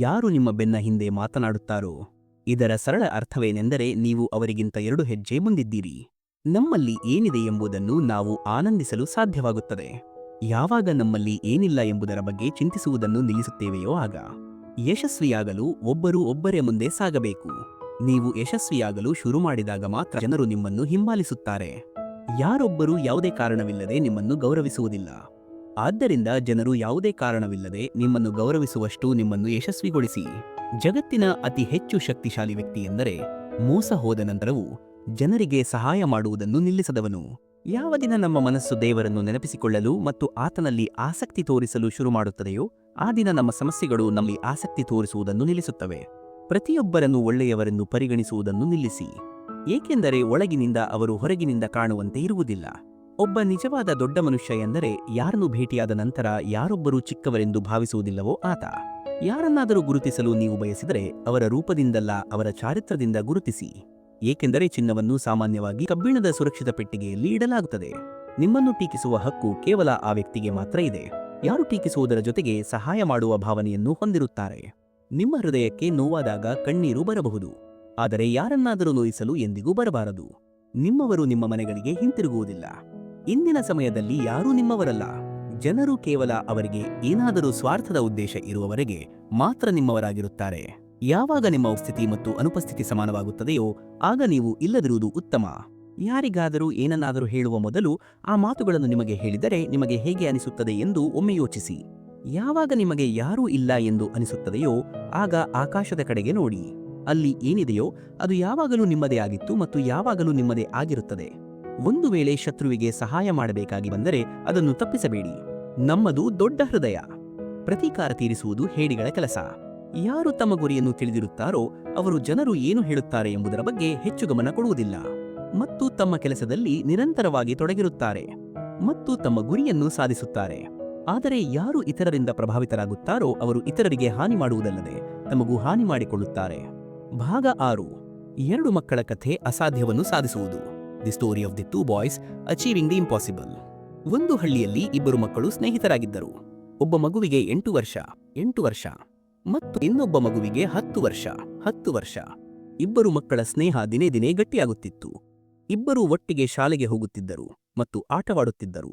ಯಾರು ನಿಮ್ಮ ಬೆನ್ನ ಹಿಂದೆ ಮಾತನಾಡುತ್ತಾರೋ ಇದರ ಸರಳ ಅರ್ಥವೇನೆಂದರೆ ನೀವು ಅವರಿಗಿಂತ 2 ಹೆಜ್ಜೆ ಮುಂದಿದ್ದೀರಿ. ನಮ್ಮಲ್ಲಿ ಏನಿದೆ ಎಂಬುದನ್ನು ನಾವು ಆನಂದಿಸಲು ಸಾಧ್ಯವಾಗುತ್ತದೆ. ಯಾವಾಗ ನಮ್ಮಲ್ಲಿ ಏನಿಲ್ಲ ಎಂಬುದರ ಬಗ್ಗೆ ಚಿಂತಿಸುವುದನ್ನು ನಿಲ್ಲಿಸುತ್ತೇವೆಯೋ ಆಗ ಯಶಸ್ವಿಯಾಗಲು ಒಬ್ಬರೇ ಮುಂದೆ ಸಾಗಬೇಕು. ನೀವು ಯಶಸ್ವಿಯಾಗಲು ಶುರು ಮಾಡಿದಾಗ ಮಾತ್ರ ಜನರು ನಿಮ್ಮನ್ನು ಹಿಂಬಾಲಿಸುತ್ತಾರೆ. ಯಾರೊಬ್ಬರೂ ಯಾವುದೇ ಕಾರಣವಿಲ್ಲದೆ ನಿಮ್ಮನ್ನು ಗೌರವಿಸುವುದಿಲ್ಲ. ಆದ್ದರಿಂದ ಜನರು ಯಾವುದೇ ಕಾರಣವಿಲ್ಲದೆ ನಿಮ್ಮನ್ನು ಗೌರವಿಸುವಷ್ಟು ನಿಮ್ಮನ್ನು ಯಶಸ್ವಿಗೊಳಿಸಿ. ಜಗತ್ತಿನ ಅತಿ ಹೆಚ್ಚು ಶಕ್ತಿಶಾಲಿ ವ್ಯಕ್ತಿ ಎಂದರೆ ಮೋಸ ಹೋದ ನಂತರವೂ ಜನರಿಗೆ ಸಹಾಯ ಮಾಡುವುದನ್ನು ನಿಲ್ಲಿಸದವನು. ಯಾವ ದಿನ ನಮ್ಮ ಮನಸ್ಸು ದೇವರನ್ನು ನೆನಪಿಸಿಕೊಳ್ಳಲು ಮತ್ತು ಆತನಲ್ಲಿ ಆಸಕ್ತಿ ತೋರಿಸಲು ಶುರು ಮಾಡುತ್ತದೆಯೋ ಆ ದಿನ ನಮ್ಮ ಸಮಸ್ಯೆಗಳು ನಮ್ಮಲ್ಲಿ ಆಸಕ್ತಿ ತೋರಿಸುವುದನ್ನು ನಿಲ್ಲಿಸುತ್ತವೆ. ಪ್ರತಿಯೊಬ್ಬರನ್ನು ಒಳ್ಳೆಯವರೆಂದು ಪರಿಗಣಿಸುವುದನ್ನು ನಿಲ್ಲಿಸಿ, ಏಕೆಂದರೆ ಒಳಗಿನಿಂದ ಅವರು ಹೊರಗಿನಿಂದ ಕಾಣುವಂತೆ ಇರುವುದಿಲ್ಲ. ಒಬ್ಬ ನಿಜವಾದ ದೊಡ್ಡ ಮನುಷ್ಯ ಎಂದರೆ ಯಾರನ್ನು ಭೇಟಿಯಾದ ನಂತರ ಯಾರೊಬ್ಬರೂ ಚಿಕ್ಕವರೆಂದು ಭಾವಿಸುವುದಿಲ್ಲವೋ ಆತ. ಯಾರನ್ನಾದರೂ ಗುರುತಿಸಲು ನೀವು ಬಯಸಿದರೆ ಅವರ ರೂಪದಿಂದಲ್ಲ, ಅವರ ಚಾರಿತ್ರದಿಂದ ಗುರುತಿಸಿ. ಏಕೆಂದರೆ ಚಿನ್ನವನ್ನು ಸಾಮಾನ್ಯವಾಗಿ ಕಬ್ಬಿಣದ ಸುರಕ್ಷಿತ ಪೆಟ್ಟಿಗೆಯಲ್ಲಿ ಇಡಲಾಗುತ್ತದೆ. ನಿಮ್ಮನ್ನು ಟೀಕಿಸುವ ಹಕ್ಕು ಕೇವಲ ಆ ವ್ಯಕ್ತಿಗೆ ಮಾತ್ರ ಇದೆ. ಯಾರು ಟೀಕಿಸುವುದರ ಜೊತೆಗೆ ಸಹಾಯ ಮಾಡುವ ಭಾವನೆಯನ್ನು ಹೊಂದಿರುತ್ತಾರೆ. ನಿಮ್ಮ ಹೃದಯಕ್ಕೆ ನೋವಾದಾಗ ಕಣ್ಣೀರು ಬರಬಹುದು, ಆದರೆ ಯಾರನ್ನಾದರೂ ನೋಯಿಸಲು ಎಂದಿಗೂ ಬರಬಾರದು. ನಿಮ್ಮವರು ನಿಮ್ಮ ಮನೆಗಳಿಗೆ ಹಿಂತಿರುಗುವುದಿಲ್ಲ. ಇಂದಿನ ಸಮಯದಲ್ಲಿ ಯಾರೂ ನಿಮ್ಮವರಲ್ಲ. ಜನರು ಕೇವಲ ಅವರಿಗೆ ಏನಾದರೂ ಸ್ವಾರ್ಥದ ಉದ್ದೇಶ ಇರುವವರೆಗೆ ಮಾತ್ರ ನಿಮ್ಮವರಾಗಿರುತ್ತಾರೆ. ಯಾವಾಗ ನಿಮ್ಮ ಸ್ಥಿತಿ ಮತ್ತು ಅನುಪಸ್ಥಿತಿ ಸಮಾನವಾಗುತ್ತದೆಯೋ ಆಗ ನೀವು ಇಲ್ಲದಿರುವುದು ಉತ್ತಮ. ಯಾರಿಗಾದರೂ ಏನನ್ನಾದರೂ ಹೇಳುವ ಮೊದಲು ಆ ಮಾತುಗಳನ್ನು ನಿಮಗೆ ಹೇಳಿದರೆ ನಿಮಗೆ ಹೇಗೆ ಅನಿಸುತ್ತದೆ ಎಂದು ಒಮ್ಮೆ ಯೋಚಿಸಿ. ಯಾವಾಗ ನಿಮಗೆ ಯಾರೂ ಇಲ್ಲ ಎಂದು ಅನಿಸುತ್ತದೆಯೋ ಆಗ ಆಕಾಶದ ಕಡೆಗೆ ನೋಡಿ. ಅಲ್ಲಿ ಏನಿದೆಯೋ ಅದು ಯಾವಾಗಲೂ ನಿಮ್ಮದೇ ಆಗಿತ್ತು ಮತ್ತು ಯಾವಾಗಲೂ ನಿಮ್ಮದೇ ಆಗಿರುತ್ತದೆ. ಒಂದು ವೇಳೆ ಶತ್ರುವಿಗೆ ಸಹಾಯ ಮಾಡಬೇಕಾಗಿ ಬಂದರೆ ಅದನ್ನು ತಪ್ಪಿಸಬೇಡಿ. ನಮ್ಮದು ದೊಡ್ಡ ಹೃದಯ. ಪ್ರತೀಕಾರ ತೀರಿಸುವುದು ಹೇಡಿಗಳ ಕೆಲಸ. ಯಾರು ತಮ್ಮ ಗುರಿಯನ್ನು ತಿಳಿದಿರುತ್ತಾರೋ ಅವರು ಜನರು ಏನು ಹೇಳುತ್ತಾರೆ ಎಂಬುದರ ಬಗ್ಗೆ ಹೆಚ್ಚು ಗಮನ ಕೊಡುವುದಿಲ್ಲ ಮತ್ತು ತಮ್ಮ ಕೆಲಸದಲ್ಲಿ ನಿರಂತರವಾಗಿ ತೊಡಗಿರುತ್ತಾರೆ ಮತ್ತು ತಮ್ಮ ಗುರಿಯನ್ನು ಸಾಧಿಸುತ್ತಾರೆ. ಆದರೆ ಯಾರು ಇತರರಿಂದ ಪ್ರಭಾವಿತರಾಗುತ್ತಾರೋ ಅವರು ಇತರರಿಗೆ ಹಾನಿ ಮಾಡುವುದಲ್ಲದೆ ತಮಗೂ ಹಾನಿ ಮಾಡಿಕೊಳ್ಳುತ್ತಾರೆ. ಭಾಗ 6. 2 ಮಕ್ಕಳ ಕಥೆ ಅಸಾಧ್ಯವನ್ನು ಸಾಧಿಸುವುದು. The story of the 2 boys achieving the impossible. ಒಂದು ಹಳ್ಳಿಯಲ್ಲಿ 2 ಮಕ್ಕಳು ಸ್ನೇಹಿತರಾಗಿದ್ದರು. ಒಬ್ಬ ಮಗುವಿಗೆ 8 ವರ್ಷ ಮತ್ತು ಇನ್ನೊಬ್ಬ ಮಗುವಿಗೆ 10 ವರ್ಷ. ಇಬ್ಬರು ಮಕ್ಕಳ ಸ್ನೇಹ ದಿನೇ ದಿನೇ ಗಟ್ಟಿಯಾಗುತ್ತಿತ್ತು. ಇಬ್ಬರೂ ಒಟ್ಟಿಗೆ ಶಾಲೆಗೆ ಹೋಗುತ್ತಿದ್ದರು ಮತ್ತು ಆಟವಾಡುತ್ತಿದ್ದರು.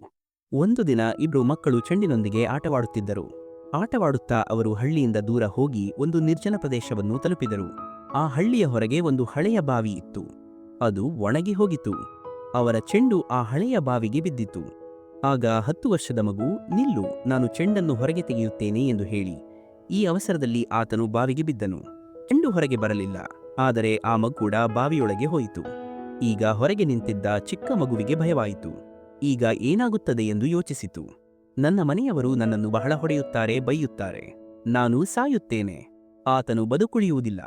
ಒಂದು ದಿನ 2 ಮಕ್ಕಳು ಚೆಂಡಿನೊಂದಿಗೆ ಆಟವಾಡುತ್ತಿದ್ದರು. ಆಟವಾಡುತ್ತಾ ಅವರು ಹಳ್ಳಿಯಿಂದ ದೂರ ಹೋಗಿ ಒಂದು ನಿರ್ಜನ ಪ್ರದೇಶವನ್ನು ತಲುಪಿದರು. ಆ ಹಳ್ಳಿಯ ಹೊರಗೆ ಒಂದು ಹಳೆಯ ಬಾವಿ ಇತ್ತು. ಅದು ಒಣಗಿ ಹೋಗಿತು. ಅವರ ಚೆಂಡು ಆ ಹಳೆಯ ಬಾವಿಗೆ ಬಿದ್ದಿತು. ಆಗ 10 ವರ್ಷದ ಮಗು, ನಿಲ್ಲು, ನಾನು ಚೆಂಡನ್ನು ಹೊರಗೆ ತೆಗೆಯುತ್ತೇನೆ ಎಂದು ಹೇಳಿ ಈ ಅವಸರದಲ್ಲಿ ಆತನು ಬಾವಿಗೆ ಬಿದ್ದನು. ಚೆಂಡು ಹೊರಗೆ ಬರಲಿಲ್ಲ, ಆದರೆ ಆ ಮಗು ಕೂಡ ಬಾವಿಯೊಳಗೆ ಹೋಯಿತು. ಈಗ ಹೊರಗೆ ನಿಂತಿದ್ದ ಚಿಕ್ಕ ಮಗುವಿಗೆ ಭಯವಾಯಿತು. ಈಗ ಏನಾಗುತ್ತದೆ ಎಂದು ಯೋಚಿಸಿತು. ನನ್ನ ಮನೆಯವರು ನನ್ನನ್ನು ಬಹಳ ಹೊಡೆಯುತ್ತಾರೆ, ಬೈಯುತ್ತಾರೆ. ನಾನು ಸಾಯುತ್ತೇನೆ, ಆತನು ಬದುಕುಳಿಯುವುದಿಲ್ಲ.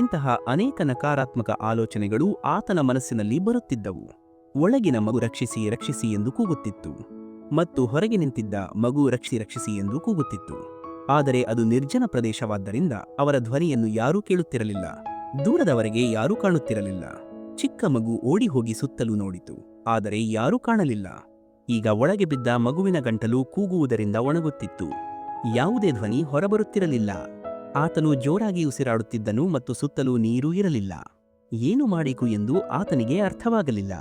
ಇಂತಹ ಅನೇಕ ನಕಾರಾತ್ಮಕ ಆಲೋಚನೆಗಳು ಆತನ ಮನಸ್ಸಿನಲ್ಲಿ ಬರುತ್ತಿದ್ದವು. ಒಳಗಿನ ಮಗು ರಕ್ಷಿಸಿ ರಕ್ಷಿಸಿ ಎಂದು ಕೂಗುತ್ತಿತ್ತು ಮತ್ತು ಹೊರಗೆ ನಿಂತಿದ್ದ ಮಗು ರಕ್ಷಿಸಿ ಎಂದು ಕೂಗುತ್ತಿತ್ತು. ಆದರೆ ಅದು ನಿರ್ಜನ ಪ್ರದೇಶವಾದ್ದರಿಂದ ಅವರ ಧ್ವನಿಯನ್ನು ಯಾರೂ ಕೇಳುತ್ತಿರಲಿಲ್ಲ. ದೂರದವರೆಗೆ ಯಾರೂ ಕಾಣುತ್ತಿರಲಿಲ್ಲ. ಚಿಕ್ಕ ಮಗು ಓಡಿ ಹೋಗಿ ಸುತ್ತಲೂ ನೋಡಿತು, ಆದರೆ ಯಾರೂ ಕಾಣಲಿಲ್ಲ. ಈಗ ಒಳಗೆ ಬಿದ್ದ ಮಗುವಿನ ಗಂಟಲು ಕೂಗುವುದರಿಂದ ಒಣಗುತ್ತಿತ್ತು. ಯಾವುದೇ ಧ್ವನಿ ಹೊರಬರುತ್ತಿರಲಿಲ್ಲ. ಆತನು ಜೋರಾಗಿ ಉಸಿರಾಡುತ್ತಿದ್ದನು ಮತ್ತು ಸುತ್ತಲೂ ನೀರೂ ಇರಲಿಲ್ಲ. ಏನು ಮಾಡಬೇಕು ಎಂದು ಆತನಿಗೆ ಅರ್ಥವಾಗಲಿಲ್ಲ.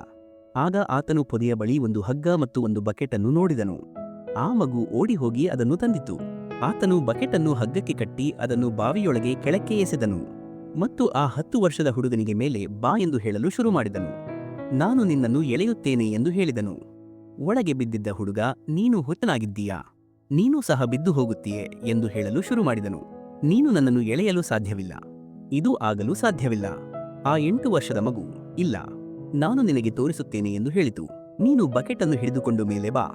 ಆಗ ಆತನು ಪೊದೆಯ ಬಳಿ ಒಂದು ಹಗ್ಗ ಮತ್ತು ಒಂದು ಬಕೆಟ್ ಅನ್ನು ನೋಡಿದನು. ಆ ಮಗು ಓಡಿ ಹೋಗಿ ಅದನ್ನು ತಂದಿತು. ಆತನು ಬಕೆಟನ್ನು ಹಗ್ಗಕ್ಕೆ ಕಟ್ಟಿ ಅದನ್ನು ಬಾವಿಯೊಳಗೆ ಕೆಳಕ್ಕೆ ಎಸೆದನು ಮತ್ತು ಆ 10 ವರ್ಷದ ಹುಡುಗನಿಗೆ ಮೇಲೆ ಬಾ ಎಂದು ಹೇಳಲು ಶುರು ಮಾಡಿದನು. ನಾನು ನಿನ್ನನ್ನು ಎಳೆಯುತ್ತೇನೆ ಎಂದು ಹೇಳಿದನು. ಒಳಗೆ ಬಿದ್ದಿದ್ದ ಹುಡುಗ, ನೀನು ಹುಚ್ಚನಾಗಿದ್ದೀಯಾ? ನೀನು ಸಹ ಬಿದ್ದು ಹೋಗುತ್ತೀಯೆ ಎಂದು ಹೇಳಲು ಶುರು ಮಾಡಿದನು. ನೀನು ನನ್ನನ್ನು ಎಳೆಯಲು ಸಾಧ್ಯವಿಲ್ಲ, ಇದು ಆಗಲು ಸಾಧ್ಯವಿಲ್ಲ. ಆ 8 ವರ್ಷದ ಮಗು, ಇಲ್ಲ, ನಾನು ನಿನಗೆ ತೋರಿಸುತ್ತೇನೆ ಎಂದು ಹೇಳಿತು. ನೀನು ಬಕೆಟನ್ನು ಹಿಡಿದುಕೊಂಡು ಮೇಲೆ ಬಾ.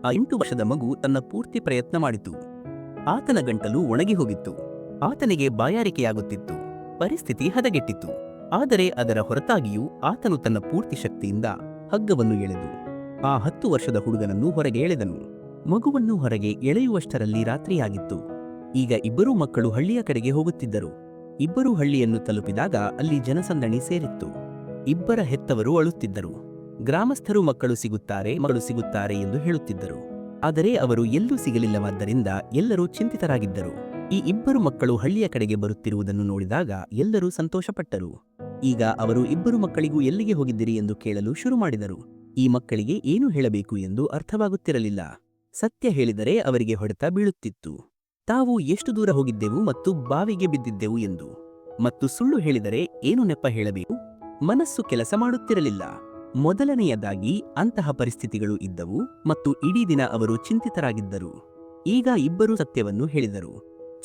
ಆ 8 ವರ್ಷದ ಮಗು ತನ್ನ ಪೂರ್ತಿ ಪ್ರಯತ್ನ ಮಾಡಿತು. ಆತನ ಗಂಟಲು ಒಣಗಿ ಹೋಗಿತ್ತು. ಆತನಿಗೆ ಬಾಯಾರಿಕೆಯಾಗುತ್ತಿತ್ತು. ಪರಿಸ್ಥಿತಿ ಹದಗೆಟ್ಟಿತ್ತು. ಆದರೆ ಅದರ ಹೊರತಾಗಿಯೂ ಆತನು ತನ್ನ ಪೂರ್ತಿ ಶಕ್ತಿಯಿಂದ ಹಗ್ಗವನ್ನು ಎಳೆದು ಆ 10 ವರ್ಷದ ಹುಡುಗನನ್ನು ಹೊರಗೆ ಎಳೆದನು. ಮಗುವನ್ನು ಹೊರಗೆ ಎಳೆಯುವಷ್ಟರಲ್ಲಿ ರಾತ್ರಿಯಾಗಿತ್ತು. ಈಗ ಇಬ್ಬರೂ ಮಕ್ಕಳು ಹಳ್ಳಿಯ ಕಡೆಗೆ ಹೋಗುತ್ತಿದ್ದರು. ಇಬ್ಬರೂ ಹಳ್ಳಿಯನ್ನು ತಲುಪಿದಾಗ ಅಲ್ಲಿ ಜನಸಂದಣಿ ಸೇರಿತ್ತು. ಇಬ್ಬರ ಹೆತ್ತವರು ಅಳುತ್ತಿದ್ದರು. ಗ್ರಾಮಸ್ಥರು ಮಕ್ಕಳು ಸಿಗುತ್ತಾರೆ ಎಂದು ಹೇಳುತ್ತಿದ್ದರು. ಆದರೆ ಅವರು ಎಲ್ಲೂ ಸಿಗಲಿಲ್ಲವಾದ್ದರಿಂದ ಎಲ್ಲರೂ ಚಿಂತಿತರಾಗಿದ್ದರು. ಈ ಇಬ್ಬರು ಮಕ್ಕಳು ಹಳ್ಳಿಯ ಕಡೆಗೆ ಬರುತ್ತಿರುವುದನ್ನು ನೋಡಿದಾಗ ಎಲ್ಲರೂ ಸಂತೋಷಪಟ್ಟರು. ಈಗ ಅವರು ಇಬ್ಬರು ಮಕ್ಕಳಿಗೂ ಎಲ್ಲಿಗೆ ಹೋಗಿದ್ದಿರಿ ಎಂದು ಕೇಳಲು ಶುರು ಮಾಡಿದರು. ಈ ಮಕ್ಕಳಿಗೆ ಏನು ಹೇಳಬೇಕು ಎಂದು ಅರ್ಥವಾಗುತ್ತಿರಲಿಲ್ಲ. ಸತ್ಯ ಹೇಳಿದರೆ ಅವರಿಗೆ ಹೊಡೆತ ಬೀಳುತ್ತಿತ್ತು. ತಾವು ಎಷ್ಟು ದೂರ ಹೋಗಿದ್ದೆವು ಮತ್ತು ಬಾವಿಗೆ ಬಿದ್ದಿದ್ದೆವು ಎಂದು. ಮತ್ತು ಸುಳ್ಳು ಹೇಳಿದರೆ ಏನು ನೆಪ ಹೇಳಬೇಕು? ಮನಸ್ಸು ಕೆಲಸ ಮಾಡುತ್ತಿರಲಿಲ್ಲ. ಮೊದಲನೆಯದಾಗಿ ಅಂತಹ ಪರಿಸ್ಥಿತಿಗಳು ಇದ್ದವು ಮತ್ತು ಇಡೀ ದಿನ ಅವರು ಚಿಂತಿತರಾಗಿದ್ದರು. ಈಗ ಇಬ್ಬರೂ ಸತ್ಯವನ್ನು ಹೇಳಿದರು.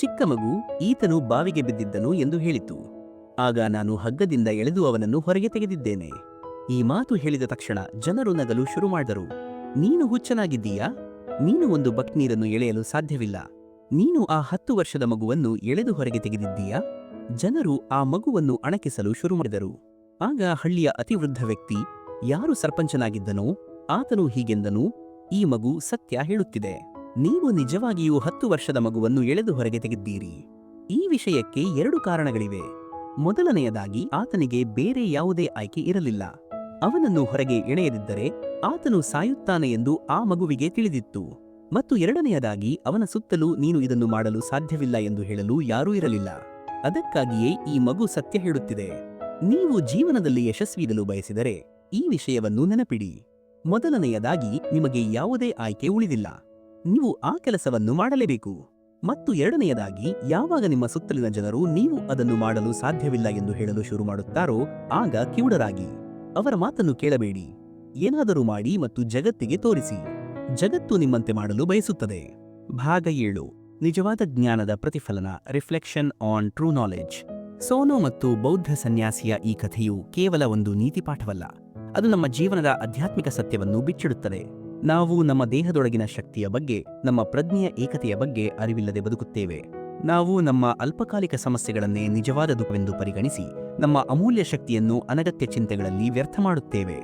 ಚಿಕ್ಕ ಮಗು, ಈತನು ಬಾವಿಗೆ ಬಿದ್ದಿದ್ದನು ಎಂದು ಹೇಳಿತು. ಆಗ ನಾನು ಹಗ್ಗದಿಂದ ಎಳೆದು ಅವನನ್ನು ಹೊರಗೆ ತೆಗೆದಿದ್ದೇನೆ. ಈ ಮಾತು ಹೇಳಿದ ತಕ್ಷಣ ಜನರು ನಗಲು ಶುರು ಮಾಡಿದರು. ನೀನು ಹುಚ್ಚನಾಗಿದ್ದೀಯಾ? ನೀನು ಒಂದು ಬಕೆಟ್ ನೀರನ್ನು ಎಳೆಯಲು ಸಾಧ್ಯವಿಲ್ಲ. ನೀನು ಆ 10 ವರ್ಷದ ಮಗುವನ್ನು ಎಳೆದು ಹೊರಗೆ ತೆಗೆದಿದ್ದೀಯಾ? ಜನರು ಆ ಮಗುವನ್ನು ಅಣಕಿಸಲು ಶುರು ಮಾಡಿದರು. ಆಗ ಹಳ್ಳಿಯ ಅತಿವೃದ್ಧ ವ್ಯಕ್ತಿ, ಯಾರು ಸರ್ಪಂಚನಾಗಿದ್ದನೋ ಆತನು ಹೀಗೆಂದನು, ಈ ಮಗು ಸತ್ಯ ಹೇಳುತ್ತಿದೆ. ನೀವು ನಿಜವಾಗಿಯೂ 10 ವರ್ಷದ ಮಗುವನ್ನು ಎಳೆದು ಹೊರಗೆ ತೆಗೆದ್ದೀರಿ. ಈ ವಿಷಯಕ್ಕೆ 2 ಕಾರಣಗಳಿವೆ. ಮೊದಲನೆಯದಾಗಿ ಆತನಿಗೆ ಬೇರೆ ಯಾವುದೇ ಆಯ್ಕೆ ಇರಲಿಲ್ಲ. ಅವನನ್ನು ಹೊರಗೆ ಎಳೆಯದಿದ್ದರೆ ಆತನು ಸಾಯುತ್ತಾನೆ ಎಂದು ಆ ಮಗುವಿಗೆ ತಿಳಿದಿತ್ತು. ಮತ್ತು ಎರಡನೆಯದಾಗಿ ಅವನ ಸುತ್ತಲೂ ನೀನು ಇದನ್ನು ಮಾಡಲು ಸಾಧ್ಯವಿಲ್ಲ ಎಂದು ಹೇಳಲು ಯಾರೂ ಇರಲಿಲ್ಲ. ಅದಕ್ಕಾಗಿಯೇ ಈ ಮಗು ಸತ್ಯ ಹೇಳುತ್ತಿದೆ. ನೀವು ಜೀವನದಲ್ಲಿ ಯಶಸ್ವಿಗಲು ಬಯಸಿದರೆ ಈ ವಿಷಯವನ್ನು ನೆನಪಿಡಿ. ಮೊದಲನೆಯದಾಗಿ ನಿಮಗೆ ಯಾವುದೇ ಆಯ್ಕೆ ಉಳಿದಿಲ್ಲ. ನೀವು ಆ ಕೆಲಸವನ್ನು ಮಾಡಲೇಬೇಕು. ಮತ್ತು ಎರಡನೆಯದಾಗಿ ಯಾವಾಗ ನಿಮ್ಮ ಸುತ್ತಲಿನ ಜನರು ನೀವು ಅದನ್ನು ಮಾಡಲು ಸಾಧ್ಯವಿಲ್ಲ ಎಂದು ಹೇಳಲು ಶುರು ಮಾಡುತ್ತಾರೋ ಆಗ ಕಿವುಡರಾಗಿ ಅವರ ಮಾತನ್ನು ಕೇಳಬೇಡಿ. ಏನಾದರೂ ಮಾಡಿ ಮತ್ತು ಜಗತ್ತಿಗೆ ತೋರಿಸಿ. ಜಗತ್ತು ನಿಮ್ಮಂತೆ ಮಾಡಲು ಬಯಸುತ್ತದೆ. ಭಾಗ 7. ನಿಜವಾದ ಜ್ಞಾನದ ಪ್ರತಿಫಲನ. Reflection on true knowledge. Sonu ಮತ್ತು ಬೌದ್ಧ ಸನ್ಯಾಸಿಯ ಈ ಕಥೆಯು ಕೇವಲ ಒಂದು ನೀತಿಪಾಠವಲ್ಲ. ಅದು ನಮ್ಮ ಜೀವನದ ಆಧ್ಯಾತ್ಮಿಕ ಸತ್ಯವನ್ನು ಬಿಚ್ಚಿಡುತ್ತದೆ. ನಾವು ನಮ್ಮ ದೇಹದೊಳಗಿನ ಶಕ್ತಿಯ ಬಗ್ಗೆ, ನಮ್ಮ ಪ್ರಜ್ಞೆಯ ಏಕತೆಯ ಬಗ್ಗೆ ಅರಿವಿಲ್ಲದೆ ಬದುಕುತ್ತೇವೆ. ನಾವು ನಮ್ಮ ಅಲ್ಪಕಾಲಿಕ ಸಮಸ್ಯೆಗಳನ್ನೇ ನಿಜವಾದ ದುಃಖವೆಂದು ಪರಿಗಣಿಸಿ ನಮ್ಮ ಅಮೂಲ್ಯ ಶಕ್ತಿಯನ್ನು ಅನಗತ್ಯ ಚಿಂತೆಗಳಲ್ಲಿ ವ್ಯರ್ಥ ಮಾಡುತ್ತೇವೆ.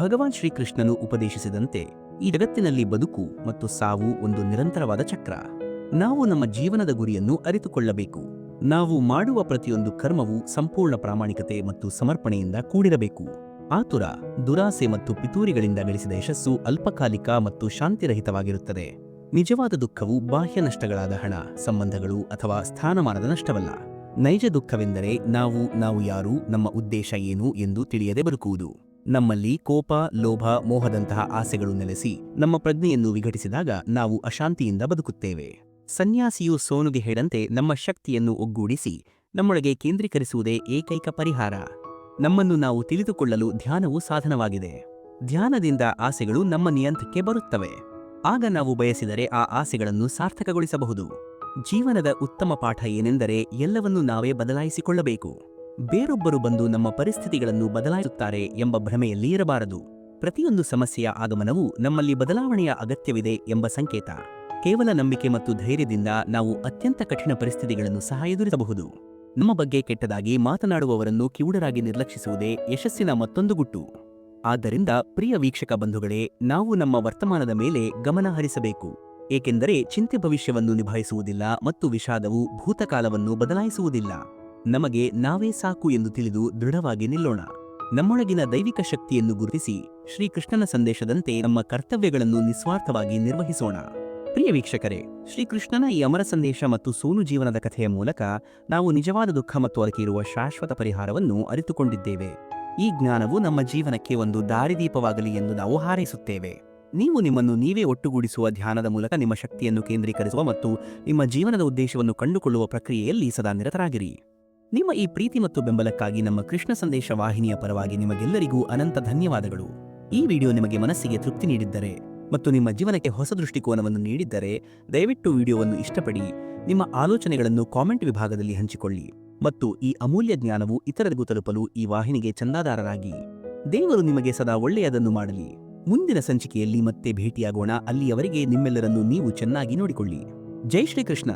ಭಗವಾನ್ ಶ್ರೀಕೃಷ್ಣನು ಉಪದೇಶಿಸಿದಂತೆ ಈ ಜಗತ್ತಿನಲ್ಲಿ ಬದುಕು ಮತ್ತು ಸಾವು ಒಂದು ನಿರಂತರವಾದ ಚಕ್ರ. ನಾವು ನಮ್ಮ ಜೀವನದ ಗುರಿಯನ್ನು ಅರಿತುಕೊಳ್ಳಬೇಕು. ನಾವು ಮಾಡುವ ಪ್ರತಿಯೊಂದು ಕರ್ಮವೂ ಸಂಪೂರ್ಣ ಪ್ರಾಮಾಣಿಕತೆ ಮತ್ತು ಸಮರ್ಪಣೆಯಿಂದ ಕೂಡಿರಬೇಕು. ಆತುರ, ದುರಾಸೆ ಮತ್ತು ಪಿತೂರಿಗಳಿಂದ ಗಳಿಸಿದ ಯಶಸ್ಸು ಅಲ್ಪಕಾಲಿಕ ಮತ್ತು ಶಾಂತಿರಹಿತವಾಗಿರುತ್ತದೆ. ನಿಜವಾದ ದುಃಖವು ಬಾಹ್ಯ ನಷ್ಟಗಳಾದ ಹಣ, ಸಂಬಂಧಗಳು ಅಥವಾ ಸ್ಥಾನಮಾನದ ನಷ್ಟವಲ್ಲ. ನೈಜ ದುಃಖವೆಂದರೆ ನಾವು ಯಾರು, ನಮ್ಮ ಉದ್ದೇಶ ಏನು ಎಂದು ತಿಳಿಯದೆ ಬದುಕುವುದು. ನಮ್ಮಲ್ಲಿ ಕೋಪ, ಲೋಭ, ಮೋಹದಂತಹ ಆಸೆಗಳು ನೆಲೆಸಿ ನಮ್ಮ ಪ್ರಜ್ಞೆಯನ್ನು ವಿಘಟಿಸಿದಾಗ ನಾವು ಅಶಾಂತಿಯಿಂದ ಬದುಕುತ್ತೇವೆ. ಸನ್ಯಾಸಿಯು ಸೋನುಗೆ ಹೇಳಂತೆ ನಮ್ಮ ಶಕ್ತಿಯನ್ನು ಒಗ್ಗೂಡಿಸಿ ನಮ್ಮೊಳಗೆ ಕೇಂದ್ರೀಕರಿಸುವುದೇ ಏಕೈಕ ಪರಿಹಾರ. ನಮ್ಮನ್ನು ನಾವು ತಿಳಿದುಕೊಳ್ಳಲು ಧ್ಯಾನವು ಸಾಧನವಾಗಿದೆ. ಧ್ಯಾನದಿಂದ ಆಸೆಗಳು ನಮ್ಮ ನಿಯಂತ್ರಣಕ್ಕೆ ಬರುತ್ತವೆ. ಆಗ ನಾವು ಬಯಸಿದರೆ ಆ ಆಸೆಗಳನ್ನು ಸಾರ್ಥಕಗೊಳಿಸಬಹುದು. ಜೀವನದ ಉತ್ತಮ ಪಾಠ ಏನೆಂದರೆ ಎಲ್ಲವನ್ನೂ ನಾವೇ ಬದಲಾಯಿಸಿಕೊಳ್ಳಬೇಕು. ಬೇರೊಬ್ಬರು ಬಂದು ನಮ್ಮ ಪರಿಸ್ಥಿತಿಗಳನ್ನು ಬದಲಾಯಿಸುತ್ತಾರೆ ಎಂಬ ಭ್ರಮೆಯಲ್ಲಿ ಇರಬಾರದು. ಪ್ರತಿಯೊಂದು ಸಮಸ್ಯೆಯ ಆಗಮನವು ನಮ್ಮಲ್ಲಿ ಬದಲಾವಣೆಯ ಅಗತ್ಯವಿದೆ ಎಂಬ ಸಂಕೇತ. ಕೇವಲ ನಂಬಿಕೆ ಮತ್ತು ಧೈರ್ಯದಿಂದ ನಾವು ಅತ್ಯಂತ ಕಠಿಣ ಪರಿಸ್ಥಿತಿಗಳನ್ನು ಸಹ ಎದುರಿಸಬಹುದು. ನಮ್ಮ ಬಗ್ಗೆ ಕೆಟ್ಟದಾಗಿ ಮಾತನಾಡುವವರನ್ನು ಕಿವುಡರಾಗಿ ನಿರ್ಲಕ್ಷಿಸುವುದೇ ಯಶಸ್ಸಿನ ಮತ್ತೊಂದು ಗುಟ್ಟು. ಆದ್ದರಿಂದ ಪ್ರಿಯ ವೀಕ್ಷಕ ಬಂಧುಗಳೇ, ನಾವು ನಮ್ಮ ವರ್ತಮಾನದ ಮೇಲೆ ಗಮನ ಹರಿಸಬೇಕು. ಏಕೆಂದರೆ ಚಿಂತೆ ಭವಿಷ್ಯವನ್ನು ನಿಭಾಯಿಸುವುದಿಲ್ಲ ಮತ್ತು ವಿಷಾದವು ಭೂತಕಾಲವನ್ನು ಬದಲಾಯಿಸುವುದಿಲ್ಲ. ನಮಗೆ ನಾವೇ ಸಾಕು ಎಂದು ತಿಳಿದು ದೃಢವಾಗಿ ನಿಲ್ಲೋಣ. ನಮ್ಮೊಳಗಿನ ದೈವಿಕ ಶಕ್ತಿಯನ್ನು ಗುರುತಿಸಿ ಶ್ರೀಕೃಷ್ಣನ ಸಂದೇಶದಂತೆ ನಮ್ಮ ಕರ್ತವ್ಯಗಳನ್ನು ನಿಸ್ವಾರ್ಥವಾಗಿ ನಿರ್ವಹಿಸೋಣ. ಪ್ರಿಯ ವೀಕ್ಷಕರೇ, ಶ್ರೀಕೃಷ್ಣನ ಈ ಅಮರ ಸಂದೇಶ ಮತ್ತು ಸೋನು ಜೀವನದ ಕಥೆಯ ಮೂಲಕ ನಾವು ನಿಜವಾದ ದುಃಖ ಮತ್ತು ಅದಕ್ಕೆ ಇರುವ ಶಾಶ್ವತ ಪರಿಹಾರವನ್ನು ಅರಿತುಕೊಂಡಿದ್ದೇವೆ. ಈ ಜ್ಞಾನವು ನಮ್ಮ ಜೀವನಕ್ಕೆ ಒಂದು ದಾರಿದೀಪವಾಗಲಿ ಎಂದು ನಾವು ಹಾರೈಸುತ್ತೇವೆ. ನೀವು ನಿಮ್ಮನ್ನು ನೀವೇ ಒಟ್ಟುಗೂಡಿಸುವ ಧ್ಯಾನದ ಮೂಲಕ ನಿಮ್ಮ ಶಕ್ತಿಯನ್ನು ಕೇಂದ್ರೀಕರಿಸುವ ಮತ್ತು ನಿಮ್ಮ ಜೀವನದ ಉದ್ದೇಶವನ್ನು ಕಂಡುಕೊಳ್ಳುವ ಪ್ರಕ್ರಿಯೆಯಲ್ಲಿ ಸದಾ ನಿರತರಾಗಿರಿ. ನಿಮ್ಮ ಈ ಪ್ರೀತಿ ಮತ್ತು ಬೆಂಬಲಕ್ಕಾಗಿ ನಮ್ಮ ಕೃಷ್ಣ ಸಂದೇಶ ವಾಹಿನಿಯ ಪರವಾಗಿ ನಿಮಗೆಲ್ಲರಿಗೂ ಅನಂತ ಧನ್ಯವಾದಗಳು. ಈ ವಿಡಿಯೋ ನಿಮಗೆ ಮನಸ್ಸಿಗೆ ತೃಪ್ತಿ ನೀಡಿದ್ದರೆ ಮತ್ತು ನಿಮ್ಮ ಜೀವನಕ್ಕೆ ಹೊಸ ದೃಷ್ಟಿಕೋನವನ್ನು ನೀಡಿದ್ದರೆ ದಯವಿಟ್ಟು ವಿಡಿಯೋವನ್ನು ಇಷ್ಟಪಡಿ, ನಿಮ್ಮ ಆಲೋಚನೆಗಳನ್ನು ಕಾಮೆಂಟ್ ವಿಭಾಗದಲ್ಲಿ ಹಂಚಿಕೊಳ್ಳಿ ಮತ್ತು ಈ ಅಮೂಲ್ಯ ಜ್ಞಾನವು ಇತರರಿಗೂ ತಲುಪಲು ಈ ವಾಹಿನಿಗೆ ಚಂದಾದಾರರಾಗಿ. ದೇವರು ನಿಮಗೆ ಸದಾ ಒಳ್ಳೆಯದನ್ನು ಮಾಡಲಿ. ಮುಂದಿನ ಸಂಚಿಕೆಯಲ್ಲಿ ಮತ್ತೆ ಭೇಟಿಯಾಗೋಣ. ಅಲ್ಲಿಯವರೆಗೆ ನಿಮ್ಮೆಲ್ಲರನ್ನು ನೀವು ಚೆನ್ನಾಗಿ ನೋಡಿಕೊಳ್ಳಿ. ಜೈ ಶ್ರೀಕೃಷ್ಣ.